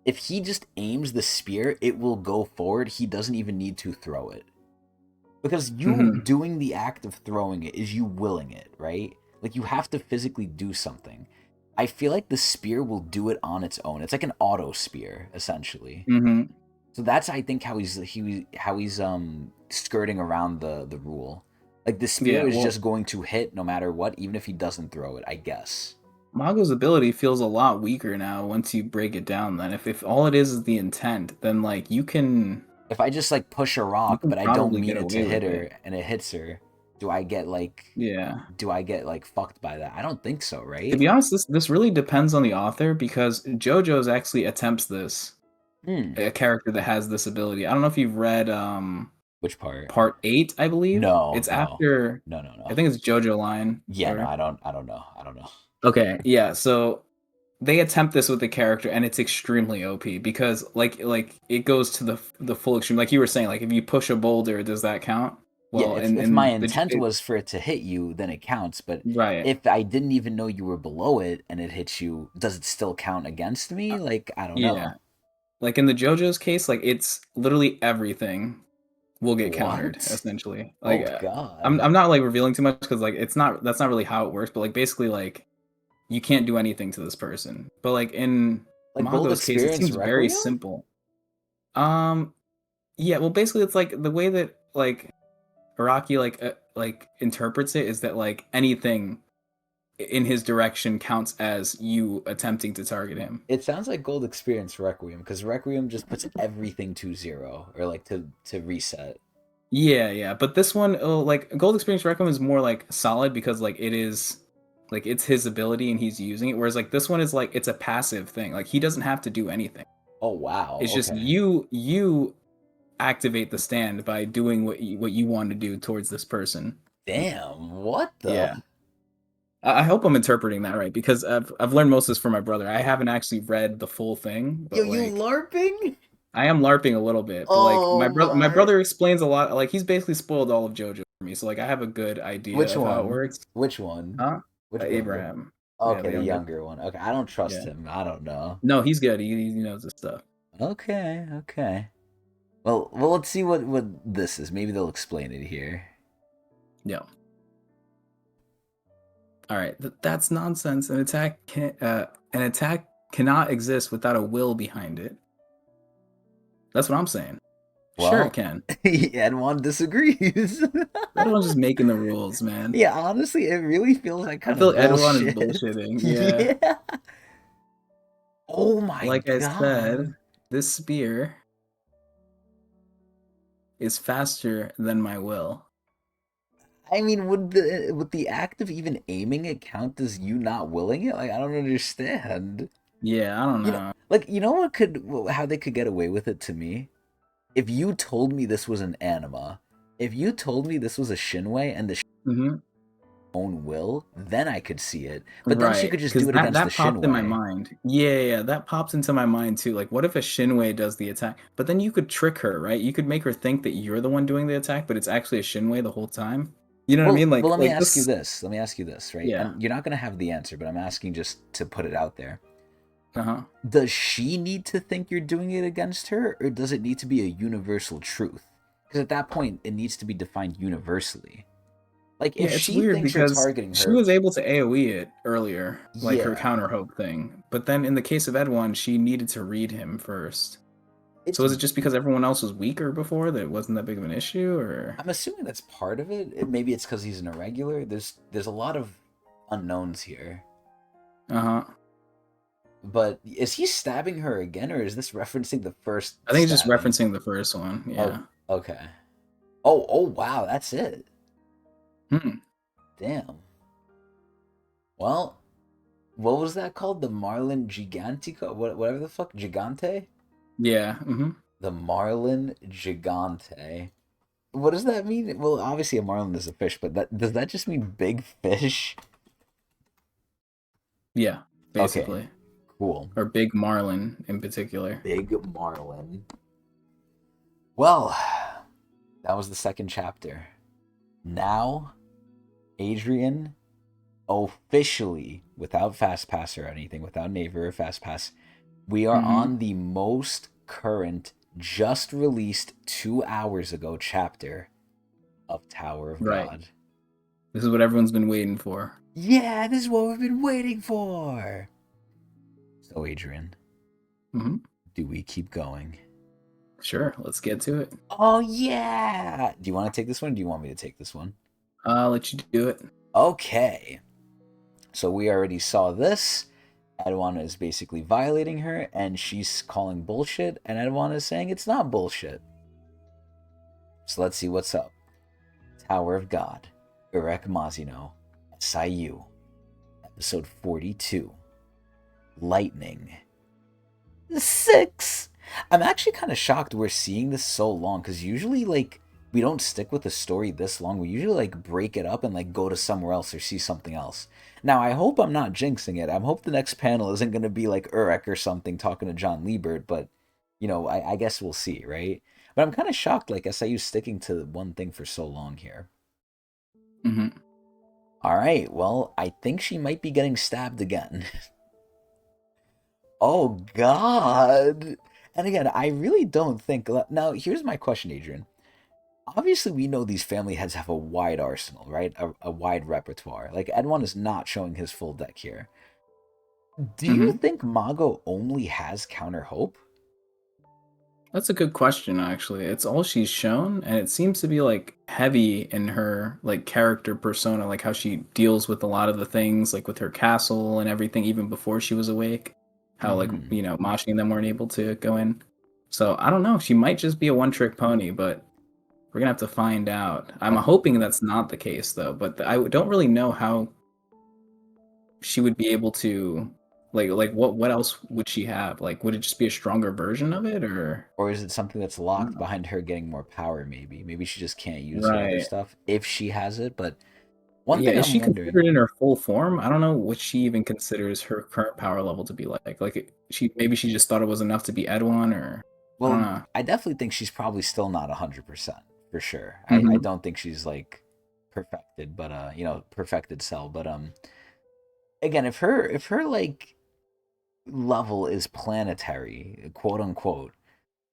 if he just aims the spear, it will go forward. He doesn't even need to throw it. Because you Mm-hmm. doing the act of throwing it is you willing it, right? Like you have to physically do something. I feel like the spear will do it on its own. It's like an auto spear, essentially. Mm-hmm. So that's I think how he's skirting around the rule. Like the spear Yeah, is well, just going to hit no matter what, even if he doesn't throw it, I guess. Mago's ability feels a lot weaker now once you break it down. Then, if all it is the intent, then like If I just like push a you rock, can but I don't probably mean get it to away hit with it. her and it hits her, do I get like Yeah. fucked by that? I don't think so, To right? be honest, this really depends on the author because JoJo's actually attempts this, Hmm. a character that has this ability. I don't know if you've read Which part? part 8, I believe. No, It's no, after, no, no, I no. think it's JoJo line Yeah, no, or I don't know. I don't know. okay, yeah. So they attempt this with the character and it's extremely OP because like it goes to the full extreme. Like you were saying, like if you push a boulder, does that count? Yeah, Well, if my in intent was for it to hit you, then it counts. But right. if I didn't even know you were below it and it hits you, does it still count against me? Like, I don't Yeah. know. Like in the JoJo's case, like it's literally everything will get countered What? essentially. Like Oh God. I'm not like revealing too much because like it's not that's not really how it works. But like basically like you can't do anything to this person. But like in Like gold Mago's case, it experience seems very requiem? simple. Um, yeah. Well, basically, it's like the way that like Araki like interprets it is that like anything in his direction counts as you attempting to target him. It sounds like gold experience requiem because requiem just puts everything to zero or like to reset. Yeah, yeah. But this one, oh, like Gold Experience Requiem is more like solid because like it is like it's his ability and he's using it. Whereas like this one is like it's a passive thing. Like he doesn't have to do anything. Oh wow. It's just Okay. you activate the stand by doing what you want to do towards this person. Damn. What the? Yeah. I hope I'm interpreting that right because I've learned most of this from my brother. I haven't actually read the full thing, Yo, but you like LARPing? I am LARPing a little bit. But like Oh my my. brother explains a lot. Like he's basically spoiled all of JoJo for me, so like I have a good idea Which of how it one? works. Which one? Huh? Which brother? Abraham. Yeah, Okay, the the younger. younger one. Okay, I don't trust Yeah. him. I don't know. No, he's good. He knows his stuff. Okay, okay. Well, let's see what this is. Maybe they'll explain it here. Yeah. All right. That's nonsense. An attack cannot exist without a will behind it. That's what I'm saying. Sure, it Well, can. Edwin disagrees. Everyone's just making the rules, man. Yeah, honestly, it really feels like I kind feel of like everyone is bullshit. bullshitting. Yeah. Yeah. Oh my Like I god. said, this spear is faster than my will. I mean, would the act of even aiming it count as you not willing it? Like, I don't understand. Yeah, I don't You know, know. like you know what could how they could get away with it to me? If you told me this was an anima, if you told me this was a Shinwei and the Hmm. own will, then I could see it. But then she Right, could just do because it against the that popped in my Shinwei. mind. Yeah, yeah, that popped into my mind too. Like, what if a Shinwei does the attack? But then you could trick her, right? You could make her think that you're the one doing the attack, but it's actually a Shinwei the whole time. You know what I mean? Well, let me Like ask you this. this. Let me ask you this, right? Yeah. And you're not gonna have the answer, but I'm asking just to put it out there. Uh-huh. Does she need to think you're doing it against her, or does it need to be a universal truth? Because at that point, it needs to be defined universally. Like, Yeah, if it's she weird thinks you're because targeting she her, was able to AoE it earlier, like her yeah, counter hope thing. But then in the case of Edwin, she needed to read him first. it's. So is it just because everyone else was weaker before that it wasn't that big of an issue, or? I'm assuming that's part of it. Maybe it's because he's an irregular. There's a lot of unknowns here. Uh-huh. But is he stabbing her again, or is this referencing the first I think it's just stabbing? referencing the first one. Oh, Yeah. okay. Oh, wow, that's it. Hmm. Damn. Well, what was that called? The Marlin Gigantico? Whatever the fuck, Gigante? Yeah. Mm-hmm. The Marlin Gigante. What does that mean? Well, obviously a marlin is a fish, but that does that just mean big fish? Yeah, Okay, basically. cool. Or Big Marlin in particular. Big marlin. Well, that was the second chapter. Now, Adrian, officially, without Fast Pass or anything, without Naver or Fast Pass, we are Mm-hmm. on the most current, just released 2 hours ago chapter of Tower of Right. God. This is what everyone's been waiting for. Yeah, this is what we've been waiting for. So, Adrian, Mm-hmm. do we keep going? Sure, let's get to it. Oh, yeah. Do you want to take this one or do you want me to take this one? I'll let you do it. Okay. So we already saw this. Edwana is basically violating her, and she's calling bullshit, and Edwana is saying it's not bullshit. So let's see what's up. Tower of God, Urek Mazino, SIU, episode 42, Lightning. 6! I'm actually kind of shocked we're seeing this so long, because usually, like, we don't stick with the story this long. We usually, like, break it up and, like, go to somewhere else or see something else. Now, I hope I'm not jinxing it. I hope the next panel isn't going to be, like, Urek or something talking to John Liebert, but, you know, I guess we'll see, right? But I'm kind of shocked, like, SIU's sticking to one thing for so long here. Mm-hmm. All right, well, I think she might be getting stabbed again. Oh, God. And again, I really don't think. Now, here's my question, Adrian. Obviously, we know these family heads have a wide arsenal, right? A wide repertoire. Like, Edwin is not showing his full deck here. Do you Mm-hmm. think Mago only has counter hope? That's a good question, actually. It's all she's shown, and it seems to be like heavy in her like character persona, like how she deals with a lot of the things, like with her castle and everything, even before she was awake. How like Mm-hmm. Mashi and them weren't able to go in. So I don't know. She might just be a one-trick pony, but we're gonna have to find out. I'm hoping that's not the case, though. But I don't really know how she would be able to like what else would she have? Like, would it just be a stronger version of it, or Or is it something that's I don't locked know. behind her getting more power, maybe? Maybe she just can't use her other Right. stuff if she has it. But one Yeah, thing is I'm she wondering, considered in her full form? I don't know what she even considers her current power level to be like. Like she just thought it was enough to be Edwin, or I don't well, know. I definitely think she's probably still not 100% for sure. I Hmm. don't think she's like perfected, but perfected cell. But again, if her like level is planetary, quote unquote,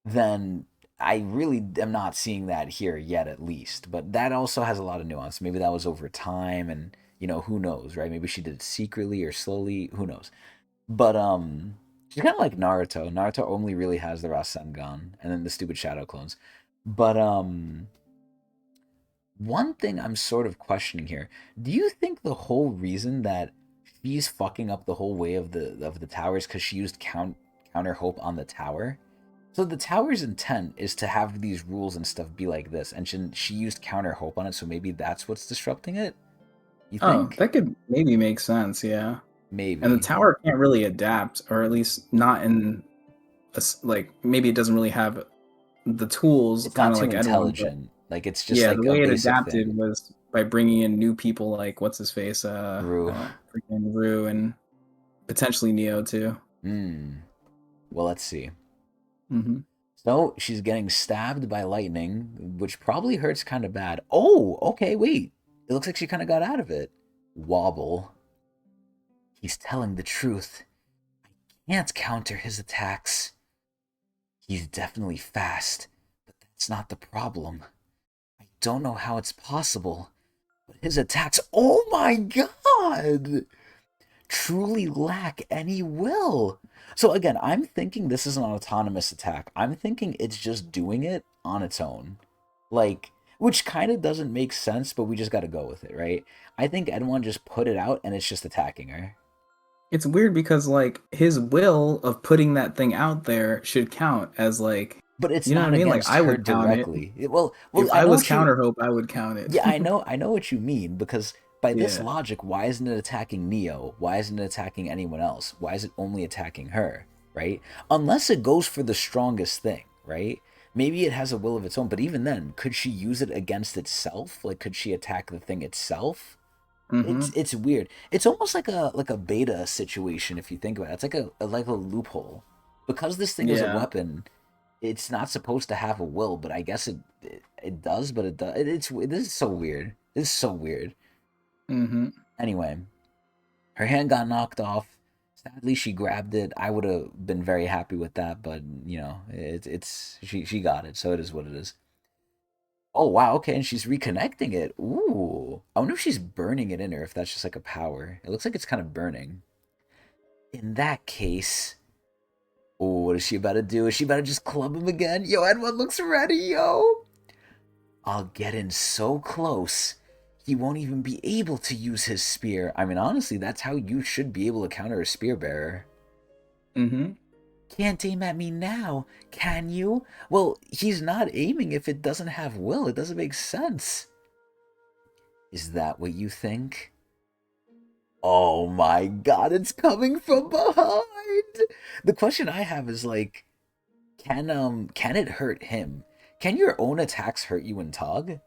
then I really am not seeing that here yet, at least. But that also has a lot of nuance. Maybe that was over time, and who knows, right? Maybe she did it secretly or slowly. Who knows? But she's kind of like Naruto. Naruto only really has the Rasengan and then the stupid shadow clones. But one thing I'm sort of questioning here. Do you think the whole reason that she's fucking up the whole way of the tower is because she used counter hope on the tower? So the tower's intent is to have these rules and stuff be like this, and she used counter hope on it, so maybe that's what's disrupting it. You Oh, think? that could maybe make sense. Yeah, and the Maybe tower can't really adapt, or at least not in like maybe it doesn't really have the tools, it's kind not of too like Edwin. But intelligent. Like it's just yeah, the like a way it basic adapted thing. was by bringing in new people like what's his face, Rue. freaking Rue and potentially Neo too. Hmm. Well, let's see. Hmm. So she's getting stabbed by lightning, which probably hurts kind of bad. Oh, okay, wait. It looks like she kind of got out of it. Wobble. He's telling the truth. Can't counter his attacks. He's definitely fast, but that's not the problem. I don't know how it's possible, but his attacks, oh my god, truly lack any will. So again, I'm thinking this is an autonomous attack. I'm thinking it's just doing it on its own. Like, which kind of doesn't make sense, but we just got to go with it, right? I think Edwin just put it out and it's just attacking her. It's weird because like his will of putting that thing out there should count as like, But it's you know what not I mean? Like against I her would count it. directly. Well, If I I know was what you. counter hope, I would count it. Yeah, I know what you mean because by this Yeah. logic, why isn't it attacking Neo? Why isn't it attacking anyone else? Why is it only attacking her, right? Unless it goes for the strongest thing, right? Maybe it has a will of its own, but even then, could she use it against itself? Like could she attack the thing itself? It's Hmm. it's weird. It's almost like a beta situation if you think about it. It's like a loophole. Because this thing is a Yeah. weapon, it's not supposed to have a will, but I guess it does. But it does. This is so weird. This is so weird. Hmm. Anyway, her hand got knocked off. Sadly, she grabbed it. I would have been very happy with that, but it's she got it, so it is what it is. Oh wow, okay, and she's reconnecting it. Ooh, I wonder if she's burning it in her. If that's just like a power. It looks like it's kind of burning. In that case, oh, what is she about to do? Is she about to just club him again? Yo, Edwin looks ready, yo. I'll get in so close, he won't even be able to use his spear. I mean, honestly, that's how you should be able to counter a spear bearer. Mm-hmm. Can't aim at me now, can you? Well, he's not aiming if it doesn't have will. It doesn't make sense. Is that what you think? Oh my god, it's coming from behind! The question I have is like, can it hurt him? Can your own attacks hurt you in Tog?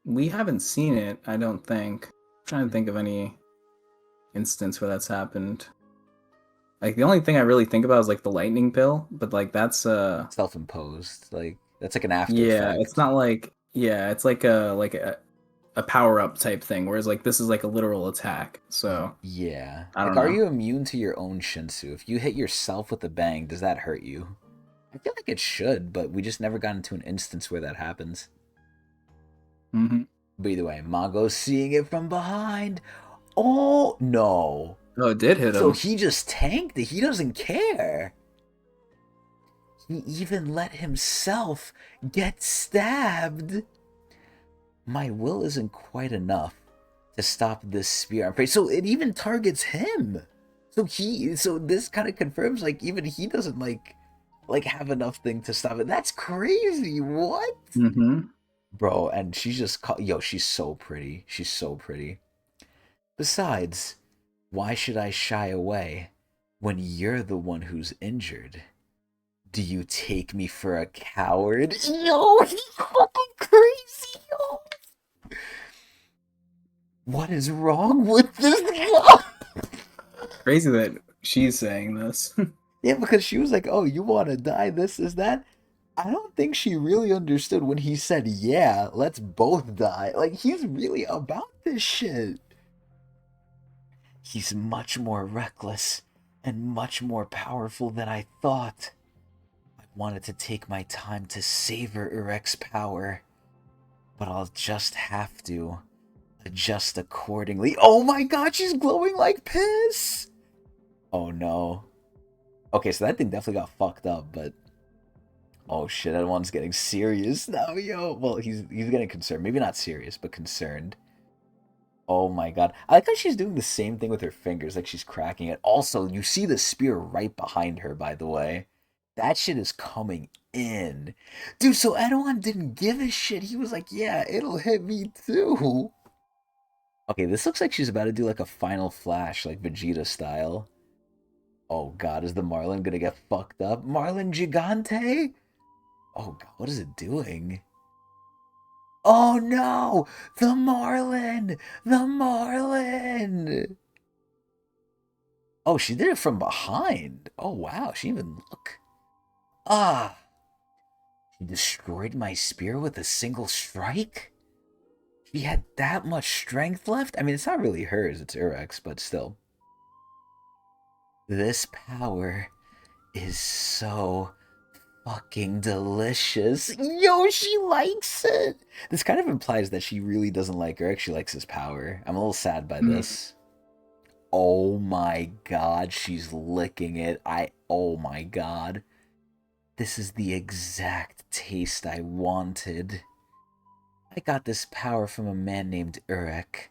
We haven't seen it, I don't think. I'm trying to think of any instance where that's happened. Like the only thing I really think about is like the lightning pill, but like that's Self-imposed. Like, that's like an after yeah, it's effect. not like yeah, it's like a power up type thing, whereas like this is like a literal attack. So Yeah. I Like, don't are know. you immune to your own Shinsu? If you hit yourself with a bang, does that hurt you? I feel like it should, but we just never got into an instance where that happens. Mm-hmm. But either way, Mago's seeing it from behind. Oh, no. Oh, it did hit So him. he just tanked it. He doesn't care. He even let himself get stabbed. My will isn't quite enough to stop this spear, I'm afraid. So it even targets him. So this kind of confirms like even he doesn't like have enough thing to stop it. That's crazy. What? Mm-hmm. Bro, and she's just yo, she's so pretty. She's so pretty. Besides, why should I shy away when you're the one who's injured? Do you take me for a coward? Yo, he's fucking crazy, yo. What is wrong with this guy? Crazy that she's saying this. Yeah, because she was like, oh, you want to die, this is that. I don't think she really understood when he said, yeah, let's both die. Like, he's really about this shit. He's much more reckless and much more powerful than I thought. I wanted to take my time to savor Urek's power, but I'll just have to adjust accordingly. Oh my god, she's glowing like piss! Oh no. Okay, so that thing definitely got fucked up, but oh shit, that one's getting serious now, yo. Well, he's getting concerned. Maybe not serious, but concerned. Oh my god. I like how she's doing the same thing with her fingers, like she's cracking it. Also, you see the spear right behind her, by the way. That shit is coming in. Dude, so Edouard didn't give a shit. He was like, yeah, it'll hit me too. Okay, this looks like she's about to do like a final flash, like Vegeta style. Oh god, is the Marlin gonna get fucked up? Marlin Gigante? Oh god, what is it doing? Oh no! The Marlin! The Marlin! Oh, she did it from behind. Oh wow, she even look. Ah! She destroyed my spear with a single strike? She had that much strength left? I mean, it's not really hers, it's Urek's, but still. This power is so fucking delicious. Yo, she likes it. This kind of implies that she really doesn't like Urek. She likes his power. I'm a little sad by Mm-hmm. this. Oh my god, she's licking it. Oh my god. This is the exact taste I wanted. I got this power from a man named Urek.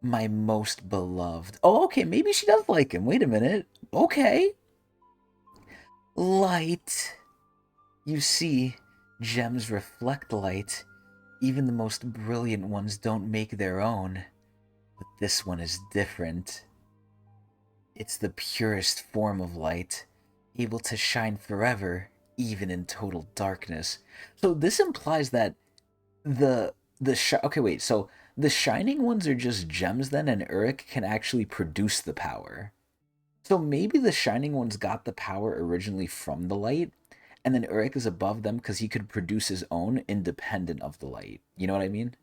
My most beloved. Oh, okay, maybe she does like him. Wait a minute. Okay. Light. You see, gems reflect light. Even the most brilliant ones don't make their own. But this one is different. It's the purest form of light, able to shine forever, even in total darkness. So this implies that okay, wait, so the shining ones are just gems then, and Urek can actually produce the power. So maybe the shining ones got the power originally from the light, and then Urek is above them because he could produce his own independent of the light. You know what I mean?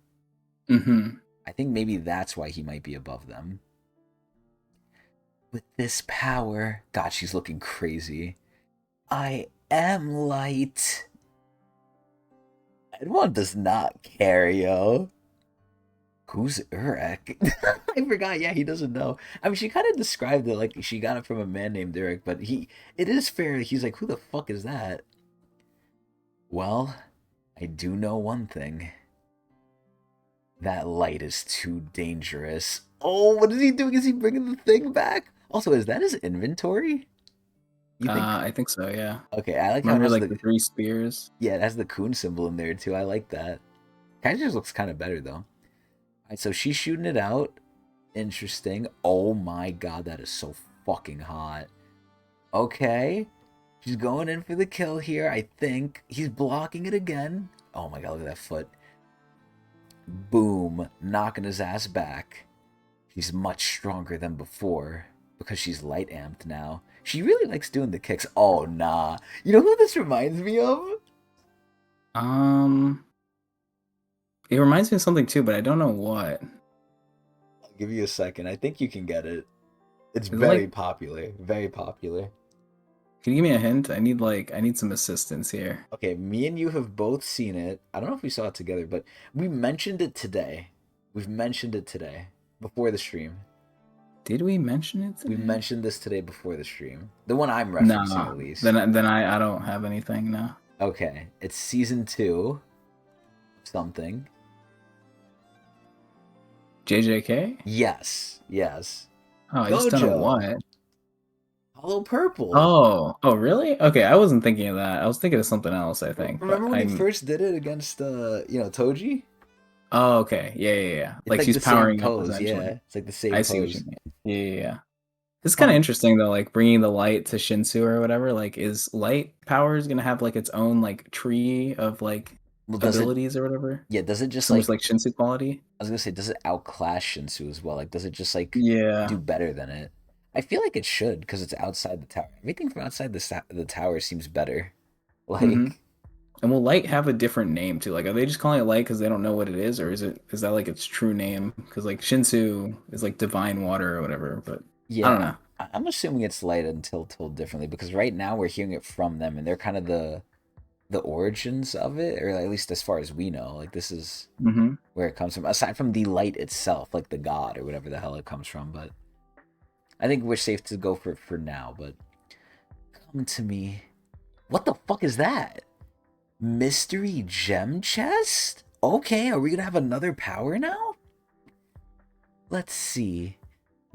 Mm-hmm. I think maybe that's why he might be above them. With this power, God, she's looking crazy. I am light. Edwin does not care, yo. Who's Urek? I forgot. Yeah, he doesn't know. I mean, she kind of described it like she got it from a man named Urek, but it is fair. He's like, who the fuck is that? Well, I do know one thing. That light is too dangerous. Oh, what is he doing? Is he bringing the thing back? Also, is that his inventory? You think? I think so, yeah. Okay, I like how it Remember has like the the three spears? yeah, it has the coon symbol in there too. I like that. Kind of just looks kind of better though. All right, so she's shooting it out. Interesting. Oh my god, that is so fucking hot. Okay, she's going in for the kill here. I think he's blocking it again. Oh my god, look at that foot. Boom, knocking his ass back. She's much stronger than before because she's light amped now. She really likes doing the kicks. Oh, nah. You know who this reminds me of? Um, it reminds me of something too, but I don't know what. I'll give you a second. I think you can get it. It's Is it very like? popular. Very popular. Can you give me a hint? I need some assistance here. Okay, me and you have both seen it. I don't know if we saw it together, but we mentioned it today. We've mentioned it today before the stream. Did we mention it We today? mentioned this today before the stream. The one I'm referencing, No. at least. Then I don't have anything now. Okay, it's season 2 something. JJK? Yes, yes. Oh, I just don't know Gojo. what. Hollow Purple. Oh, really? Okay, I wasn't thinking of that. I was thinking of something else, I think. But Remember when he I'm. first did it against, Toji? Oh, okay. Yeah. It's Like like she's the same powering up pose, essentially. yeah. It's like the I same see what you pose. mean. Yeah. This is kind of Huh. interesting though, like bringing the light to Shinsu or whatever. Like, is light powers gonna have like its own like tree of like Well, abilities or whatever? does it just Similar like, to like Shinsu quality? I was gonna say, does it outclass Shinsu as well? Like, does it just like do Yeah. better than it? I feel like it should because it's outside the tower. Everything from outside the tower seems better. Mm-hmm. Like, And will light have a different name too? Like, are they just calling it light because they don't know what it is, or is that like its true name? Because like Shinsu is like divine water or whatever, but I don't yeah, know. I'm assuming it's light until told differently because right now we're hearing it from them and they're kind of the origins of it, or at least as far as we know. Like, this is Mm-hmm. where it comes from, aside from the light itself, like the god or whatever the hell it comes from. But I think we're safe to go for now. But come to me. What the fuck is that? Mystery gem chest? Okay, are we gonna have another power now? Let's see.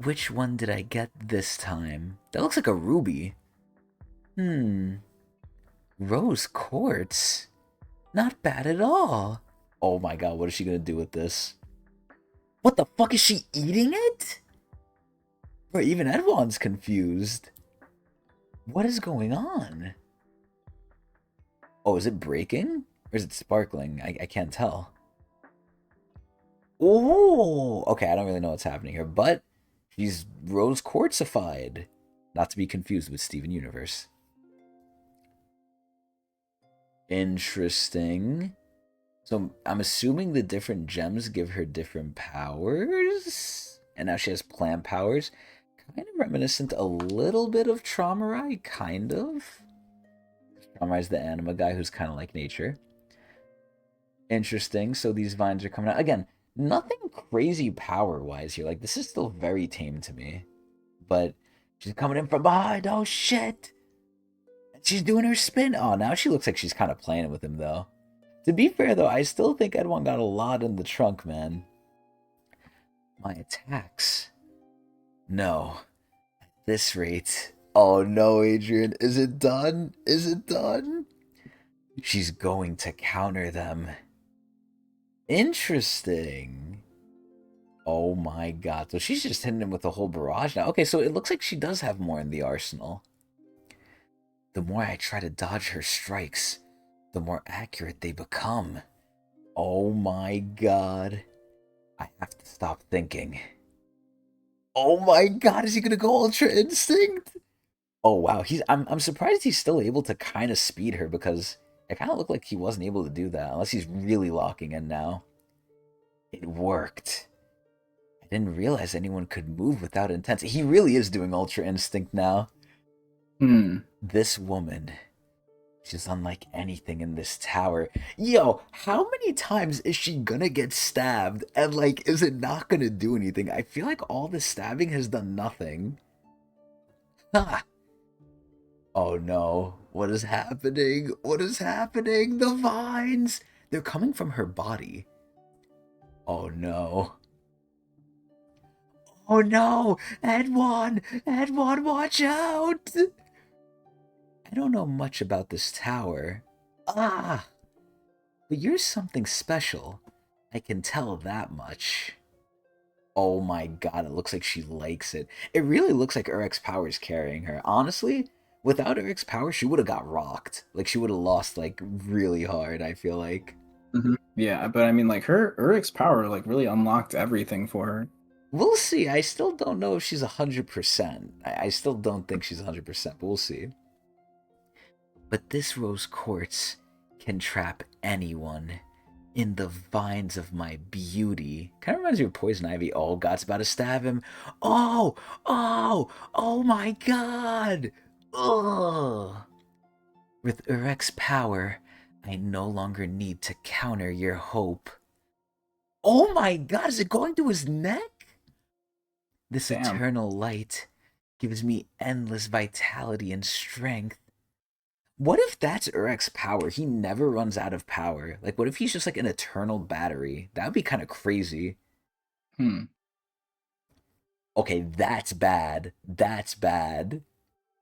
Which one did I get this time? That looks like a ruby. Rose quartz? Not bad at all. Oh my god, what is she gonna do with this? What the fuck, is she eating it? Bro, even Edwon's confused. What is going on? Oh, is it breaking? Or is it sparkling? I can't tell. Oh, okay, I don't really know what's happening here, but she's rose quartzified. Not to be confused with Steven Universe. Interesting. So I'm assuming the different gems give her different powers. And now she has plant powers. Kind of reminiscent a little bit of Traumarai, kind of. Traumarai's the anima guy who's kind of like nature. Interesting. So these vines are coming out. Again, nothing crazy power-wise here. Like, this is still very tame to me. But she's coming in from behind. Oh, shit. She's doing her spin. Oh, now she looks like she's kind of playing with him, though. To be fair, though, I still think Edwin got a lot in the trunk, man. My attacks. No. At this rate. Oh, no, Adrian. Is it done? Is it done? She's going to counter them. Interesting. Oh, my God. So she's just hitting him with a whole barrage now. Okay, so it looks like she does have more in the arsenal. The more I try to dodge her strikes, the more accurate they become. Oh my god. I have to stop thinking. Oh my god, is he gonna go Ultra Instinct? Oh wow, I'm surprised he's still able to kind of speed her because it kind of looked like he wasn't able to do that unless he's really locking in now. It worked. I didn't realize anyone could move without intent. He really is doing Ultra Instinct now. This woman, she's unlike anything in this tower. Yo, how many times is she gonna get stabbed and, like, is it not gonna do anything? I feel like all the stabbing has done nothing. Ha! Oh no, what is happening? What is happening? The vines! They're coming from her body. Oh no. Oh no! Edwin! Edwin, watch out! I don't know much about this tower. Ah! But you're something special. I can tell that much. Oh my god, it looks like she likes it. It really looks like Urek's power is carrying her. Honestly, without Urek's power, she would have got rocked. Like, she would have lost, like, really hard, I feel like. Yeah, but I mean, like her Urik's power like really unlocked everything for her. We'll see. I still don't know if she's 100%. I still don't think she's 100%, but we'll see. But this rose quartz can trap anyone in the vines of my beauty. Kind of reminds me of Poison Ivy. Oh, God's about to stab him. Oh, oh my God. Ugh. With Urek's power, I no longer need to counter your hope. Oh my God, is it going to his neck? This Damn. eternal light gives me endless vitality and strength. What if that's Urek's power? He never runs out of power. Like, what if he's just like an eternal battery? That would be kind of crazy. Hmm. Okay, that's bad. That's bad.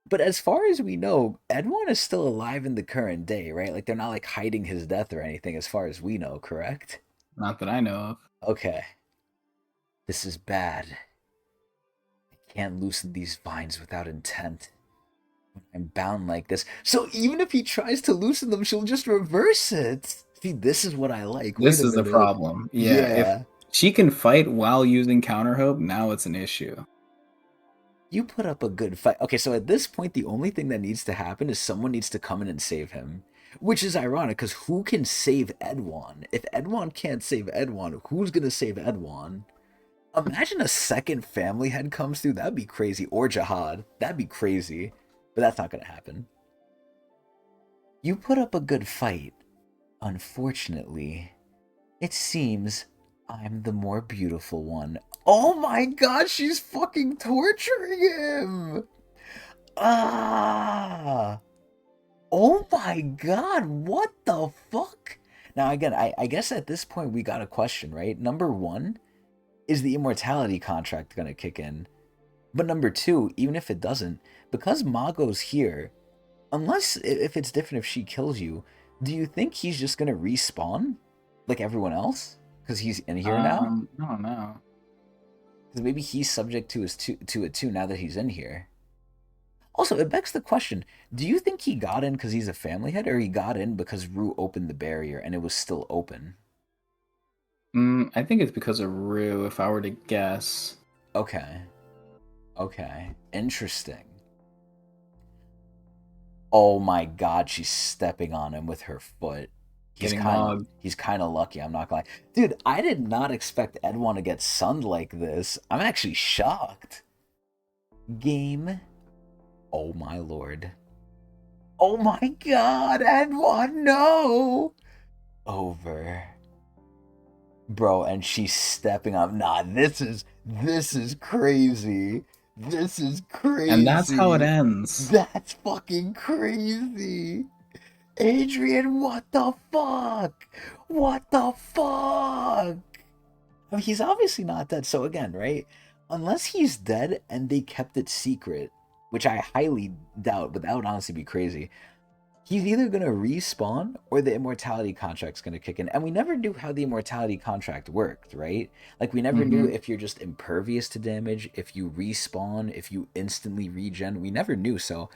But as far as we know, Edwin is still alive in the current day, right? Like, they're not like hiding his death or anything, as far as we know, correct? Not that I know of. Okay. This is bad. I can't loosen these vines without intent. I'm bound like this. So even if he tries to loosen them, she'll just reverse it. See, this is what I like. This Wait a is the minute. problem. Yeah, if Yeah. she can fight while using counter hope, now it's an issue. You put up a good fight. Okay, so at this point, the only thing that needs to happen is someone needs to come in and save him. Which is ironic, because who can save Edwin? If Edwin can't save Edwin, who's going to save Edwin? Imagine a second family head comes through. That'd be crazy. Or Jihad. That'd be crazy. But that's not going to happen. You put up a good fight. Unfortunately, it seems I'm the more beautiful one. Oh my god, she's fucking torturing him! Ah! Oh my god, what the fuck? Now again, I guess at this point we got a question, right? Number one, is the immortality contract gonna kick in? But number two, even if it doesn't, because Mago's here, unless if it's different if she kills you, do you think he's just gonna respawn like everyone else? Because he's in here now? I don't know. Because maybe he's subject to it too now that he's in here. Also, it begs the question, do you think he got in because he's a family head, or he got in because Rue opened the barrier and it was still open? I think it's because of Rue, if I were to guess. Okay. Okay. Interesting. Oh my god, she's stepping on him with her foot. He's kind of lucky, I'm not gonna lie. Dude, I did not expect Edwin to get sunned like this. I'm actually shocked. Game. Oh my lord. Oh my god, Edwin, no! Over. Bro, and she's stepping up. Nah, this is crazy. This is crazy. And that's how it ends. That's fucking crazy. Adrian, what the fuck? What the fuck? I mean, he's obviously not dead. So again, right? Unless he's dead and they kept it secret, which I highly doubt, but that would honestly be crazy. He's either going to respawn or the immortality contract's going to kick in. And we never knew how the immortality contract worked, right? Like, we never knew if you're just impervious to damage, if you respawn, if you instantly regen. We never knew. So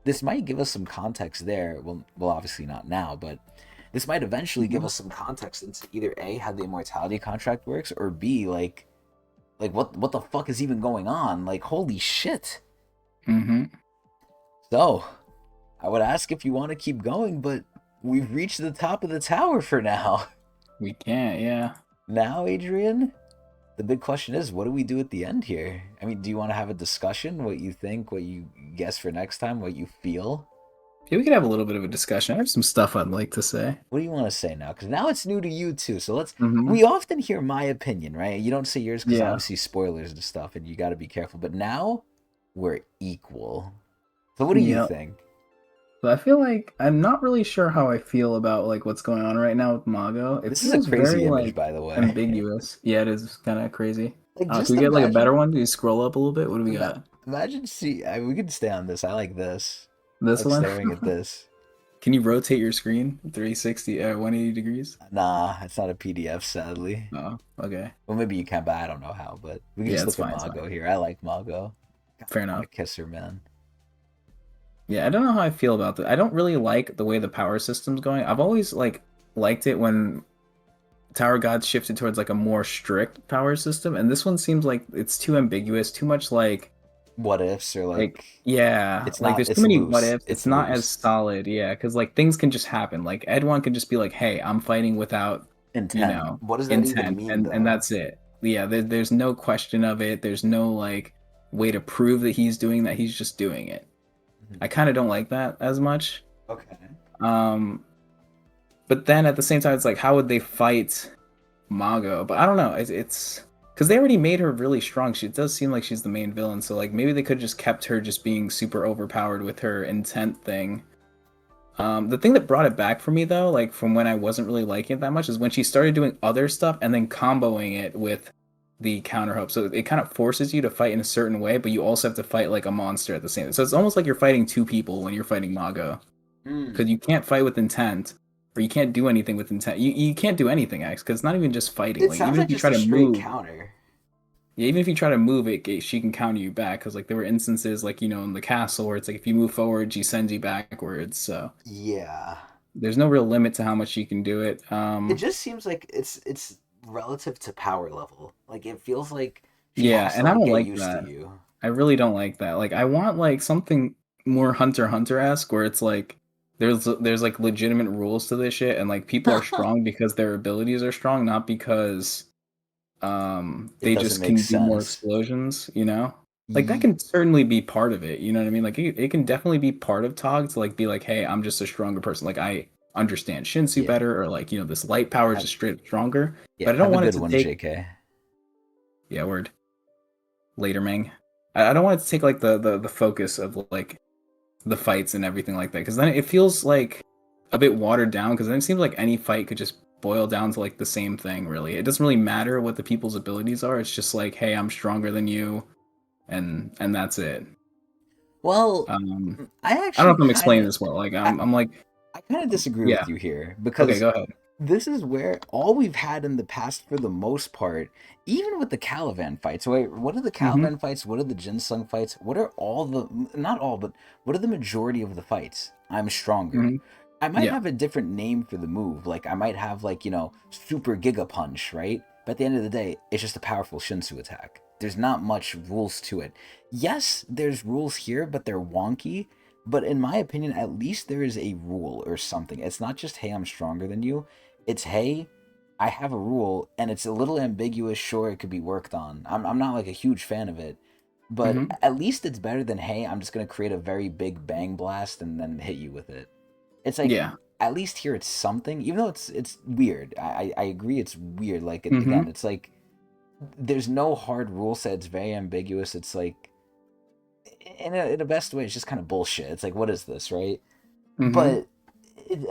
this might give us some context there. Well, obviously not now, but this might eventually give us some context into either A, how the immortality contract works, or B, like what the fuck is even going on? Like, holy shit. So, I would ask if you want to keep going, but we've reached the top of the tower for now. We can't, yeah. Now, Adrian, the big question is, what do we do at the end here? I mean, do you want to have a discussion? What you think, what you guess for next time, what you feel? Yeah, we could have a little bit of a discussion. I have some stuff I'd like to say. What do you want to say now? Because now it's new to you too. So let's. We often hear my opinion, right? You don't say yours because obviously spoilers and stuff, and you got to be careful. But now we're equal. So what do you think? So I feel like I'm not really sure how I feel about like what's going on right now with Mago. It This is a feels very crazy image, like by the way. ambiguous. Yeah, it is kind of crazy. Like, Can just we get like a better imagine. one? Do you scroll up a little bit? What do we got? Imagine. See, we could stay on this. I like this. I This like one? staring at this. Can you rotate your screen 360 180 degrees? Nah, it's not a PDF, sadly. Oh, okay. Well, maybe you can, but I don't know how. But we can Yeah, just it's look at fine. It's fine. Mago here. I like Mago. God, Fair I want enough. to kiss her, man. Yeah, I don't know how I feel about that. I don't really like the way the power system's going. I've always like liked it when Tower Gods shifted towards like a more strict power system, and this one seems like it's too ambiguous, too much What ifs or like like yeah, it's like not. there's too It's many what loose. ifs. It's It's not as loose. solid, yeah, because like things can just happen. Like Ed1 can just be like, "Hey, I'm fighting without, Intent. What does that even intent," mean, and though? that's it. Yeah, there's no question of it. There's no like way to prove that he's doing that. He's just doing it. Mhm. I kind of don't like that as much. Okay. Um, but then at the same time, it's like, how would they fight Mago? But I don't know. It's because they already made her really strong. She it does seem like she's the main villain. So like maybe they could just kept her just being super overpowered with her intent thing. The thing that brought it back for me though, like from when I wasn't really liking it that much, is when she started doing other stuff and then comboing it with the counter hope. So it kind of forces you to fight in a certain way, but you also have to fight like a monster at the same time. So it's almost like you're fighting two people when you're fighting Mago. Mm. Because you can't fight with intent, or you can't do anything with intent. You can't do anything, X, because it's not even just fighting. It Like sounds even like if you just try a to straight move, counter. yeah, even if you try to move it, she can counter you back. Because like there were instances like in the castle where it's like if you move forward, she sends you backwards. So Yeah. there's no real limit to how much you can do it. It just seems like it's relative to power level. Like it feels like she Yeah, has to and I like don't get like used to that. you. I really don't like that. Like I want like something more Hunter x Hunter esque where it's like there's like legitimate rules to this shit and like people are strong because their abilities are strong, not because It they doesn't just make can do more sense. explosions, you know? Like that Ye- can certainly be part of it, you know what I mean? Like it can definitely be part of Tog to like be like, hey, I'm just a stronger person. Like I understand Shinsu yeah. better, or like, this light power is Have, just straight up stronger. yeah, But I don't have a want it good to one, take JK. yeah, word. Later, Ming. I don't want it to take like the focus of like the fights and everything like that. Because then it feels like a bit watered down, because then it seems like any fight could just boil down to like the same thing, really. It doesn't really matter what the people's abilities are. It's just like, hey, I'm stronger than you, and that's it. Well, Um, I I don't know actually if I'm kind explaining of this well. Like I, I'm like, I kind of disagree yeah, with you here okay, because go ahead. this is where all we've had in the past for the most part, even with the Caliban fights. Wait, what are the Mm-hmm. Caliban fights? What are the Jinsung fights? What are all the not all, but what are the majority of the fights? I'm stronger. Mm-hmm. I might Yeah. have a different name for the move. Like I might have like, Super Giga Punch, right? But at the end of the day, it's just a powerful Shinsu attack. There's not much rules to it. Yes, there's rules here, but they're wonky. But in my opinion, at least there is a rule or something. It's not just, hey, I'm stronger than you. It's, hey, I have a rule, and it's a little ambiguous. Sure, it could be worked on. I'm not like a huge fan of it, but Mm-hmm. at least it's better than, hey, I'm just gonna create a very big bang blast and then hit you with it. It's like Yeah. at least here it's something, even though it's weird. I agree it's weird. Like Mm-hmm. again, it's like there's no hard rule set. It's very ambiguous. It's like in a best way, it's just kind of bullshit. It's like what is this, right? Mm-hmm. But it,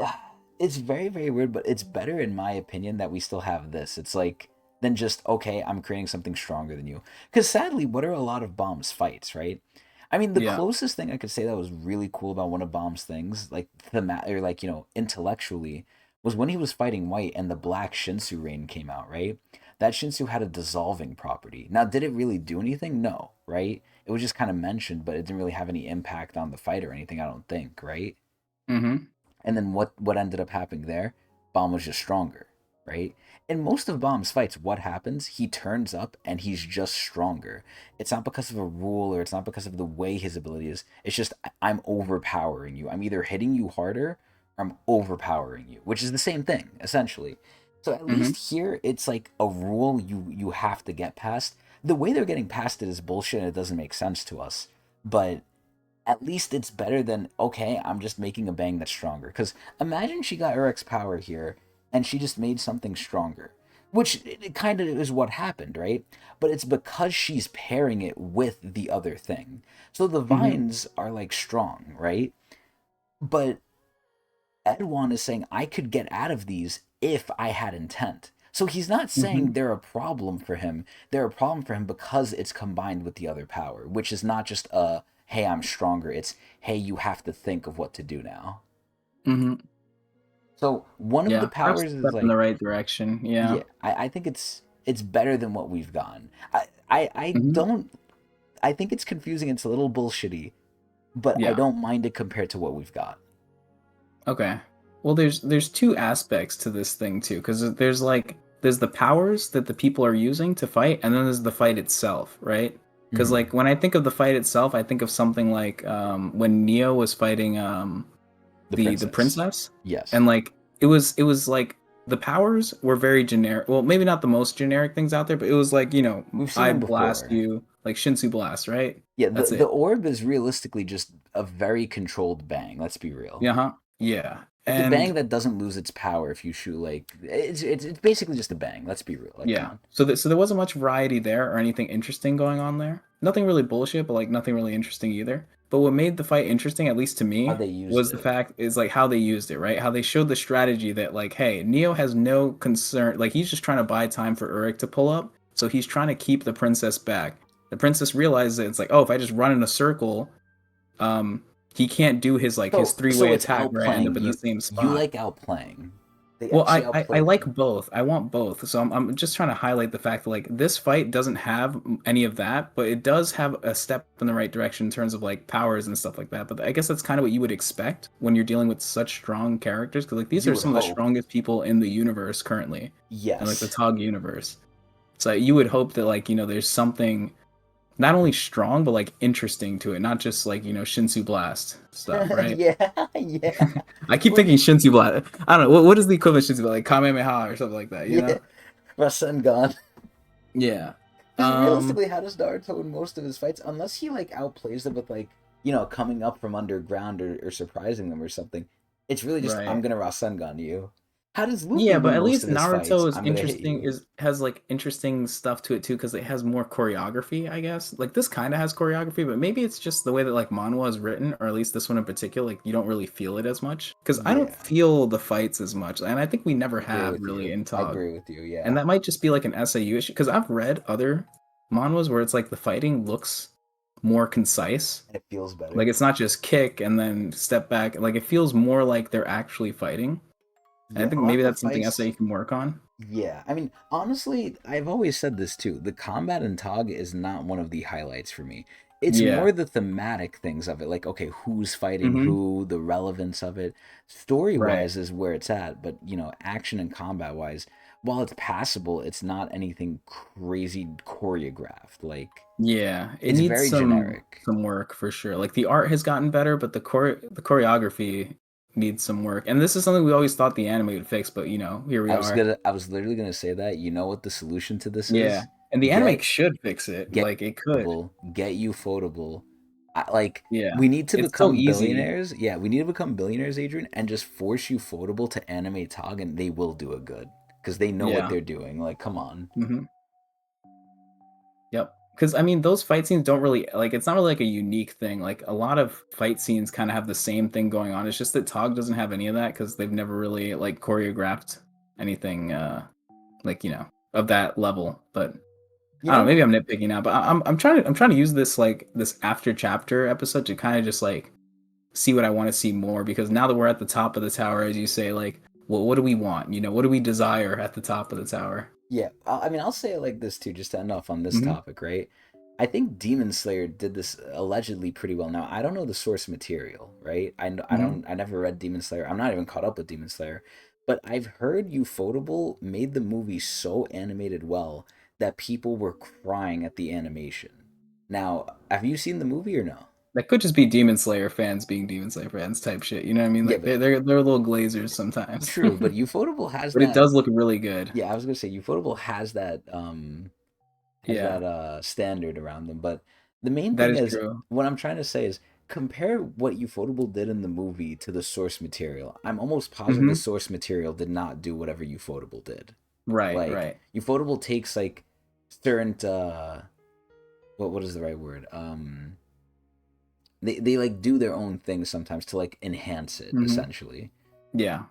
it's very very weird. But it's better in my opinion that we still have this. It's like than just okay, I'm creating something stronger than you. Because sadly, what are a lot of Bomb's fights, right? I mean, the Yeah. closest thing I could say that was really cool about one of Bomb's things, like or like intellectually, was when he was fighting White and the Black Shinsu Rain came out, right? That Shinsu had a dissolving property. Now, did it really do anything? No, right? It was just kind of mentioned, but it didn't really have any impact on the fight or anything. I don't think, right? Mm-hmm. And then what ended up happening there? Bomb was just stronger, right? In most of Bomb's fights, what happens? He turns up and he's just stronger. It's not because of a rule or it's not because of the way his ability is. It's just I'm overpowering you. I'm either hitting you harder or I'm overpowering you, which is the same thing essentially. So at Mm-hmm. least here it's like a rule you have to get past. The way they're getting past it is bullshit and it doesn't make sense to us. But at least it's better than okay, I'm just making a bang that's stronger. Because imagine she got Urek's power here and she just made something stronger, which it kind of is what happened, right? But it's because she's pairing it with the other thing. So the Mm-hmm. vines are like strong, right? But Edwan is saying I could get out of these if I had intent. So he's not saying Hmm. they're a problem for him. They're a problem for him because it's combined with the other power, which is not just a hey, I'm stronger. It's hey, you have to think of what to do now. Hmm. So one of the Yeah, perhaps a powers is step in the like, right direction. Yeah. yeah, I think it's better than what we've gotten. I Hmm. don't I think it's confusing. It's a little bullshitty, but I Yeah. don't mind it compared to what we've got. Okay. Well, there's two aspects to this thing too, because there's the powers that the people are using to fight, and then there's the fight itself, right? Because Hmm. like when I think of the fight itself, I think of something like when Neo was fighting The the princess, princess, yes, and like it was like the powers were very generic. Well, maybe not the most generic things out there, but it was like we've seen I them blast before. you like Shinsu blast, right? Yeah, That's the it. orb is realistically just a very controlled bang. Let's be real. Yeah, huh? Yeah, It's a bang and that doesn't lose its power if you shoot like it's basically just a bang. Let's be real. Like, come yeah. on. So there wasn't much variety there or anything interesting going on there. Nothing really bullshit, but like nothing really interesting either. But what made the fight interesting, at least to How me, they used was the it. fact is like how they used it, right? How they showed the strategy that like, hey, Neo has no concern, like he's just trying to buy time for Urek to pull up, so he's trying to keep the princess back. The princess realizes that it's like, oh, if I just run in a circle, um, he can't do his So three-way it's attack where I end up outplaying. in the same You spot. like outplaying. They Well, actually I outplayed like them. both. I want both. So I'm just trying to highlight the fact that like this fight doesn't have any of that, but it does have a step in the right direction in terms of like powers and stuff like that. But I guess that's kind of what you would expect when you're dealing with such strong characters, because like these You are would some of the hope. strongest people in the universe currently, and like the Yes. Tog universe. So you would hope that like there's something not only strong but like interesting to it, not just like Shinsu Blast stuff, right? Yeah, yeah. I keep Well, thinking Shinsu Blast. I don't know what is the equivalent of Shinsu Blast, like Kamehameha or something like that, you yeah. know? Rasengan. Yeah. Because Um. realistically, how does Naruto in most of his fights, unless he like outplays them with like coming up from underground or surprising them or something, it's really just I'm Right. gonna Rasengan you. How does Luffy Yeah, but win at most least of his fights? Naruto is I'm gonna hit interesting. you. Is has like interesting stuff to it too, because it has more choreography. I guess like this kind of has choreography, but maybe it's just the way that like manhwa is written, or at least this one in particular. Like you don't really feel it as much, because I don't Yeah, feel the fights as much, and I think we never I agree have with really you. in I Tog. agree with you. And Yeah. that might just be like an SAU issue, because I've read other manhwas where it's like the fighting looks more concise. And it feels Like better. it's not just kick and then step back. Like it feels more like they're actually fighting. And I Yeah, a think lot maybe of the that's something fights. SAE can work on. Yeah, I mean, honestly, I've always said this too. The combat in Tog is not one of the highlights for me. It's Yeah. more the thematic things of it, like okay, who's fighting Hmm. who, the relevance of it. Story Right. wise is where it's at, but action and combat wise, while it's passable, it's not anything crazy choreographed. Like Yeah. It it's needs very generic. some work for sure. Like the art has gotten better, but the choreography needs some work. And this is something we always thought the anime would fix, but here we are. I was literally gonna say that. You know what the solution to this Yeah. is? And the anime Get should fix it. get Like it could. get you photable. Like Yeah. we need to It's so become easy. billionaires. Yeah, we need to become billionaires, Adrian, and just force you photable to animate Tog, and they will do it good because they know what Yeah. they're doing. Like, come on. Hmm. Yep. Because I mean, those fight scenes don't really like. It's not really like a unique thing. Like a lot of fight scenes kind of have the same thing going on. It's just that Tog doesn't have any of that because they've never really like choreographed anything like of that level. But You I don't know. know, Maybe I'm nitpicking now. But I'm trying to use this like this after chapter episode to kind of just like see what I want to see more, because now that we're at the top of the tower, as you say, like, well, what do we want? What do we desire at the top of the tower? yeah. I mean, I'll say it like this too, just to end off on this Hmm. topic, right? I think Demon Slayer did this allegedly pretty well. Now, I don't know the source material, right? I Hmm. don't. I never read Demon Slayer. I'm not even caught up with Demon Slayer, but I've heard Ufotable made the movie so animated well that people were crying at the animation. Now, have you seen the movie or no? That could just be Demon Slayer fans being Demon Slayer fans type shit. You know what I mean? Yeah, Like but they're little glazers sometimes. true. But Ufotable has But it that. does look really good. Yeah, I was gonna say Ufotable has Yeah, that standard around them. But the main that thing is is true. what I'm trying to say is compare what Ufotable did in the movie to the source material. I'm almost positive the Hmm. source material did not do whatever Ufotable did. Right, Like right. Ufotable takes like certain what is the right word? They like do their own thing sometimes to like enhance it, Hmm. essentially. Yeah.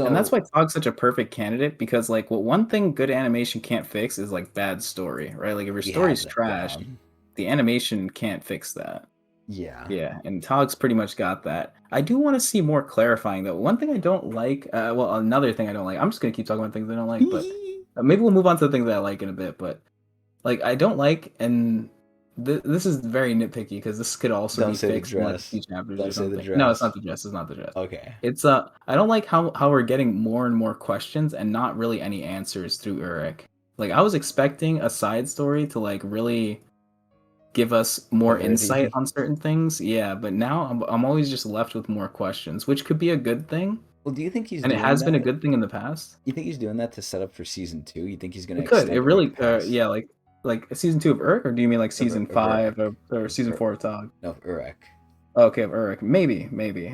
And that's So why Togg's such a perfect candidate because like what one thing good animation can't fix is like bad story, right? Like if your we have story's that trash, down. the animation can't fix that. Yeah. Yeah, and Togg's pretty much got that. I do want to see more clarifying though. One thing I don't like, well, another thing I don't like. I'm just gonna keep talking about things I don't like, but maybe we'll move on to the things that I like in a bit. But like I don't like, and this is very nitpicky because this could also Don't be say the fixed in like a few dress. chapters or Don't say the something. No, it's not dress. the dress. It's not the dress. Okay. It's I don't like how we're getting more and more questions and not really any answers through Urek. Like I was expecting a side story to like really give us more insight Clarity. on certain things. Yeah, but now I'm always just left with more questions, which could be a good thing, Well, do you think he's and it doing has been a that? good thing in the past. You think he's doing that to set up for season 2? You think he's going to It could. It extend Urk really, past yeah, like season 2 of Urk, or do you mean like season of Urek? 5 or Of season 4 of Tog? No, of Urek. Okay, of Urk, maybe.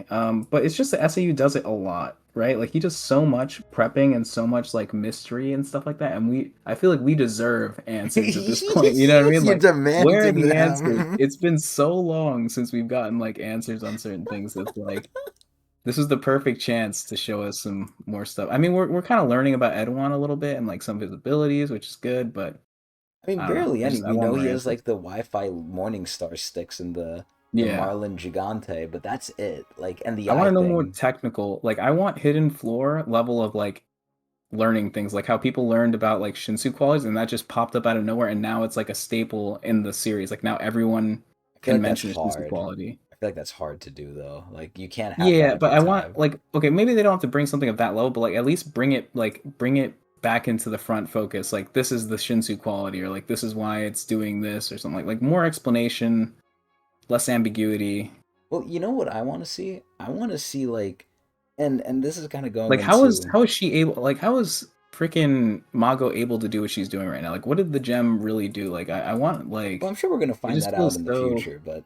But it's just the SAU does it a lot, right? Like he does so much prepping and so much like mystery and stuff like that, and I feel like we deserve answers at this point. You know what I mean? You're Like, where are demanding the answers? them. It's been so long since we've gotten like answers on certain things. That's like this was the perfect chance to show us some more stuff. I mean, we're kind of learning about Edwan a little bit and like some of his abilities, which is good, but I mean, I don't know. barely any. I We want know more he has answers. like the Wi-Fi Morning Star sticks and the Yeah. Marlin Gigante, but that's it. Like, and the I want eye to know more thing. technical. Like I want hidden floor level of like learning things, like how people learned about like Shinsu qualities and that just popped up out of nowhere and now it's like a staple in the series. Like now everyone I feel can like that's mention a Shinsu hard. quality. I feel like that's hard to do though. Like, you can't have that Yeah, but every I want time. like okay, maybe they don't have to bring something of that level, but like at least bring it back into the front focus. Like this is the Shinsu quality or like this is why it's doing this or something like more explanation, less ambiguity. Well, you know what I want to see? I want to see like, and this is kind of going Like into. how is she able like how is freaking Mago able to do what she's doing right now? Like what did the gem really do? Like I want Well, like I'm sure we're gonna it find just that out feels in the so future, but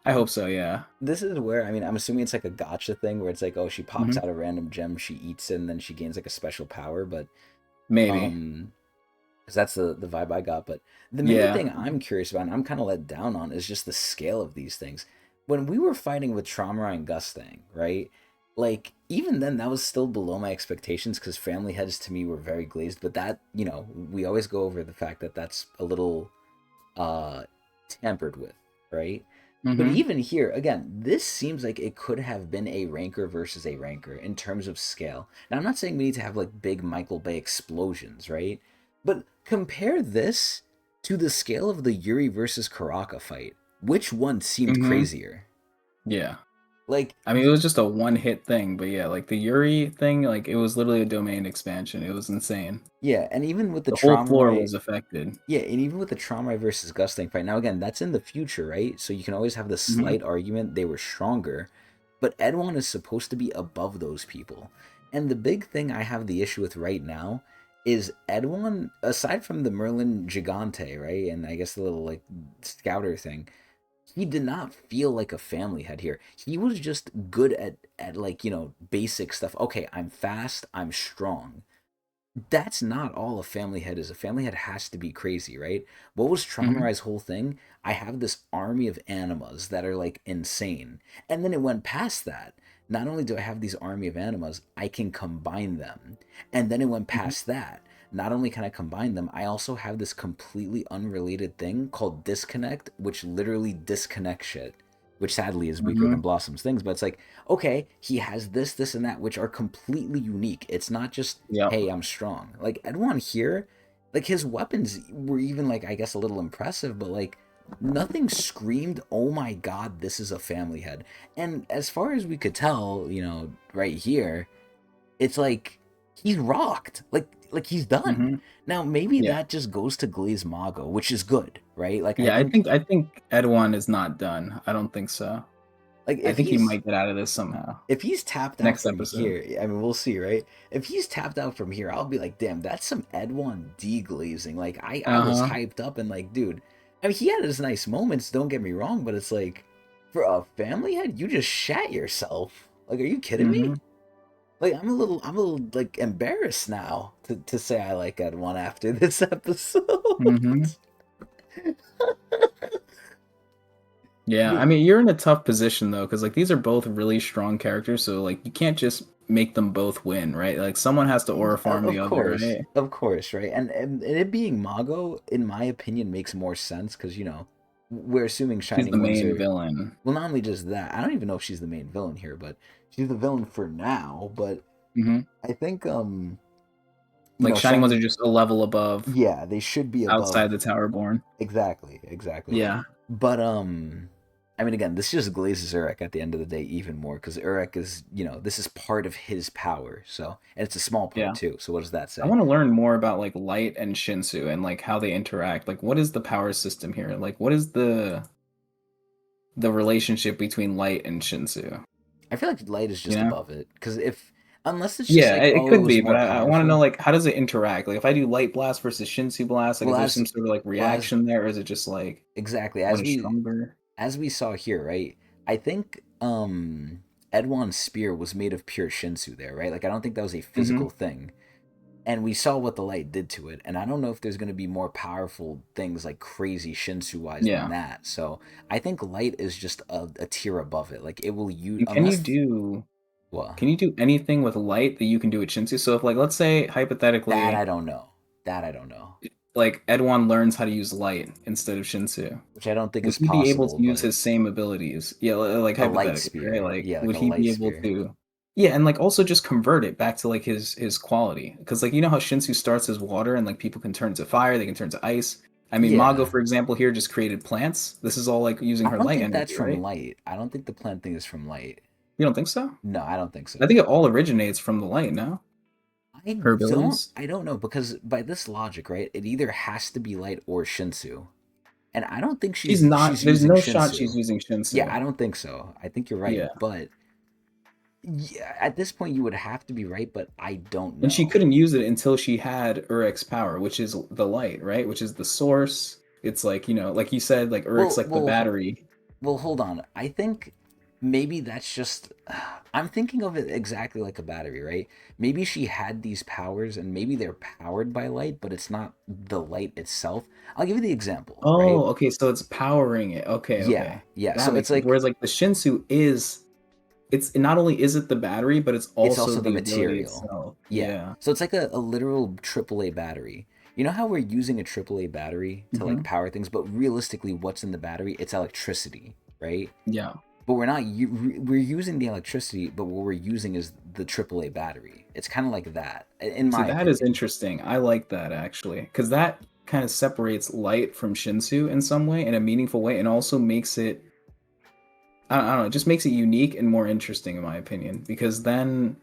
I hope so, yeah. this is where, I mean, I'm assuming it's like a gotcha thing where it's like, oh, she pops Hmm. out a random gem, she eats it, and then she gains like a special power. But Maybe. um, because that's the vibe I got. But the main Yeah. thing I'm curious about, and I'm kind of let down on, is just the scale of these things. When we were fighting with Traumarai and Gustang, right? Like, even then, that was still below my expectations because family heads to me were very glazed. But that, we always go over the fact that that's a little uh tampered with, right? But Hmm. even here, again, this seems like it could have been a ranker versus a ranker in terms of scale. Now, I'm not saying we need to have like big Michael Bay explosions, right? But compare this to the scale of the Yuri versus Karaka fight. Which one seemed Hmm. crazier? Yeah. Like, I mean, it was just a one hit thing, but yeah, like the Yuri thing, like it was literally a domain expansion. It was insane. yeah, and even with the The whole trauma floor right, was affected. yeah, and even with the trauma versus Gusting fight. Now, again, that's in the future, right? So you can always have the Hmm. slight argument they were stronger, but Edwan is supposed to be above those people. And the big thing I have the issue with right now is Edwan, aside from the Merlin Gigante, right? And I guess the little like scouter thing, he did not feel like a family head here. He was just good at like, basic stuff. Okay, I'm fast, I'm strong. That's not all a family head is. A family head has to be crazy, right? What was Hmm. Traumarai's whole thing? I have this army of animas that are like insane. And then it went past that. Not only do I have these army of animas, I can combine them. And then it went Hmm. past that. Not only can I combine them, I also have this completely unrelated thing called disconnect, which literally disconnects shit, which sadly is weaker than Hmm. Blossom's things. But it's like, okay, he has this, and that, which are completely unique. It's not just, Yep. hey, I'm strong. Like Edwan here, like his weapons were even like, I guess, a little impressive, but like nothing screamed, oh my god, this is a family head. And as far as we could tell, right here, it's like he's rocked. Like he's done. Hmm. Now maybe Yeah. that just goes to Glaze Mago, which is good, right? Like I Yeah, think I think Edwan is not done. I don't think so. like I if think he he's might get out of this somehow. if he's tapped out Next from episode. here, I mean, we'll see, right? If he's tapped out from here, I'll be like, damn, that's some Edwan deglazing. Like, I was Uh-huh. hyped up and like, dude, I mean, he had his nice moments. Don't get me wrong, but it's like, for a family head, you just shat yourself. Like, are you kidding Hmm. me? Like, I'm a little like embarrassed now to say I like Edwan after this episode. Hmm. Yeah, I mean, you're in a tough position though, because like these are both really strong characters, so like you can't just make them both win, right? Like someone has to aura farm the other, right? Of course, right? And it being Mago, in my opinion, makes more sense because we're assuming She's the Shining Ones main are. villain. Well, not only just that, I don't even know if she's the main villain here, but she's the villain for now. But Hmm. I think Like Shining Ones are Shining. just a level above, Yeah, they should be outside above. the Towerborn. Exactly, exactly. Yeah, But I mean, again, this just glazes Urek at the end of the day even more because Urek is, this is part of his power. So, and it's a small part yeah. too. So, what does that I say? want to learn more about like Light and Shinsu and like how they interact. Like, what is the power system here? Like, what is the relationship between Light and Shinsu? I feel like Light is You just know? above it because unless it's just Yeah, like, it oh, it could was be, but more I want to know powerful. like how does it interact? Like, if I do Light Blast versus Shinsu Blast, like, Well, is there as some sort of like well as reaction there, or is it just like exactly one is stronger? as we saw here, right? I think Edwan's spear was made of pure Shinsu there, right? Like I don't think that was a Hmm. physical thing. And we saw what the light did to it, and I don't know if there's going to be more powerful things like crazy Shinsu wise than Yeah. that. So I think light is just a tier above it. Like it will use And unless well can you do anything with Light that you can do with Shinsu? So if like let's say that I hypothetically don't know. That I don't know, like Edwan learns how to use Light instead of Shinsu, which I don't think would is he be able to possible. use But his same abilities? Yeah, like a light hypothetically, right? spear, Like, yeah, like would a he light be able spear. to? Yeah, and like also just convert it back to like his quality, because like you know how Shinsu starts as water, and like people can turn to fire, they can turn to ice. I mean, Mago, Yeah, for example, here just created plants. This is all like using I her don't light think that's energy, from right? light. I don't think the plant thing is from light. You don't think so? No, I don't think I so. think it all originates from the light. No, her abilities. I don't know because by this logic, right? It either has to be light or Shinsu. And I don't think She's she's not. There's using no shot she's Shinsu. using Yeah, Shinsu. I don't think so. I think you're right, Yeah. but yeah, at this point you would have to be right, but I don't And she know. couldn't use it until she had Urek's power, which is the light, right? Which is the source. It's like, like you said, like Urek's Well, like the battery. hold on. I think maybe that's just I'm thinking of it exactly like a battery, right? Maybe she had these powers and maybe they're powered by light, but it's not the light itself. I'll give you the example, right? Oh, okay, so it's powering it. Okay, Yeah, okay. yeah. That So makes it's sense. like Whereas like the Shinsu is it's not only is it the battery, but it's it's also also the the ability material. itself. Yeah. Yeah. So it's like a literal AAA battery. You know how we're using a AAA battery to like Hmm. power things, but realistically, what's in the battery? It's electricity, right? Yeah. But we're using the electricity, but what we're using is the AAA battery. It's kind of like that, in See, my that is opinion. interesting. I like that actually, because that kind of separates light from Shinsu in some way, in a meaningful way, and also makes it I don't know, it just makes it unique and more interesting in my opinion. Because then,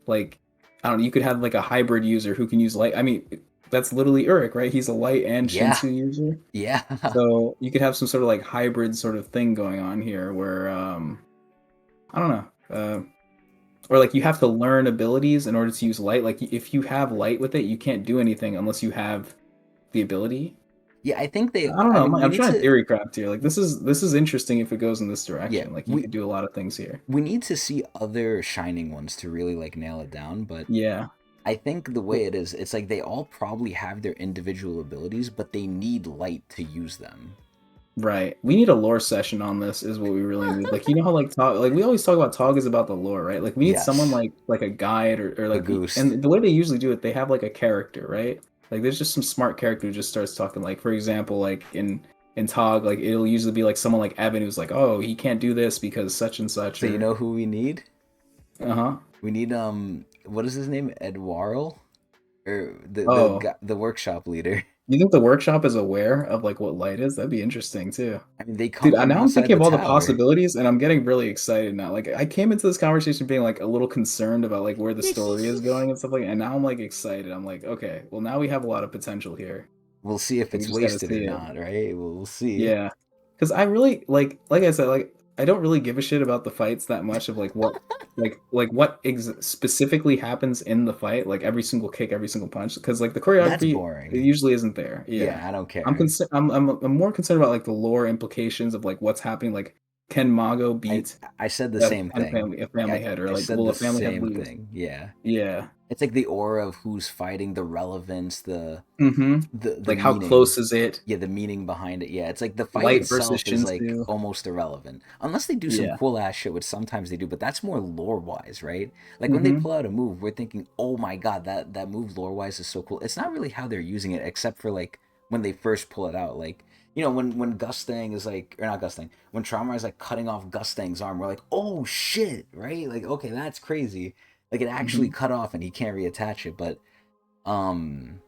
like, I don't know, you could have like a hybrid user who can use light. I mean, that's literally Urek, right? He's a light and Yeah, Shinsu user. yeah, So you could have some sort of like hybrid sort of thing going on here where I don't know. Or like you have to learn abilities in order to use light. Like if you have light with it, you can't do anything unless you have the ability. yeah. I think they. I don't I know. mean, we I'm need trying to to. theory craft here. Like this is interesting if it goes in this Yeah, direction. Like you could do a lot of things here. we need to see other shining ones to really like nail it down. But Yeah. I think the way it is, it's like they all probably have their individual abilities, but they need light to use them. Right. We need a lore session on this is what we really need. Like you know how like talk like we always talk about Tog is about the lore, right? Like we need someone Yes, like a guide or like Pagust. and the way they usually do it, they have like a character, right? Like there's just some smart character who just starts talking like for example, like in Tog, like it'll usually be like someone like Evan who's like, "Oh, he can't do this because such and such," So you or know who we need? uh-huh. We need what is his name? Eduardo, or Oh, the workshop leader. you think the workshop is aware of like what light is? That'd be interesting too. I mean, they come Dude, from now I'm outside thinking the of all the tower. possibilities, and I'm getting really excited now. Like, I came into this conversation being like a little concerned about like where the story is going and stuff like, and now I'm like excited. I'm like, okay, well now we have a lot of potential here. We'll see if We it's just got to wasted or see it. not, right? We'll see. Yeah, because I really like I said, like I don't really give a shit about the fights that much of like what what specifically happens in the fight, like every single kick, every single punch, because like the That's choreography it boring. usually isn't there. Yeah, Yeah, I don't I'm care. concerned. I'm more concerned about like the lore implications of like what's happening, like can Mago I beat I said the same thing. a family head, or I like said will the a family head same lose? thing. Yeah. Yeah. It's like the aura of who's fighting, the relevance, Mm-hmm. the Like how meaning. close is it? Yeah, the meaning behind it. Yeah, it's like the fight Light versus itself is like Shinsu. almost irrelevant. Unless they do some Yeah. cool ass shit, which sometimes they do, but that's more lore wise, right? Like when they Mm-hmm. pull out a move, we're thinking, "Oh my god, that move lore wise is so cool." It's not really how they're using it except for like when they first pull it out. Like, when Gustang is like, or not Gustang, when Trauma is like cutting off Gustang's arm, we're like, "Oh shit," right? Like, okay, that's crazy. Like it actually Mm-hmm. cut off and he can't reattach it, but um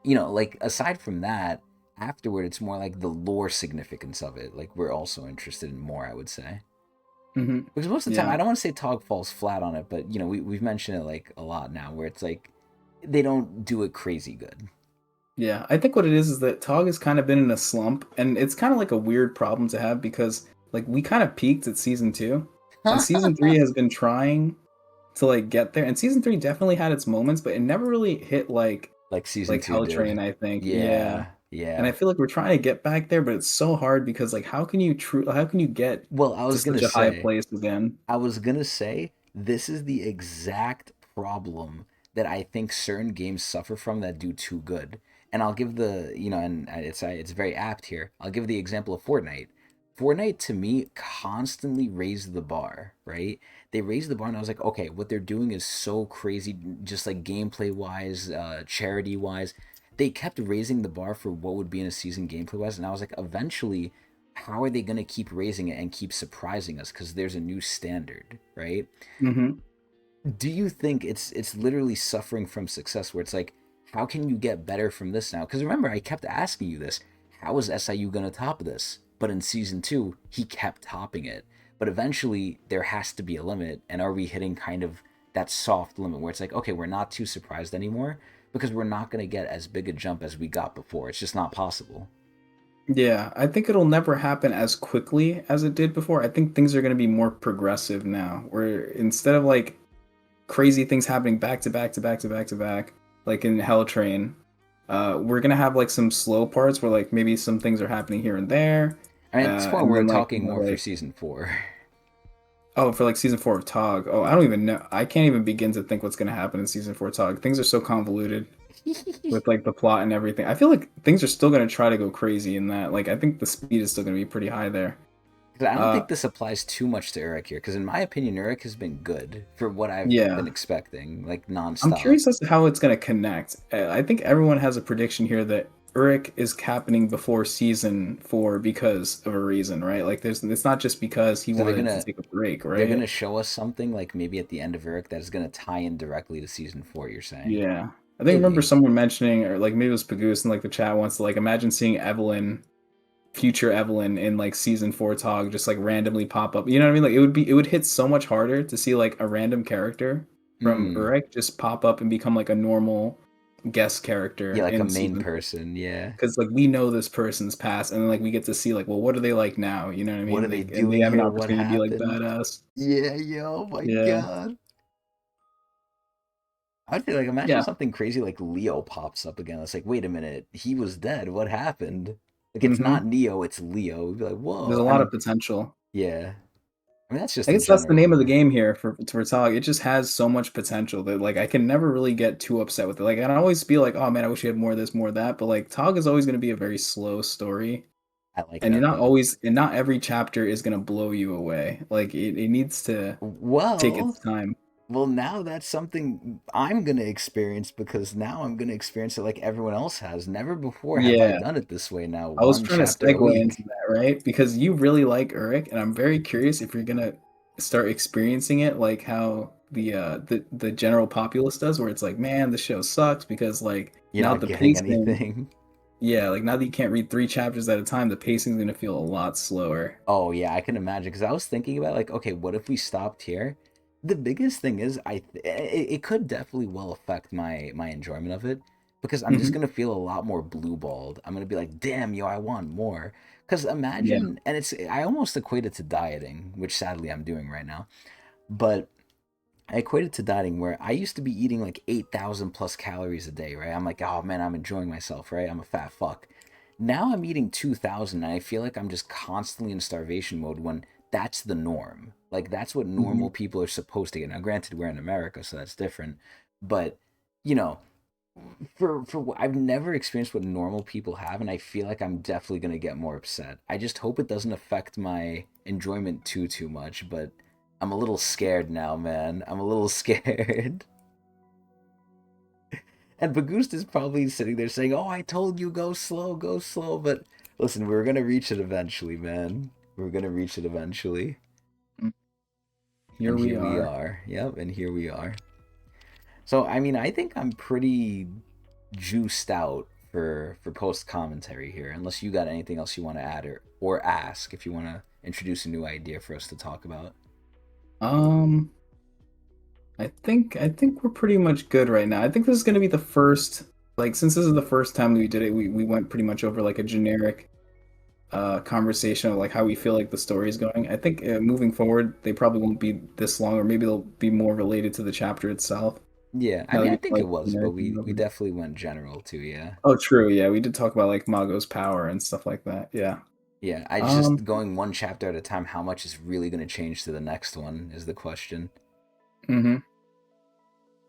like aside from that, afterward, it's more like the lore significance of it. Like we're also interested in more, I would say. Mm-hmm. Because most of the time, I Yeah. don't want to say Tog falls flat on it, but we've mentioned it like a lot now, where it's like they don't do it crazy good. Yeah. I think what it is that Tog has kind of been in a slump, and it's kind of like a weird problem to have because like we kind of peaked at season 2, and season 3 has been trying to like get there, and season 3 definitely had its moments, but it never really hit Like season like two Hell did. Train, I think. Yeah. Yeah, And I yeah. feel like we're trying to get back there, but it's so hard because like how can you get Well, to such a high place again? I was gonna say, this is the exact problem that I think certain games suffer from that do too good. And I'll give and it's very apt here. I'll give the example of Fortnite. Fortnite to me constantly raised the bar, right? They raised the bar, and I was like, okay, what they're doing is so crazy, just like gameplay wise, charity wise. They kept raising the bar for what would be in a season gameplay wise, and I was like, eventually, how are they going to keep raising it and keep surprising us because there's a new standard, right? Hmm. Do you think it's literally suffering from success where it's like, how can you get better from this now? Because remember, I kept asking you this: how is SIU going to top this? But in season 2 he kept topping it, but eventually there has to be a limit. And are we hitting kind of that soft limit where it's like, okay, we're not too surprised anymore because we're not going to get as big a jump as we got before? It's just not possible. Yeah, I think it'll never happen as quickly as it did before. I think things are going to be more progressive now, where instead of like crazy things happening back to back to back to back to back, like in Hell Train, we're gonna have like some slow parts where like maybe some things are happening here and there, I mean, it's more and we're then like talking more for like season 4. oh, for like season 4 of Tog. Oh, I don't even know. I can't even begin to think what's gonna happen in season 4 of Tog. Things are so convoluted with like the plot and everything. I feel like things are still gonna try to go crazy in that. Like I think the speed is still gonna be pretty high there. I don't Uh, think this applies too much to Urek here, because in my opinion, Urek has been good for what I've been yeah. expecting, like I'm nonstop. curious as to how it's going to connect. I think everyone has a prediction here that Urek is happening before season 4 because of a reason, right? Like it's not just because he So wanted to take a break, they're right? gonna show us something like maybe at the end of Urek that is gonna tie in directly to season 4. You're saying Yeah. I think I remember maybe? someone mentioning, or like maybe it was Pagoose in like the chat once, to like imagine seeing Evelyn, future Evelyn in like season 4 Tog just like randomly pop up. You know what I mean? Like it would hit so much harder to see like a random character from Hmm. Urek just pop up and become like a normal guest character Yeah, like a in main season 4. person. Yeah. Because like we know this person's past, and then like we get to see like, well, what are they like now? You know what I What mean? are they Like, and they doing have an here? What opportunity to be like happened? badass. Yeah. Yo. Oh my Yeah, god. I'd feel like imagine yeah. something crazy like Leo pops up again. It's like, wait a minute, he was dead. What happened? Like it's not Hmm. Neo, it's Leo. We'd be like, There's whoa. a I lot of mean, potential. yeah. I mean, that's just I in guess that's the general, name of the though. game here for Tog. It just has so much potential that like I can never really get too upset with it. Like I always feel like, oh man, I wish we had more of this, more of that. But like Tog is always going to be a very slow story, I like and that though. not every chapter is going to blow you away. Like it needs to take its Well, time. well, now that's something I'm gonna experience because now I'm gonna experience it like everyone else has. Never before have I Yeah. done it this way. Now, I was one trying to chapter a segue into week. that, right? Because you really like Urich, and I'm very curious if you're gonna start experiencing it like how the general populace does, where it's like, man, the show sucks because like You're now not the getting pacing, anything. yeah, like now that you can't read 3 chapters at a time, the pacing's gonna feel a lot slower. Oh yeah, I can imagine. Because I was thinking about like, okay, what if we stopped here? The biggest thing is, it could definitely well affect my enjoyment of it because I'm just Hmm. gonna feel a lot more blue balled. I'm gonna be like, damn, yo, I want more. Because Yeah. imagine, and I almost equate it to dieting, which sadly I'm doing right now. But I equate it to dieting where I used to be eating like 8,000 plus calories a day, right? I'm like, oh man, I'm enjoying myself, right? I'm a fat fuck. Now I'm eating 2,000 and I feel like I'm just constantly in starvation mode when that's the norm. Like that's what Hmm. normal people are supposed to get. Now granted we're in America, so that's different. But, you know, I've never experienced what normal people have, and I feel like I'm definitely gonna get more upset. I just hope it doesn't affect my enjoyment too much, but I'm a little scared now, man. I'm a little scared. And Bagoost is probably sitting there saying, "Oh, I told you go slow." But listen, we're gonna reach it eventually, man. We're gonna reach it eventually. Here And we here we are. are. Yep, and here we are. So I mean, I think I'm pretty juiced out for post commentary here. Unless you got anything else you want to add or ask, if you want to introduce a new idea for us to talk about. Um, I think we're pretty much good right now. I think this is gonna be the first, like, since this is the first time we did it, we went pretty much over like a generic conversation of like how we feel like the story is going. I think moving forward, they probably won't be this long, or maybe they'll be more related to the chapter itself. Yeah, I Now mean, that I we think it like was, but generic we over. definitely went general too. Yeah. Oh, true. Yeah, we did talk about like Mago's power and stuff like that. Yeah. Yeah, I Um. just going one chapter at a time. How much is really going to change to the next one is the question. Hmm.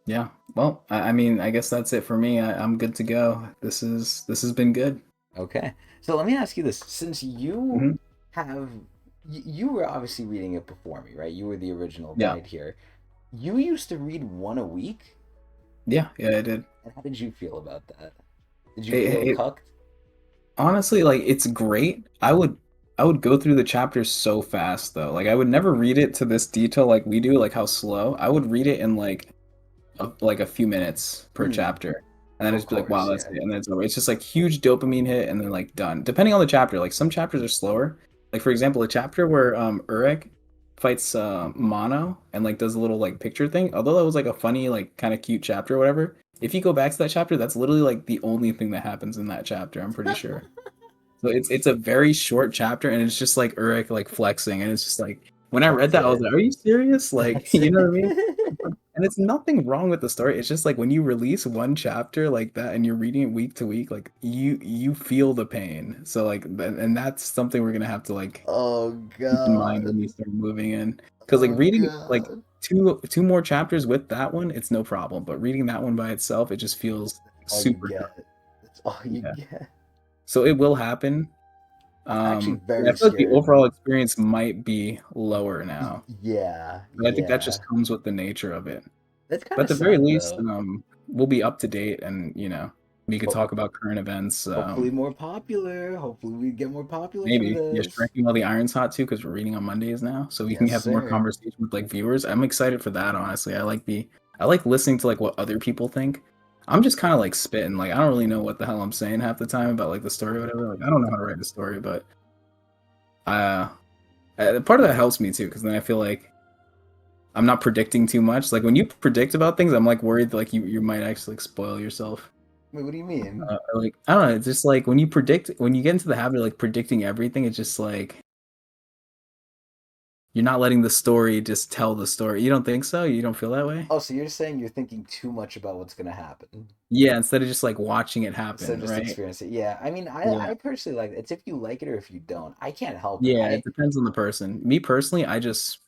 Yeah. Well, I mean, I guess that's it for me. I'm good to go. This has been good. Okay, so let me ask you this: since you Hmm. have, you were obviously reading it before me, right? You were the original Yeah. guide here. You used to read one a week, Yeah. Yeah. I did. and how did you feel about that? Did you It, feel it cucked? honestly, like, it's great. I would go through the chapters so fast though. Like, I would never read it to this detail like we do, like how slow. I would read it in like a few minutes per Hmm. chapter, and then Of just be like, wow, course, that's yeah. it, and then it's over. It's just like huge dopamine hit, and then like done. Depending on the chapter, like some chapters are slower. Like for example, a chapter where Urek fights Mono and like does a little like picture thing. Although that was like a funny, like kind of cute chapter or whatever. If you go back to that chapter, that's literally like the only thing that happens in that chapter. I'm pretty sure. So it's a very short chapter, and it's just like Urek like flexing, and it's just like when I read That's that, I was it. like, "Are you serious?" Like, That's you know what I mean? it. And it's nothing wrong with the story. It's just like when you release one chapter like that, and you're reading it week to week, like you feel the pain. So like, and that's something we're gonna have to like Oh keep in mind when God. we start moving in, because like Oh reading like God. two more chapters with that one, it's no problem. But reading that one by itself, it just feels All you super tough. get. That's all you Yeah. get. So it will happen. I'm actually Yeah, I very feel like the scared. overall experience might be lower now. Yeah, But I think that yeah. just comes with the nature of it. That's kind But at of the very sad least, though. we'll be up to date, and we could Ho- talk about current events. Hopefully more popular. Hopefully we get more popular for Maybe, yeah, this. striking while the iron's hot too, because we're reading on Mondays now, so we can Yes, have more sir. conversation with like viewers. I'm excited for that. Honestly, I like listening to like what other people think. I'm just kind of like spitting. Like I don't really know what the hell I'm saying half the time about like the story or whatever. Like I don't know how to write a story, but uh, part of that helps me too, because then I feel like I'm not predicting too much. Like when you predict about things, I'm like worried like you might actually like, spoil yourself. Wait, what do you mean? Or, like I don't know, it's just like when you predict, when you get into the habit of like predicting everything, it's just like you're not letting the story just tell the story. You don't think so? You don't feel that way? Oh, so you're saying you're thinking too much about what's gonna happen. Yeah, instead of just like watching it So happen, just right? experience it. Yeah, I mean, Yeah. I personally like it. It's if you like it or if you don't. I can't help it. Yeah, it depends on the person. Me personally, I just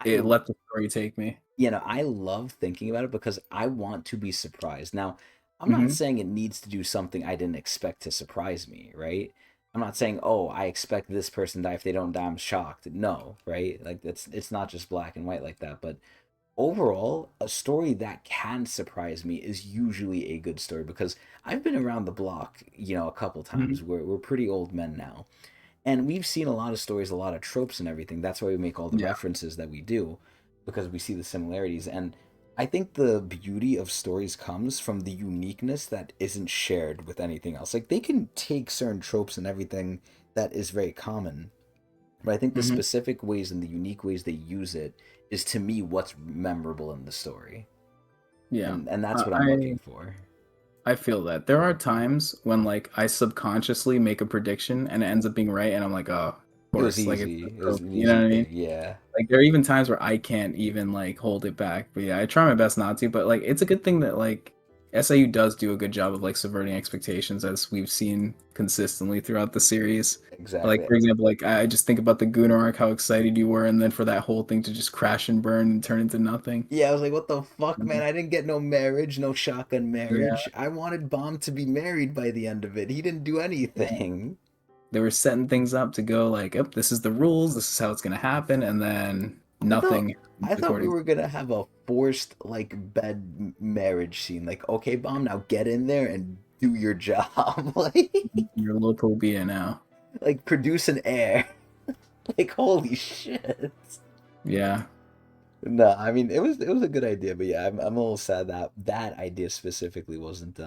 I it let the story take me. I love thinking about it because I want to be surprised. Now, I'm not Hmm. saying it needs to do something I didn't expect to surprise me, right? I'm not saying, oh, I expect this person to die. If they don't die, I'm shocked. No, right? Like it's not just black and white like that. But overall, a story that can surprise me is usually a good story because I've been around the block, a couple Hmm. times. We're pretty old men now. And we've seen a lot of stories, a lot of tropes and everything. That's why we make all the Yeah. references that we do, because we see the similarities. And I think the beauty of stories comes from the uniqueness that isn't shared with anything else. Like they can take certain tropes and everything that is very common, but I think the Hmm. specific ways and the unique ways they use it is to me what's memorable in the story. Yeah. And that's Uh, what I'm looking I for. I feel that there are times when like I subconsciously make a prediction and it ends up being right, and I'm like, oh, of It was course, like it's easy. the It was trope, an you know easy what I thing. mean? Yeah. Like there are even times where I can't even like hold it back. But yeah, I try my best not to. But like it's a good thing that like SIU does do a good job of like subverting expectations, as we've seen consistently throughout the series. Like Exactly. for example, like I just think about the Gunnar arc, how excited you were, and then for that whole thing to just crash and burn and turn into nothing. Yeah, I was like, what the fuck, man? I didn't get no marriage, no shotgun Yeah, marriage. I wanted Bomb to be married by the end of it. He didn't do yeah. anything. They were setting things up to go like, "Yep, this is the rules. This is how it's gonna happen," and then I thought nothing I thought we according. were gonna have a forced like marriage scene. Like, okay, Bomb, now get in there and do your job. Your local BA now. Like produce an heir. Like, holy shit. Yeah, No, I mean it was a good idea, but yeah, I'm a little sad that that idea specifically wasn't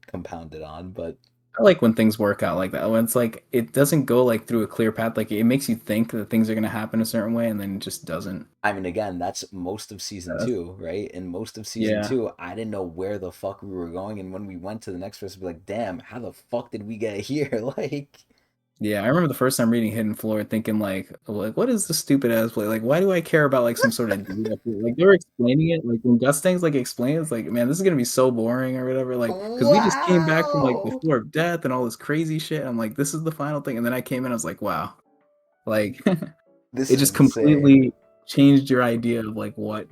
compounded on, but I like when things work out like that. When it's like it doesn't go like through a clear path. Like it makes you think that things are gonna happen a certain way, and then it just doesn't. I mean again, that's most of season Uh, 2, right? In most of season yeah, 2, I didn't know where the fuck we were going, and when we went to the next verse, I'd be like, damn, how the fuck did we get here? Like, yeah. I remember the first time reading Hidden Floor, thinking like, what is this stupid ass play? Like, why do I care about like some sort of data? Like they were explaining it, like when Gustang's like explains, like, man, this is gonna be so boring or whatever. Like, because we just came back from like the wow. floor of death and all this crazy shit. I'm like, this is the final thing, and then I came in, I was like, wow, like This it is just insane. completely changed your idea of like what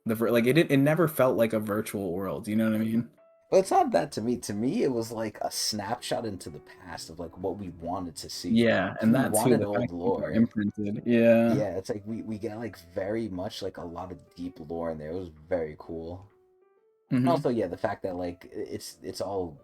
like it never felt like a virtual world. You know what I mean? Well, it's not that to me. To me, it was like a snapshot into the past of like what we wanted to see. Yeah, Because and we that too, wanted the old fact that people are lore. imprinted. Yeah. Yeah, it's like we get like very much like a lot of deep lore in there. It was very cool. And Hmm. also, yeah, the fact that like it's all,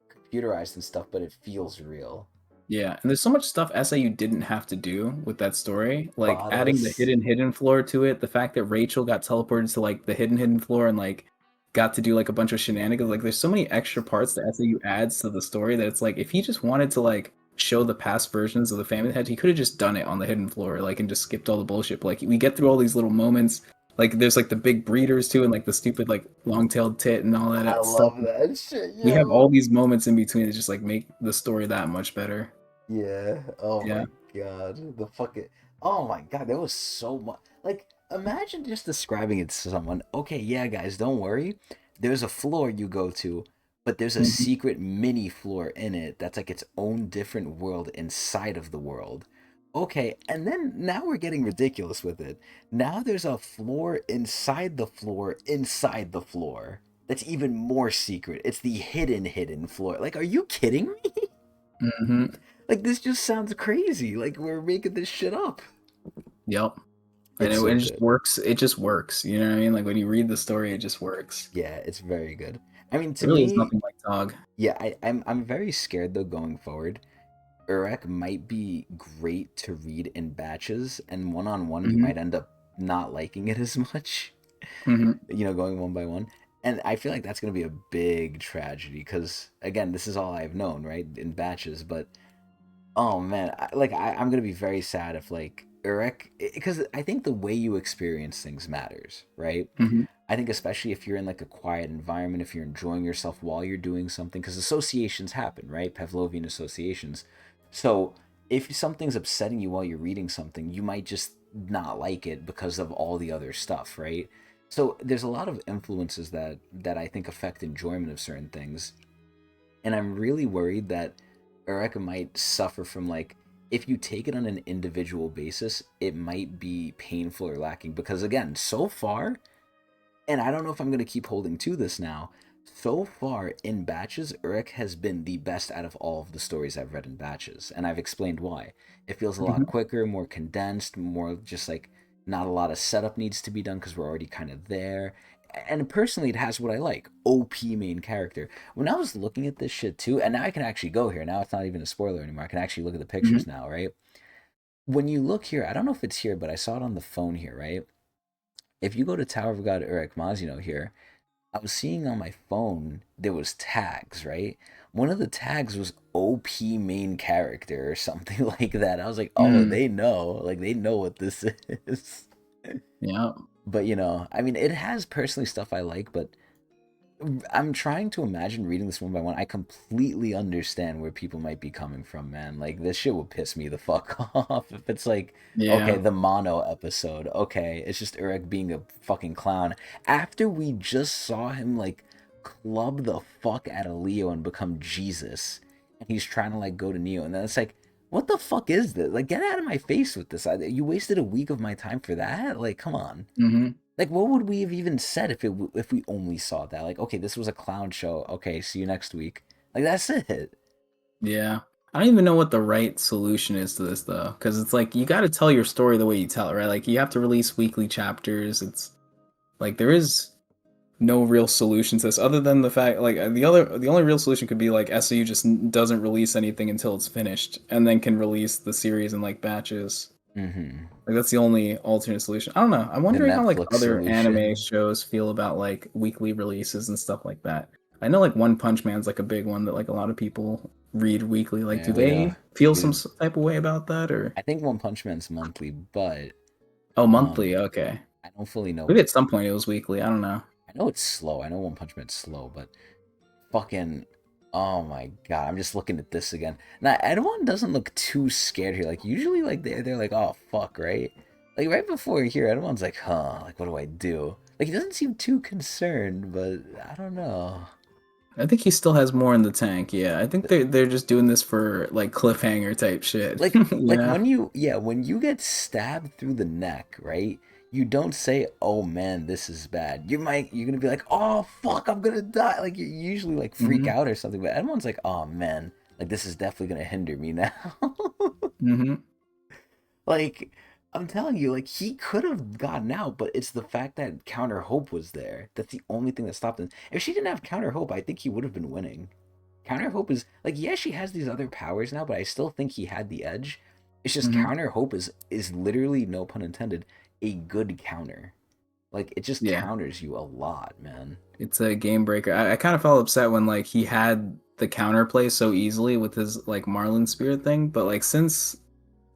computerized and stuff, but it feels real. Yeah, and there's so much stuff SIU didn't have to do with that story, like adding the Badass. hidden floor to it, the fact that Rachel got teleported to like the hidden floor and like got to do like a bunch of shenanigans. Like there's so many extra parts that SIU adds to the story that it's like if he just wanted to like show the past versions of the family head, he could have just done it on the hidden floor, like and just skipped all the bullshit. But, like we get through all these little moments. Like there's like the big breeders too, and like the stupid like long-tailed tit and all I that stuff. love that shit, We have all yo. these moments in between that just like make the story that much better. Yeah. Oh Yeah. my god. The fucking. Oh my god. There was so much. Like, imagine just describing it to someone. Okay, yeah, guys, don't worry. There's a floor you go to, but there's a Mhm. secret mini floor in it that's like its own different world inside of the world. Okay, and then now we're getting ridiculous with it. Now there's a floor inside the floor inside the floor. That's even more secret. It's the hidden floor. Like, are you kidding me? Mhm. Like this just sounds crazy. Like we're making this shit up. Yep. And It's it so just good. works. It just works. You know what I mean? Like when you read the story, it just works. Yeah, it's very good. I mean, It to really is me, nothing like Tog. yeah, I'm very scared though going forward. Urek might be great to read in batches, and one on one, you Hmm. might end up not liking it as much. Hmm. Going one by one. And I feel like that's gonna be a big tragedy because again, this is all I've known, right, in batches. But oh man, I'm gonna be very sad if like Urek, because I think the way you experience things matters, right? Hmm. I think especially if you're in like a quiet environment, if you're enjoying yourself while you're doing something, because associations happen, right? Pavlovian associations. So if something's upsetting you while you're reading something, you might just not like it because of all the other stuff, right? So there's a lot of influences that I think affect enjoyment of certain things, and I'm really worried that Eureka might suffer from like if you take it on an individual basis, it might be painful or lacking because again, so far, and I don't know if I'm gonna keep holding to this now. So far in batches, Urek has been the best out of all of the stories I've read in batches, and I've explained why. It feels a lot Hmm. quicker, more condensed, more just like not a lot of setup needs to be done because we're already kind of there. And personally, it has what I like: OP main character. When I was looking at this shit too, and now I can actually go here. Now it's not even a spoiler anymore. I can actually look at the Hmm. pictures now, right? When you look here, I don't know if it's here, but I saw it on the phone here, right? If you go to Tower of God Urek Mazino here, I was seeing on my phone there was tags, right? One of the tags was OP main character or something like that. I was like, oh, Mm. they know, like they know what this is. Yeah. But I mean, it has personally stuff I like, but I'm trying to imagine reading this one by one. I completely understand where people might be coming from, man. Like this shit will piss me the fuck off if it's like, okay, Yeah. the mono episode. Okay, it's just Urek being a fucking clown. After we just saw him like club the fuck out of Leo and become Jesus, and he's trying to like go to Neo, and then it's like, what the fuck is this? Like, get out of my face with this! You wasted a week of my time for that. Like, come on. Hmm. Like, what would we have even said if we only saw that? Like, okay, this was a clown show. Okay, see you next week. Like, that's it. Yeah. I don't even know what the right solution is to this though, because it's like you got to tell your story the way you tell it, right? Like you have to release weekly chapters. It's like there is no real solution to this other than the fact like the only real solution could be like SAU just doesn't release anything until it's finished and then can release the series in like batches. Mm-hmm. Like that's the only alternate solution. I don't know. I'm The wondering how like Netflix other anime solution. shows feel about like weekly releases and stuff like that. I know like One Punch Man's like a big one that like a lot of people read weekly. Like, do Yeah, they feel some we type of way about that or? I think One Punch Man's monthly, but Oh, monthly. um, Okay. I don't fully know. Maybe at some point it was weekly. I don't know. I know it's slow. I know One Punch Man's slow, but fucking, oh my god, I'm just looking at this again. Now, Edwin doesn't look too scared here. Like usually, like they're like, oh fuck, right? Like right before here, Edwin's like, huh, like what do I do? Like he doesn't seem too concerned, but I don't know. I think he still has more in the tank. Yeah, I think they're just doing this for like cliffhanger type shit. Like Yeah. when you yeah, when you get stabbed through the neck, right? You don't say, "Oh man, this is bad." You're gonna be like, "Oh fuck, I'm gonna die." Like you usually like freak Hmm. out or something, but everyone's like, "Oh man, like this is definitely gonna hinder me now." Hmm. Like I'm telling you, like he could have gotten out, but it's the fact that Counter Hope was there. That's the only thing that stopped him. If she didn't have Counter Hope, I think he would have been winning. Counter Hope is like, yeah, she has these other powers now, but I still think he had the edge. It's just Hmm. Counter Hope is literally, no pun intended, a good counter. Like it just Yeah. counters you a lot, man. It's a game breaker. I kind of felt upset when like he had the counterplay so easily with his like Marlin Spirit thing, but like since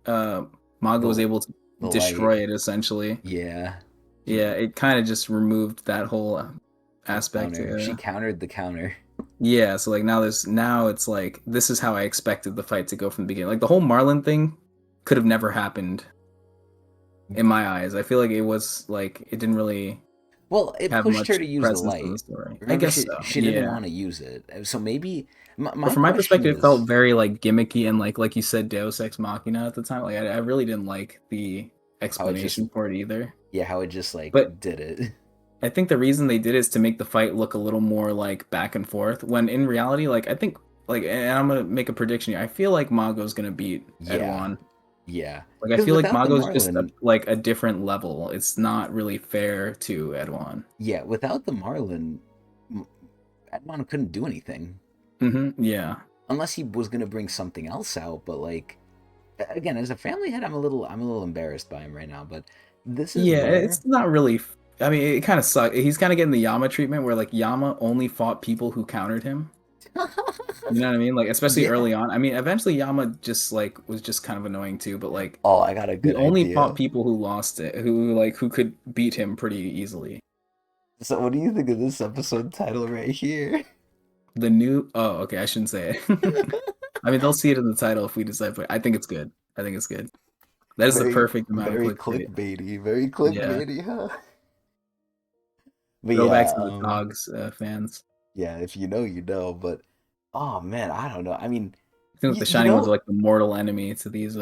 uh Mago was The able to the light, destroy it essentially, yeah. yeah, He it kind of just removed that whole the aspect. counter. She countered the counter. Yeah, so like now it's like this is how I expected the fight to go from the beginning. Like the whole Marlin thing could have never happened in my eyes. I feel like it was like it didn't really Well, it have pushed her much to use the presence in the light. story. I Remember, guess she so. she didn't Yeah. want to use it. So maybe But my from my question perspective, it felt is, very like gimmicky and like you said, Deus Ex Machina at the time. Like I really didn't like the how it just explanation for it either. yeah, how it just like But did it. I think the reason they did it is to make the fight look a little more like back and forth. When in reality, like I think like and I'm gonna make a prediction here. I feel like Mago's gonna beat Yeah, Edwan. yeah. Like I Because feel like without the Mago's just Marlin, like a different level. It's not really fair to Edwan. yeah, without the Marlin, M- Edmond couldn't do anything Yeah. unless he was gonna bring something else out. But like again, as a family head, I'm a little embarrassed by him right now. But this is Yeah, where it's not really. I mean, it kind of sucks. He's kind of getting the Yama treatment, where like Yama only fought people who countered him. You know what I mean? Like especially yeah. early on. I mean, eventually Yama just like was just kind of annoying too. But like Oh, I got a he good only fought idea. people who lost it, who could beat him pretty easily. So, what do you think of this episode title right here? The new. Oh, okay. I shouldn't say it. I mean, they'll see it in the title if we decide. But I think it's good. I think it's good. That is the Very, perfect amount of very clickbait. clickbaity, very Yeah. clickbaity, huh? But Throwbacks yeah, to the dogs fans. yeah. If you know, you know. But oh man, I don't know. I mean, I think like, the you Shining Ones are know, like the mortal enemy to these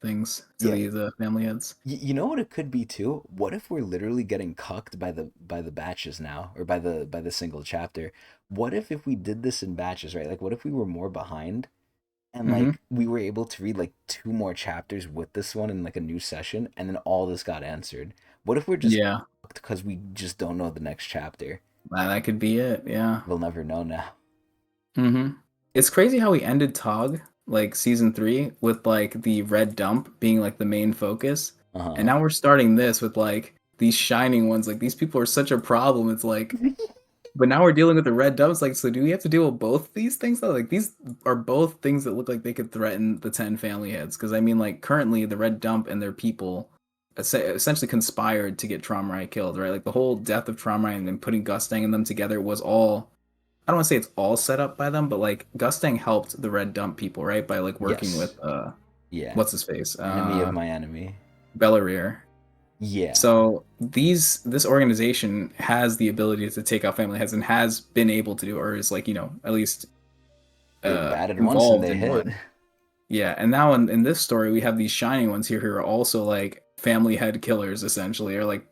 things, to yeah. these family heads. You know what it could be too? What if we're literally getting cucked by the batches now, or by the single chapter? What if we did this in batches, right? Like, what if we were more behind and Hmm. like we were able to read like two more chapters with this one in like a new session, and then all this got answered? What if we're just Yeah, because we just don't know the next chapter? that could be it. Yeah. We'll never know now. Hmm. It's crazy how we ended Tog like season 3 with like the red dump being like the main focus, Uh and huh. now we're starting this with like these shining ones. Like these people are such a problem. It's like, but now we're dealing with the red dumps. Like, so do we have to deal with both these things though? Like these are both things that look like they could threaten the 10 family heads. Because I mean, like currently the red dump and their people essentially conspired to get Tromrai killed, right? Like the whole death of Tromrai and then putting Gustang and them together was all. I don't want to say it's all set up by them, but like Gustang helped the red dump people, right? By like working with Yes. Yeah. what's his face? Enemy of my enemy. Bellerir. Yeah. So this organization has the ability to take out family heads and has been able to do, or is like, at least They batted once and involved they in hit. one. Yeah, and now in this story we have these shining ones here who are also like family head killers essentially, or like,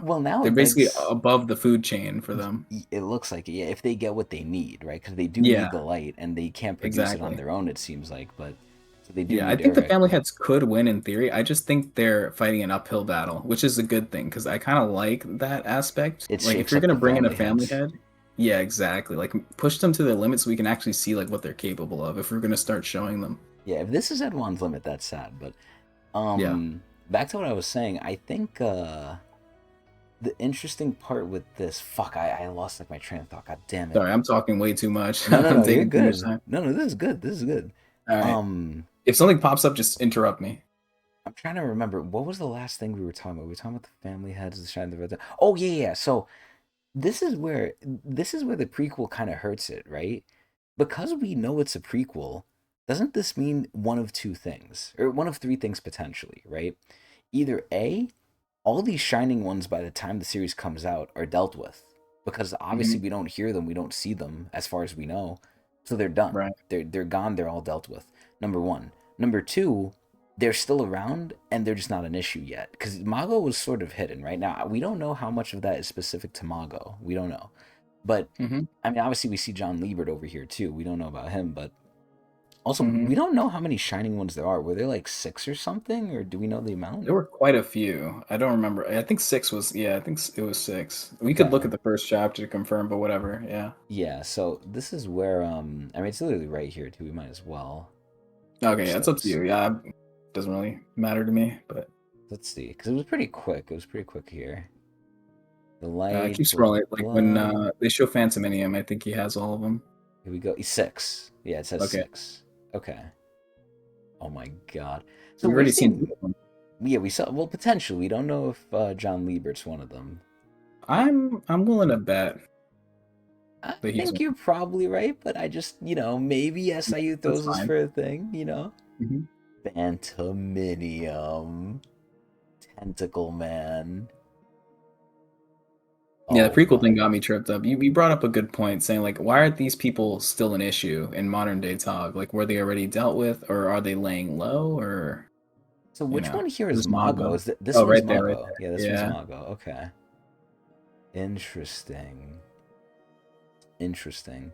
Well, now they're it basically begs. above the food chain for them. It looks like it, yeah, if they get what they need, right? Because they do need Yeah, the light, and they can't produce it on exactly. their own. It seems like, but so they do Yeah, I need think the Urek. family But heads could win in theory. I just think they're fighting an uphill battle, which is a good thing because I kind of like that aspect. it Like, if shakes you're up gonna the bring in a family family heads. head, yeah, exactly. Like, push them to their limits so we can actually see like what they're capable of. If we're gonna start showing them, Yeah, if this is at one's limit, that's sad. But yeah. back to what I was saying. I think the interesting part with this, fuck, I lost like my train of thought. God damn it. Sorry, I'm talking way too much. No, no, I'm no, you're taking too much good. time. No, no, this is good. This is good. All right. Um, If something pops up, just interrupt me. I'm trying to remember what was the last thing we were talking about. We were talking about the family heads, the shine, the red. Oh yeah, yeah. So this is where the prequel kind of hurts it, right? Because we know it's a prequel, doesn't this mean one of two things, or one of three things potentially, right? Either A, all these shining ones by the time the series comes out are dealt with, because obviously Hmm. we don't hear them, we don't see them as far as we know, so they're done. Right. They're gone. They're all dealt with. Number one. Number two, they're still around and they're just not an issue yet. Because Mago was sort of hidden right now. We don't know how much of that is specific to Mago. We don't know. But Hmm. I mean, obviously we see John Liebert over here too. We don't know about him, but also Hmm. we don't know how many shining ones there are. Were there like six or something, or do we know the amount? There were quite a few. I don't remember. I think six was. Yeah, I think it was six. We could look Okay. at the first chapter to confirm, but whatever. Yeah. Yeah, so this is where I mean it's literally right here too. We might as well. Okay, yeah, So, it's up to so you. Yeah, doesn't really matter to me, but let's see, because it was pretty quick. It was pretty quick here. The keep light, blah blah scrolling. Like when blah. they show Phantominium, I think he has all of them. Here we go. Six. Yeah, it says Okay, six. Okay. Oh my god. So we've we're already seen two seeing. of them. Yeah, we saw. Well, potentially, we don't know if John Liebert's one of them. I'm willing to bet I that he's think one. you're probably right, but I just, maybe SIU That's throws us fine. for a thing. Hmm. Phantominium. Tentacle Man. Yeah, the Oh prequel thing my. got me tripped up. You brought up a good point, saying like, why aren't these people still an issue in modern day Tog? Like, were they already dealt with, or are they laying low, or So which one here is who's Mago? Mago? This Oh, one's right there, right Mago. Yeah, there. this one's Yeah. Mago. Okay. Interesting. Interesting.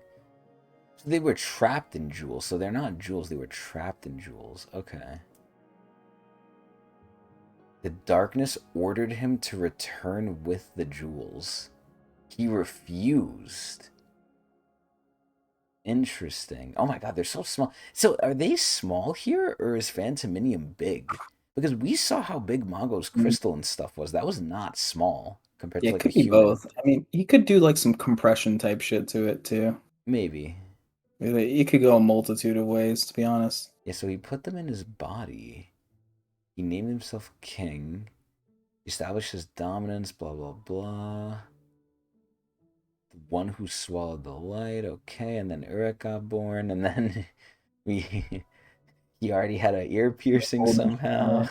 So they were trapped in jewels. So they're not jewels. They were trapped in jewels. Okay. The darkness ordered him to return with the jewels. He refused. Interesting. Oh my god, they're so small. So are they small here, or is Phantominium big? Because we saw how big Mongo's Mhm. crystal and stuff was. That was not small compared Yeah, to it like a could be human. both. I mean, he could do like some compression type shit to it too. Maybe. You could go a multitude of ways, to be honest. Yeah, so he put them in his body. He named himself king. Established his dominance, blah blah blah. The one who swallowed the light, okay, and then Urek got born, and then we he already had an ear piercing Golden somehow. shower.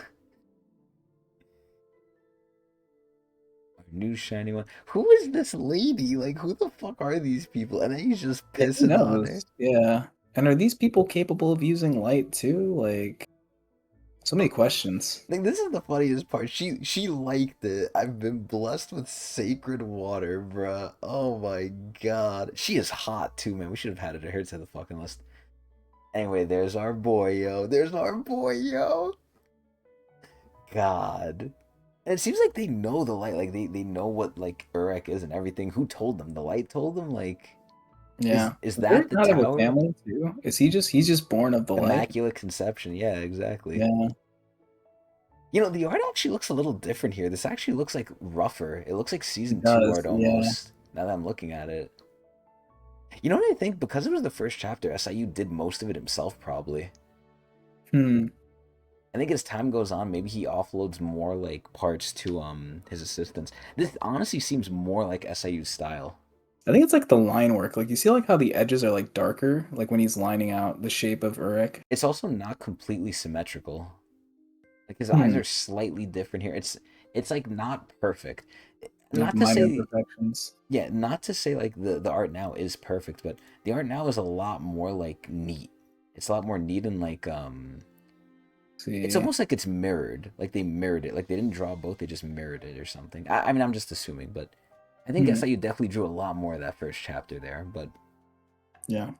Our new shiny one. Who is this lady? Like, who the fuck are these people? And then he's just Yeah, who pissing on her. knows? Yeah. And are these people capable of using light too? Like, so many questions. Like, this is the funniest part. She liked it. I've been blessed with sacred water, bruh. Oh my god. She is hot too, man. We should have had her to the fucking list. Anyway, there's our boy, yo. There's our boy, yo. God. And it seems like they know the light. Like they know what like Urek is and everything. Who told them? The light told them? Like is Yeah. is Does that Eric the not have a tower? family too? Is he just he's just born of the light? Immaculate conception. Yeah, exactly. Yeah, The art actually looks a little different here. This actually looks like rougher. It looks like it season two does. art Yeah. almost. Now that I'm looking at it. You know what I think? Because it was the first chapter, SIU did most of it himself, probably. Hmm. I think as time goes on, maybe he offloads more like parts to his assistants. This honestly seems more like SIU's style. I think it's like the line work. Like you see like how the edges are like darker, like when he's lining out the shape of Urek. It's also not completely symmetrical. Like his eyes Hmm. are slightly different here. it's like not perfect. Like Not to minor say, imperfections. yeah, not to say like the art now is perfect, but the art now is a lot more like neat. It's a lot more neat and like it's See. almost like it's mirrored. Like they mirrored it. Like they didn't draw both, they just mirrored it or something. I mean, I'm just assuming, but I think Hmm. SIU definitely drew a lot more of that first chapter there. But Yeah.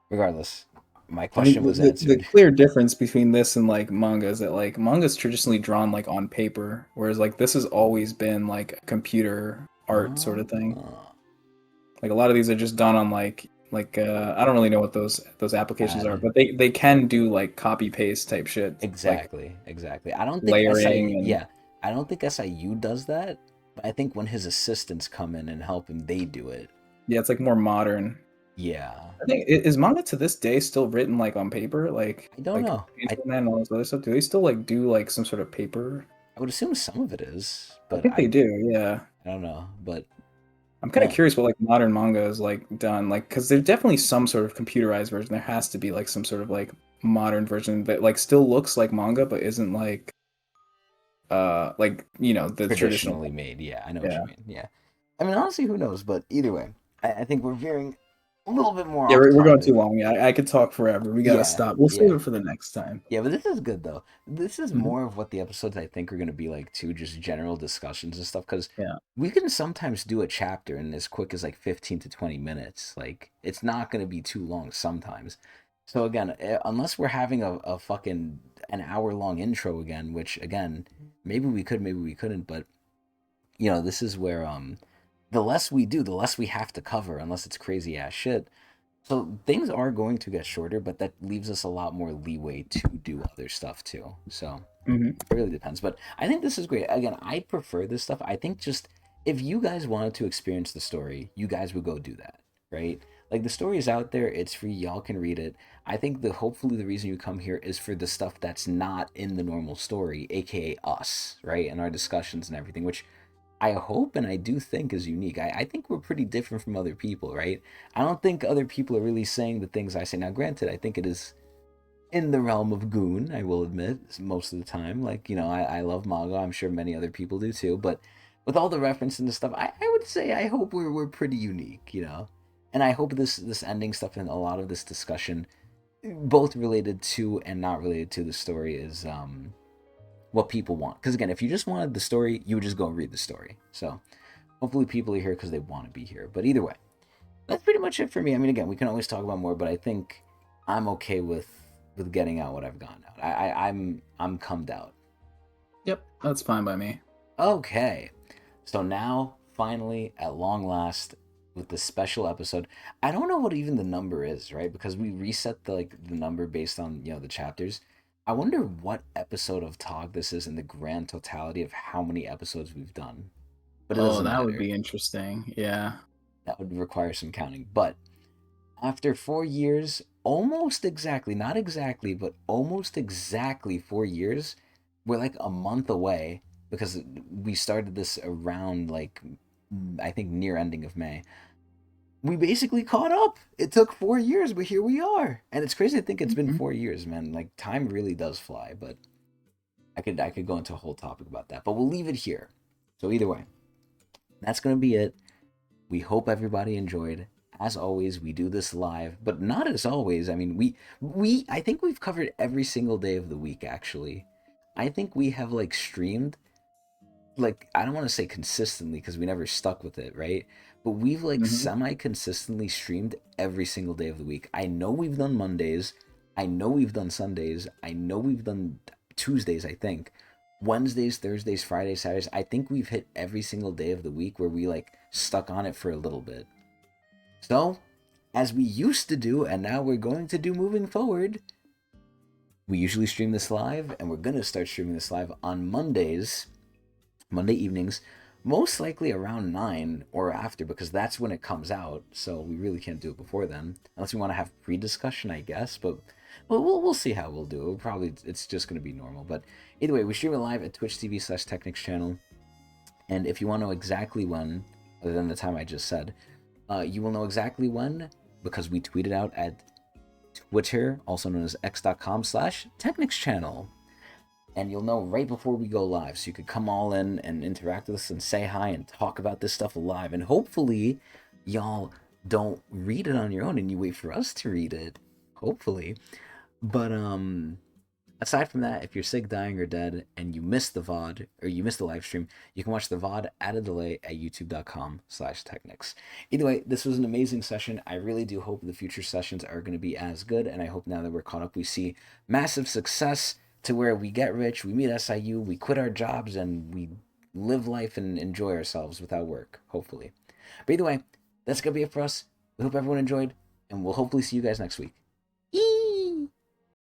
regardless, my I think question was the answered. clear difference between this and like manga is that like manga's traditionally drawn like on paper, whereas like this has always been like a computer art sort of thing. Ah, Like a lot of these are just done on like I don't really know what those applications are, CAD. but they can do like copy paste type shit, like Exactly, exactly. I don't think layering SIU, and yeah, I don't think SIU does that, but I think when his assistants come in and help him, they do it. yeah, it's like more modern. Yeah. I think is manga to this day still written like on paper, I don't like know. Pencil Man and all this other stuff. Do they still like do like some sort of paper? I would assume some of it is, I but think they do. Yeah. I don't know. But I'm kind of yeah, curious what like modern manga is like done, like because there's definitely some sort of computerized version. There has to be like some sort of like modern version that like still looks like manga but isn't like the traditional. traditionally made. Yeah, I know what you Yeah, mean. Yeah. I mean, honestly, who knows? But either way, I think we're veering a little bit more yeah, off we're going too topic. long. Yeah, I could talk forever. We gotta Yeah, stop. We'll save yeah. it for the next time. Yeah, but this is good though. This is Hmm. more of what the episodes I think are going to be like too, just general discussions and stuff. Because Yeah. we can sometimes do a chapter in as quick as like 15 to 20 minutes. Like it's not going to be too long sometimes. So again, unless we're having a fucking an hour long intro again, which again, maybe we could, maybe we couldn't. But this is where the less we do, the less we have to cover, unless it's crazy ass shit. So things are going to get shorter, but that leaves us a lot more leeway to do other stuff too. So Hmm. it really depends. But I think this is great. Again, I prefer this stuff. I think just if you guys wanted to experience the story, you guys would go do that, right? Like the story is out there, it's free, y'all can read it. I think the hopefully the reason you come here is for the stuff that's not in the normal story, aka us, right? And our discussions and everything, which I hope and I do think is unique. I think we're pretty different from other people, right? I don't think other people are really saying the things I say. Now, granted, I think it is in the realm of goon, I will admit, most of the time. Like, I love manga. I'm sure many other people do too. But with all the reference and the stuff, I would say I hope we're pretty unique. And I hope this ending stuff and a lot of this discussion, both related to and not related to the story, is what people want. Because again, if you just wanted the story, you would just go and read the story. So hopefully people are here because they want to be here. But either way, that's pretty much it for me. I mean, again, we can always talk about more, but I think I'm okay with getting out what I've gotten out. I'm cummed out. Yep, that's fine by me. Okay, so now finally, at long last, with this special episode, I don't know what even the number is, right? Because we reset the number based on the chapters. I wonder what episode of Tog this is in the grand totality of how many episodes we've done. But it Oh, doesn't that would matter. be interesting. Yeah. That would require some counting. But after 4 years, almost exactly, not exactly, but almost exactly 4 years, we're like a month away because we started this around like, I think near ending of May. We basically caught up. It took 4 years, but here we are. And it's crazy to think it's been Mhm. 4 years, man. Like time really does fly, but I could go into a whole topic about that. But we'll leave it here. So either way, that's gonna be it. We hope everybody enjoyed. As always, we do this live, but not as always. I mean, we I think we've covered every single day of the week actually. I think we have like streamed like I don't want to say consistently because we never stuck with it, right? But we've like Mhm. semi consistently streamed every single day of the week. I know we've done Mondays, I know we've done Sundays, I know we've done Tuesdays, I think. Wednesdays, Thursdays, Fridays, Saturdays. I think we've hit every single day of the week where we like stuck on it for a little bit. So, as we used to do, and now we're going to do moving forward, we usually stream this live, and we're going to start streaming this live on Mondays, Monday evenings, most likely around 9 or after, because that's when it comes out. So, we really can't do it before then, unless we want to have pre discussion, I guess. But we'll see how we'll do it. Probably it's just going to be normal. But either way, we stream it live at Twitch TV/Technics channel. And if you want to know exactly when, other than the time I just said, you will know exactly when because we tweeted out at Twitter, also known as x.com/Technics channel. and you'll know right before we go live, so you could come all in and interact with us and say hi and talk about this stuff live. And hopefully y'all don't read it on your own and you wait for us to read it, hopefully. But aside from that, if you're sick, dying, or dead, and you missed the VOD, or you missed the live stream, you can watch the VOD at a delay at youtube.com/Tecnics. Either way, this was an amazing session. I really do hope the future sessions are going to be as good, and I hope now that we're caught up, we see massive success to where we get rich, we meet SIU, we quit our jobs, and we live life and enjoy ourselves without work, hopefully. But either way, that's going to be it for us. We hope everyone enjoyed, and we'll hopefully see you guys next week.